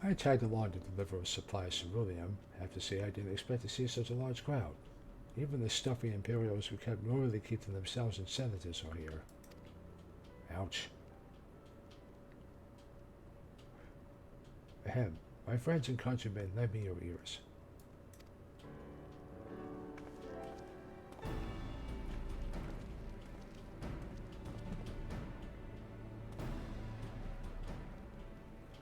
I tagged along to deliver a supply of ceruleum. I have to say I didn't expect to see such a large crowd. Even the stuffy Imperials who kept normally keep to themselves and senators are here. Ouch. Ahem. My friends and countrymen, lend me your ears.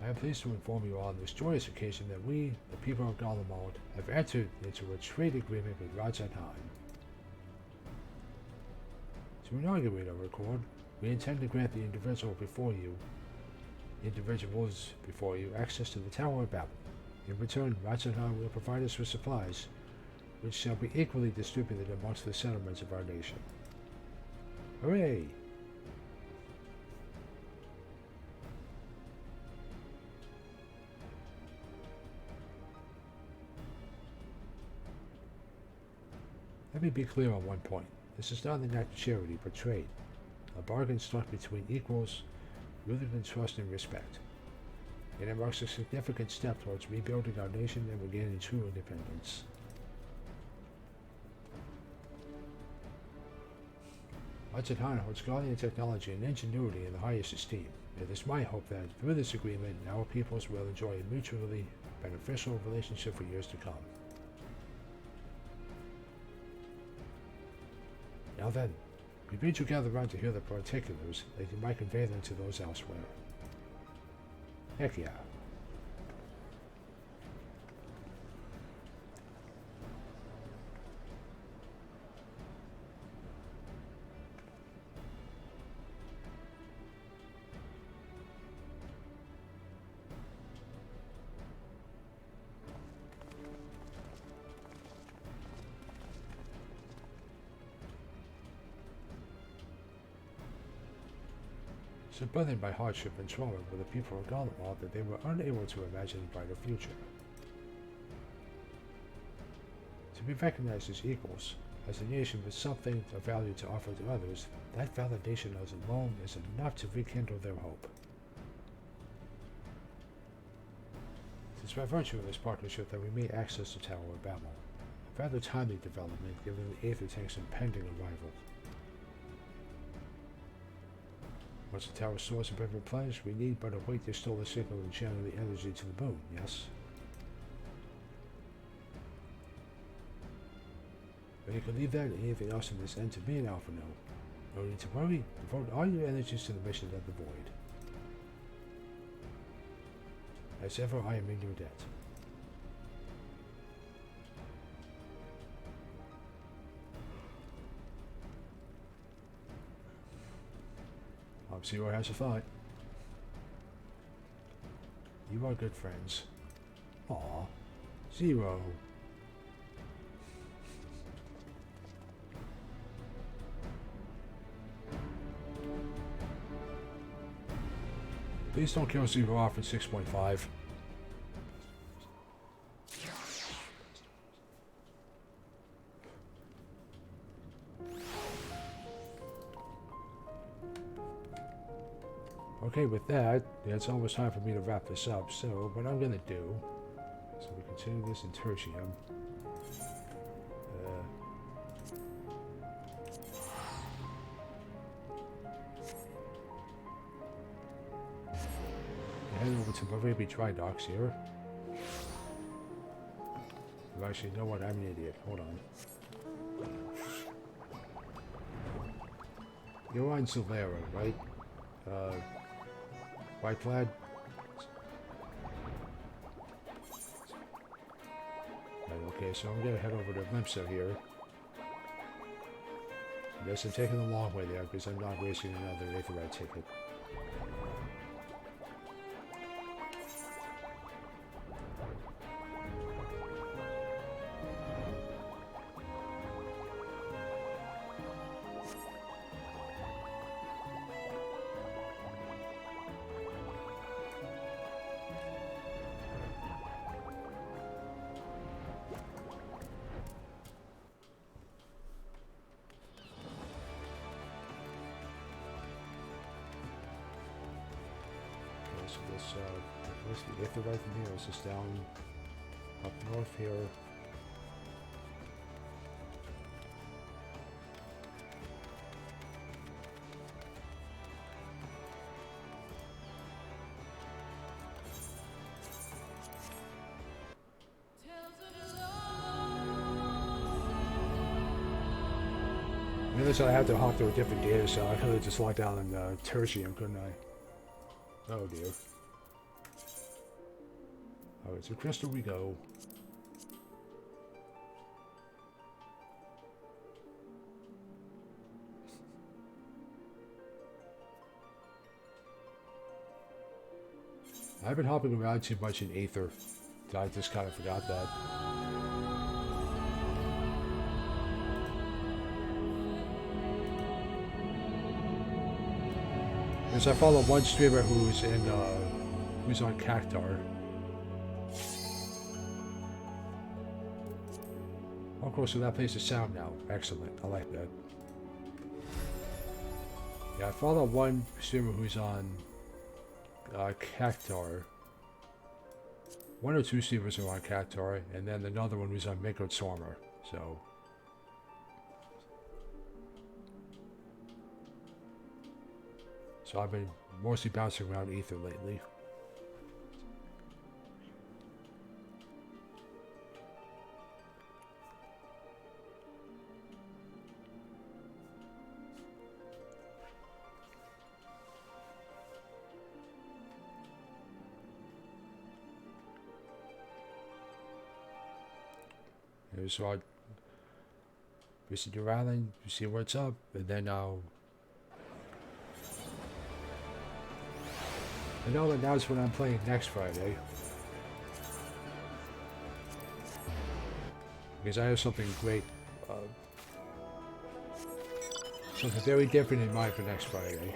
I am pleased to inform you on this joyous occasion that we, the people of Garlemald, have entered into a trade agreement with Rajanheim. To inaugurate our accord, we intend to grant the individuals before you access to the Tower of Babel. In return, Rajanheim will provide us with supplies, which shall be equally distributed amongst the settlements of our nation. Hooray! Let me be clear on one point. This is not an act of charity, but trade. A bargain struck between equals, rooted in trust and respect. And it marks a significant step towards rebuilding our nation and regaining true independence. Rajanheim holds Guardian technology and ingenuity in the highest esteem. It is my hope that, through this agreement, our peoples will enjoy a mutually beneficial relationship for years to come. Now then, we bid you gather round to hear the particulars, that you might convey them to those elsewhere. Heck yeah. So burdened by hardship and trauma were the people of Garlemald that they were unable to imagine a brighter future. To be recognized as equals, as a nation with something of value to offer to others, that validation as alone is enough to rekindle their hope. It is by virtue of this partnership that we may access the Tower of Babel, a rather timely development given the Aether Tank's impending arrival. Once the tower's source has been replenished, we need but await the stolen signal and channel the energy to the moon, yes? But you can leave that and anything else in this end to me and Alpha No. No need to worry, devote all your energies to the mission of the Void. As ever, I am in your debt. Zero has a thought. You are good friends. Aw. 0. Please don't kill 0 off at 6.5. Okay, with that, it's almost time for me to wrap this up. So, what I'm gonna do, so we continue this in tertium. Head over to Moravian Dry Docks here. Actually, you know what? I'm an idiot. Hold on. You're on Silvera, right? White Plaid? Right, okay, so I'm gonna head over to Limsa here. Yes, I'm taking the long way there because I'm not wasting another Aetherite ticket. So this, where's the Aetherite from here? Is this down up north here? Notice I had to hop to a different data, so I could have just locked down in tertium, couldn't I? Oh dear. Alright, so crystal we go. I've been hopping around too much in Aether. I just kind of forgot that. Because I follow one streamer who's on Cactar. Of course, so that plays the sound now. Excellent. I like that. Yeah, I follow one streamer who's on Cactar. One or two streamers are on Cactar, and then another one who's on Mako Stormer. So I've been mostly bouncing around Aether lately. So I visit your island, see what's up, and then I'll announce when I'm playing next Friday. Because I have something great, something very different in mind for next Friday.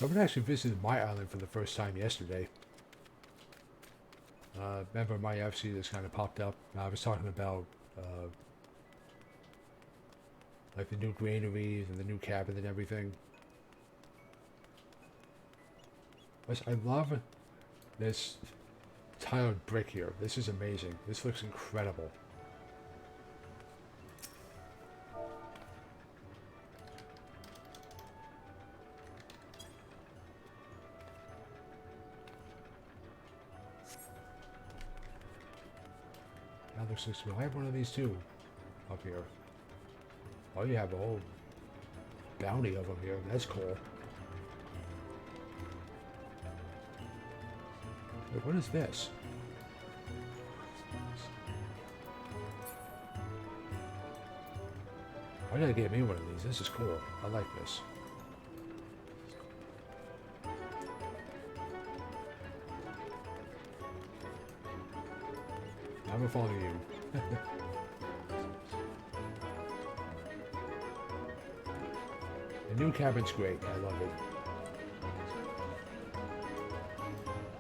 Someone actually visited my island for the first time yesterday. Member of my FC just kind of popped up. I was talking about like the new granaries and the new cabin and everything. I love this tiled brick here. This is amazing. This looks incredible. Now looks like we'll have one of these too up here. Oh, you have a whole bounty of them here. That's cool. Wait, what is this? I gotta get me one of these. This is cool. I like this. I'm gonna follow you. The new cabin's great. I love it.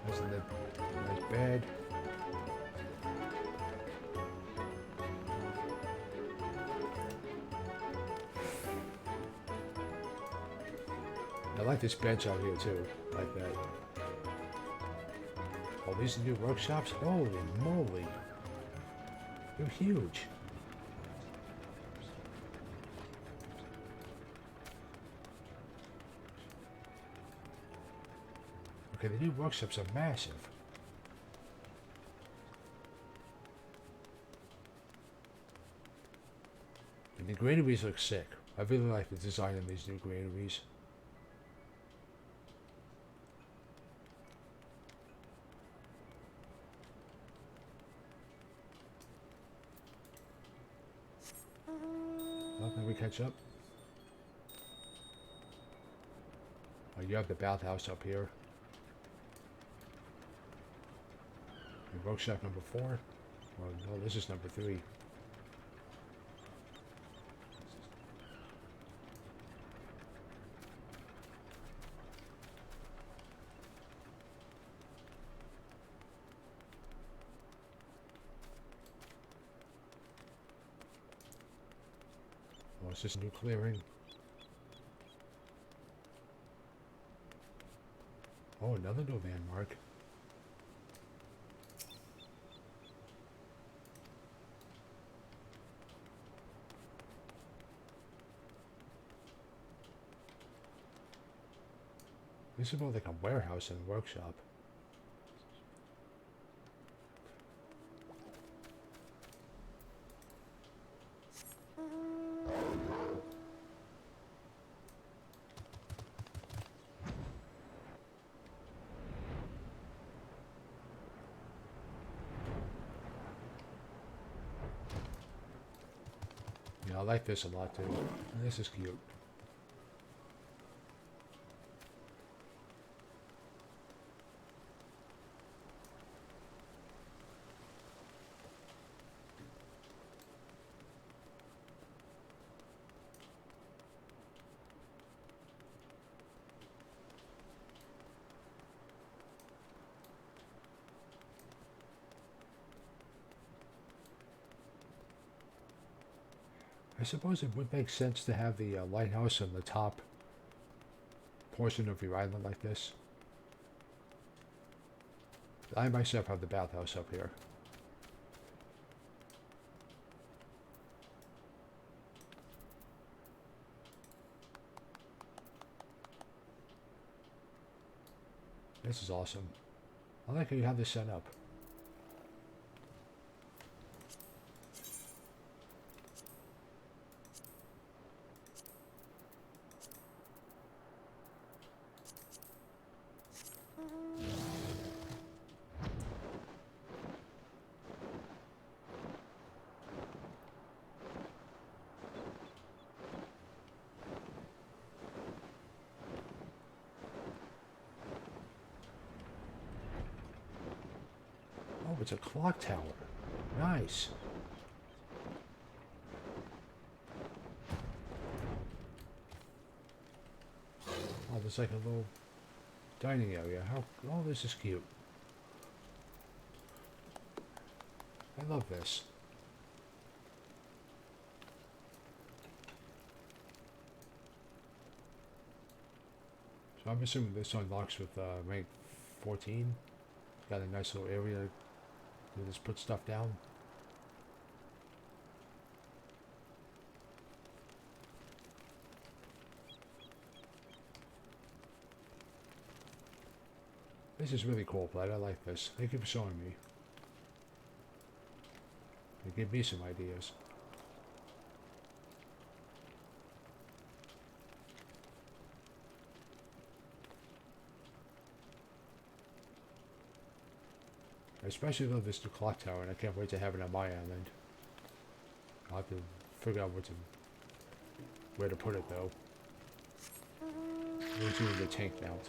Nice, nice bed. I like this bench out here too, like that. Oh, these are new workshops? Holy moly. They're huge. Okay, the new workshops are massive. And the granaries look sick. I really like the design of these new granaries. Well, can we catch up? Oh, you have the bathhouse up here. And workshop number 4. Well, no, this is number 3. Oh, it's just a new clearing. Oh, another new landmark. This is more like a warehouse and workshop. Yeah, I like this a lot too. And this is cute. I suppose it would make sense to have the lighthouse on the top portion of your island like this. I myself have the bathhouse up here. This is awesome. I like how you have this set up. Oh, it's a clock tower. Nice. Oh, there's like a little dining area. How? Oh, this is cute. I love this. So I'm assuming this unlocks with rank 14. Got a nice little area to just put stuff down. This is really cool, Blade. I like this. Thank you for showing me. It gave me some ideas. I especially love this new clock tower, and I can't wait to have it on my island. I'll have to figure out where to put it, though. We're doing the tank mount.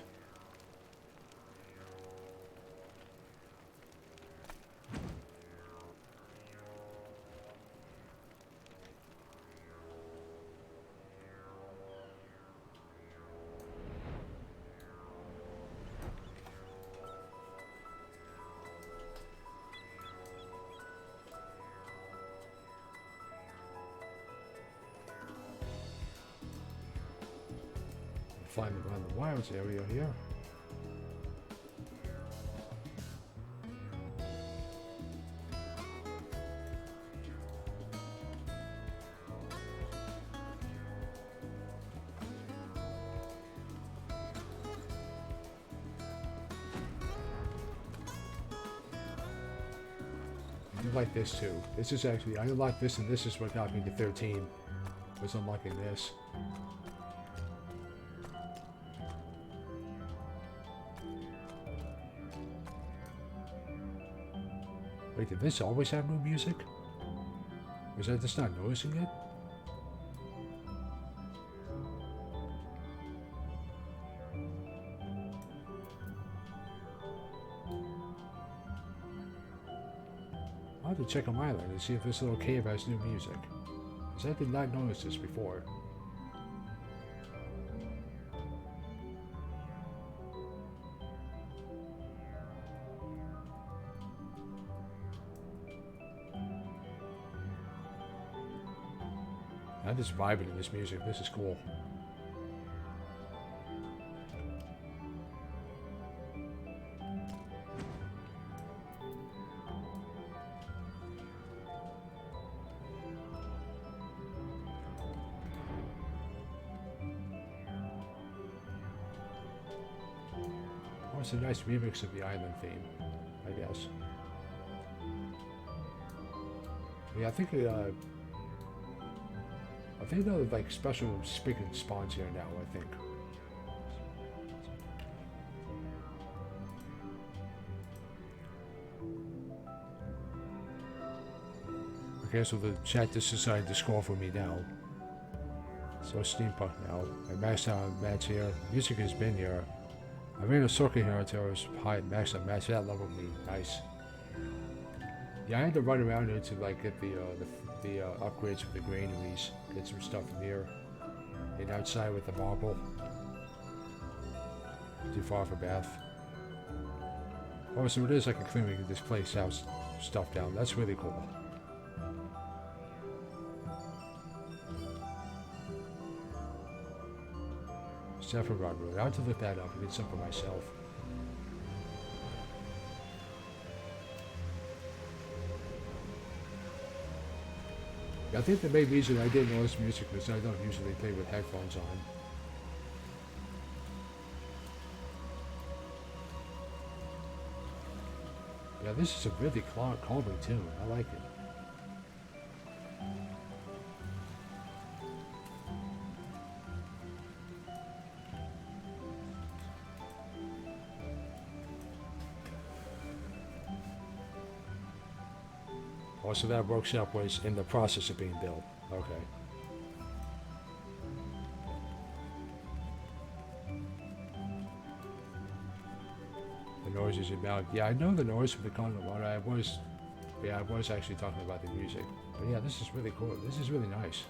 Flying around the wilds area here. I do like this too. This is actually, I unlocked this, and this is what got me to 13. Was unlocking this. Wait, did this always have new music? Was I just not noticing it? I'll have to check on my island and see if this little cave has new music. Because I did not notice this before. I'm just vibing to this music. This is cool. Oh, it's a nice remix of the island theme, I guess. Yeah, I think there are like special speaking spawns here now, I think. Okay, so the chat just decided to score for me now. So steampunk now. I maxed out on mats here. Music has been here. I ran a circuit here until I was high maxed out mats. That leveled me. Nice. Yeah, I had to run around here to like get the upgrades for the granaries. Get some stuff in here. And outside with the marble. Too far for Bath. Oh, so it is like a clearing to just place house stuff down. That's really cool. Sephiroth Road. I have to look that up and get some for myself. I think the main reason I didn't know this music was I don't usually play with headphones on. Yeah, this is a really calming tune. I like it. Oh, so that workshop was in the process of being built. Okay. The noises about. Yeah, I know the noise from the Congo one. I was actually talking about the music. But yeah, this is really cool. This is really nice.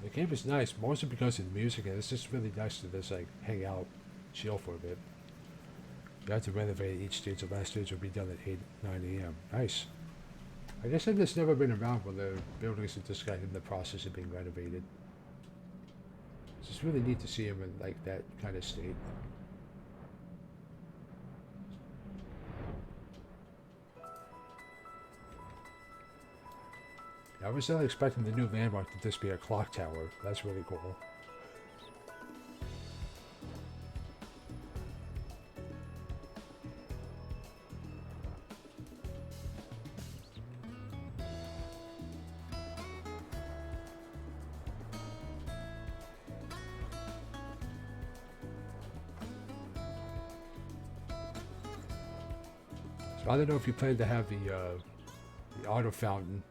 The game is nice, mostly because of the music, and it's just really nice to just like hang out, chill for a bit. You have to renovate each stage. The last stage will be done at 9 a.m. Nice. I guess I've just never been around when the buildings are just kind of in the process of being renovated. It's just really neat to see them in like that kind of state. I was not expecting the new landmark to just be a clock tower. That's really cool. So I don't know if you plan to have the auto fountain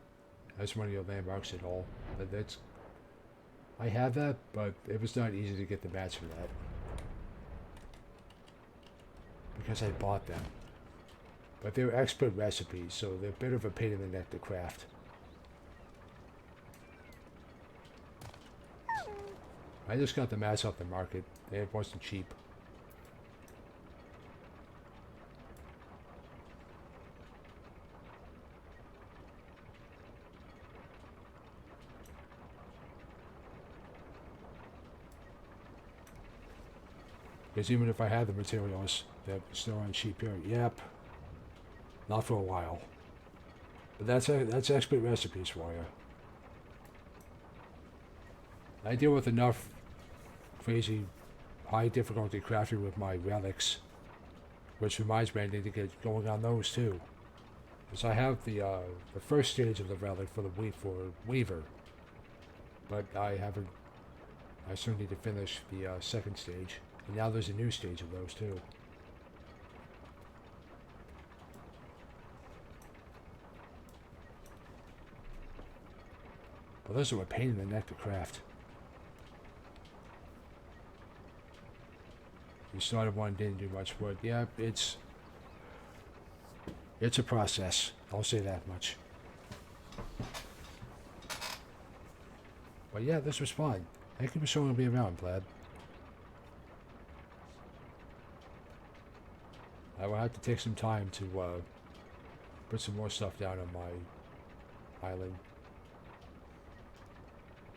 as one of your landmarks at all. But that's, I have that, but it was not easy to get the mats for that because I bought them. But they're expert recipes, so they're a bit of a pain in the neck to craft. I just got the mats off the market. It wasn't cheap. Because even if I had the materials that still aren't cheap here, yep, not for a while. But that's expert recipes for you. I deal with enough crazy high difficulty crafting with my relics, which reminds me I need to get going on those too. Because I have the first stage of the relic for Weaver, but I still need to finish the second stage. And now there's a new stage of those too. But those are a pain in the neck to craft. You started one, didn't do much wood. Yeah, it's a process. I'll say that much. But yeah, this was fun. Thank you for showing me around, Vlad. I will have to take some time to put some more stuff down on my island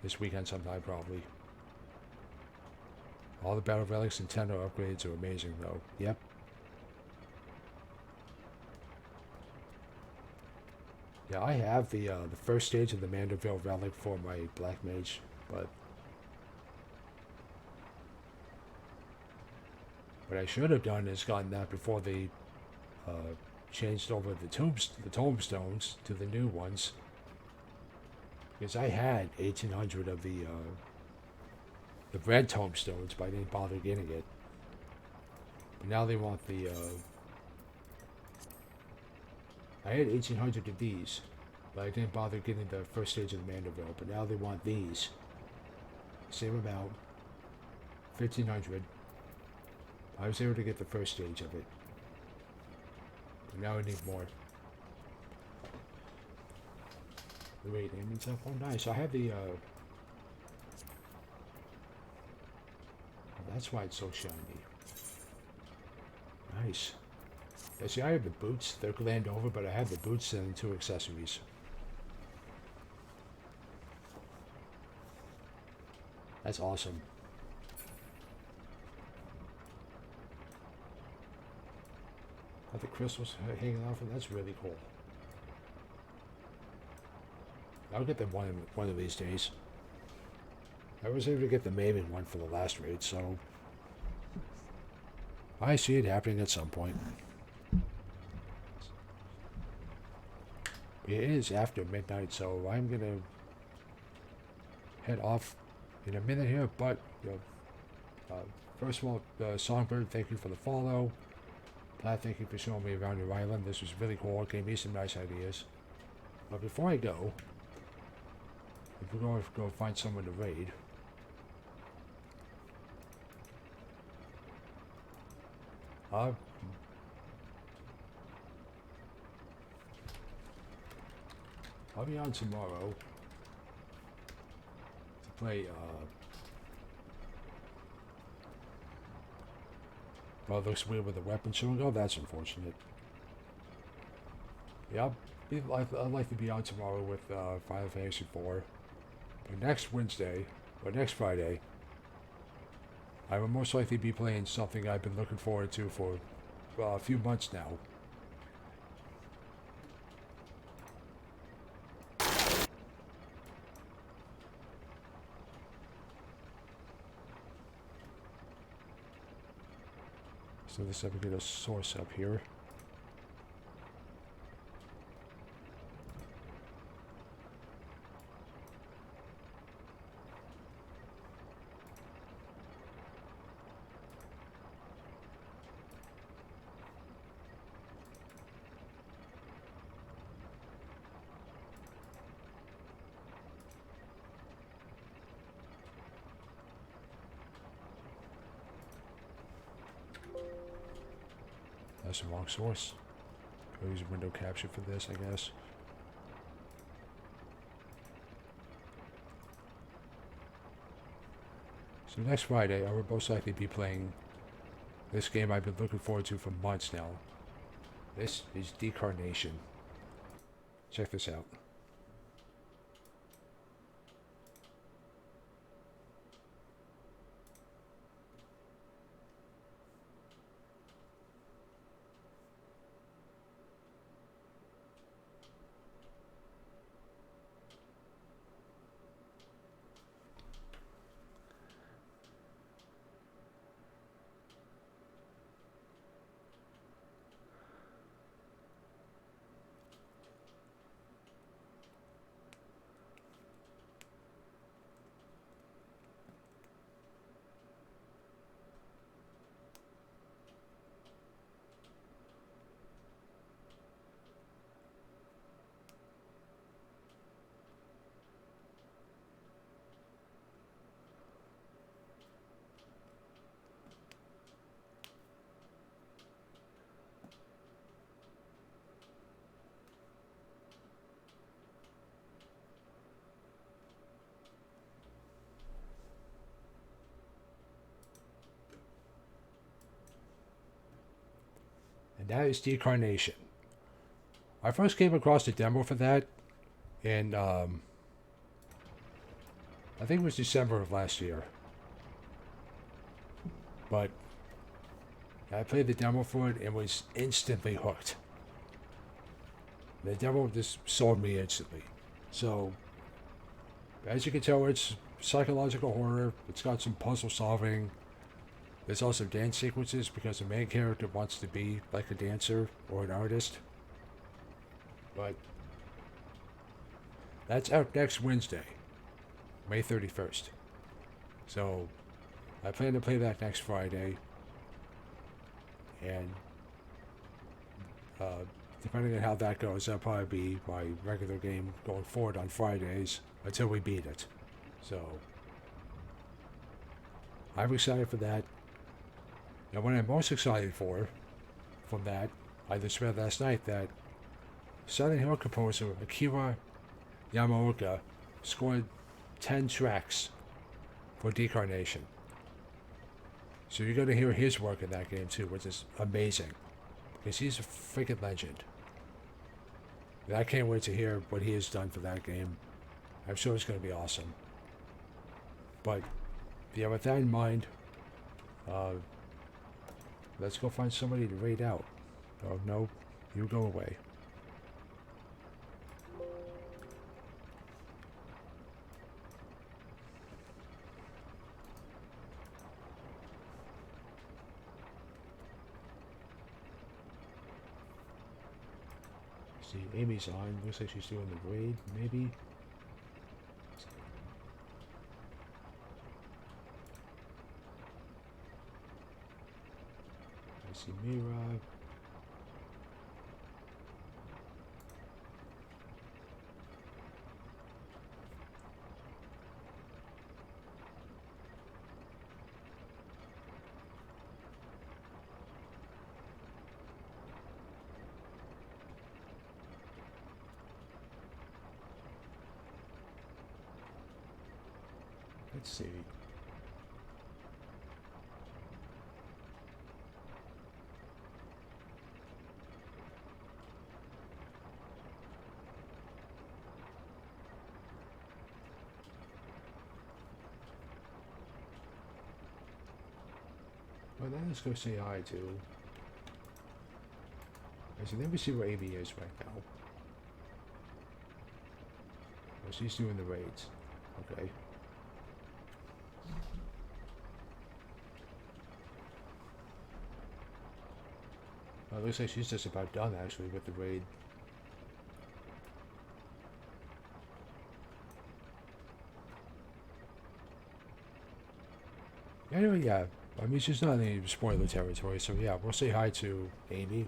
this weekend sometime, probably. All the battle relics and tender upgrades are amazing, though. Yep. Yeah, I have the first stage of the Mandeville relic for my Black Mage, but what I should have done is gotten that before they changed over the tombstones to the new ones. Because I had 1,800 of the red tombstones, but I didn't bother getting it. But now they want the... I had 1,800 of these, but I didn't bother getting the first stage of the Mandeville. But now they want these. Same amount. 1,500. I was able to get the first stage of it. But now I need more. Wait, it needs up. Oh, nice. I have the, oh, that's why it's so shiny. Nice. Yeah, see, I have the boots. They're gland over, but I have the boots and 2 accessories. That's awesome. Got the crystals hanging off, and that's really cool. I'll get them one of these days. I was able to get the Maven one for the last raid, so I see it happening at some point. It is after midnight, so I'm gonna head off in a minute here. But first of all, Songbird, thank you for the follow. Platt, thank you for showing me around your island. This was really cool. It gave me some nice ideas. But before I go, if we're going to go find someone to raid, I'll be on tomorrow to play Oh, it looks weird with the weapon showing. Oh, that's unfortunate. Yeah, I'd like to be on tomorrow with Final Fantasy IV. But next Wednesday, or next Friday, I will most likely be playing something I've been looking forward to for a few months now. So let's have to get a source up here. That's the wrong source. I'll use window capture for this, I guess. So next Friday, I will most likely be playing this game I've been looking forward to for months now. This is Decarnation. Check this out. And that is Decarnation. I first came across the demo for that in, I think it was December of last year. But I played the demo for it and was instantly hooked. The demo just sold me instantly. So, as you can tell, it's psychological horror. It's got some puzzle solving. There's also dance sequences because the main character wants to be like a dancer or an artist. But that's out next Wednesday, May 31st. So I plan to play that next Friday. And depending on how that goes, that'll probably be my regular game going forward on Fridays until we beat it. So I'm excited for that. Now, what I'm most excited for from that, I just read last night that Silent Hill composer Akira Yamaoka scored 10 tracks for Decarnation. So you're going to hear his work in that game too, which is amazing. Because he's a freaking legend. And I can't wait to hear what he has done for that game. I'm sure it's going to be awesome. But, yeah, with that in mind, let's go find somebody to raid out. Oh, no, you go away. See, Amy's on. Looks like she's doing the raid, maybe. I see Mira. Let's see. Well, then let's go say hi to... Actually, let me see where Amy is right now. Oh, she's doing the raids. Okay. Well, it looks like she's just about done, actually, with the raid. Anyway, yeah. I mean, she's not in any spoiler territory, so yeah, we'll say hi to Amy.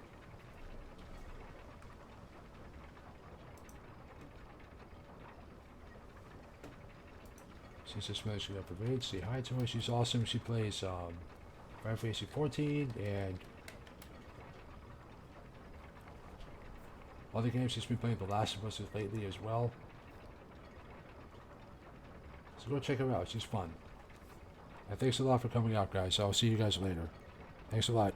She's just finishing up the raid. Say hi to her. She's awesome. She plays Final Fantasy XIV and other games. She's been playing The Last of Us lately as well. So go check her out. She's fun. And thanks a lot for coming out, guys. I'll see you guys later. Thanks a lot.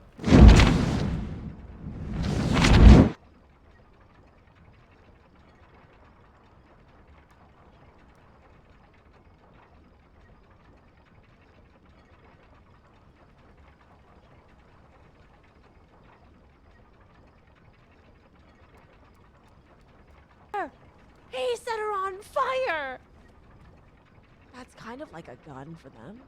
He set her on fire! That's kind of like a gun for them.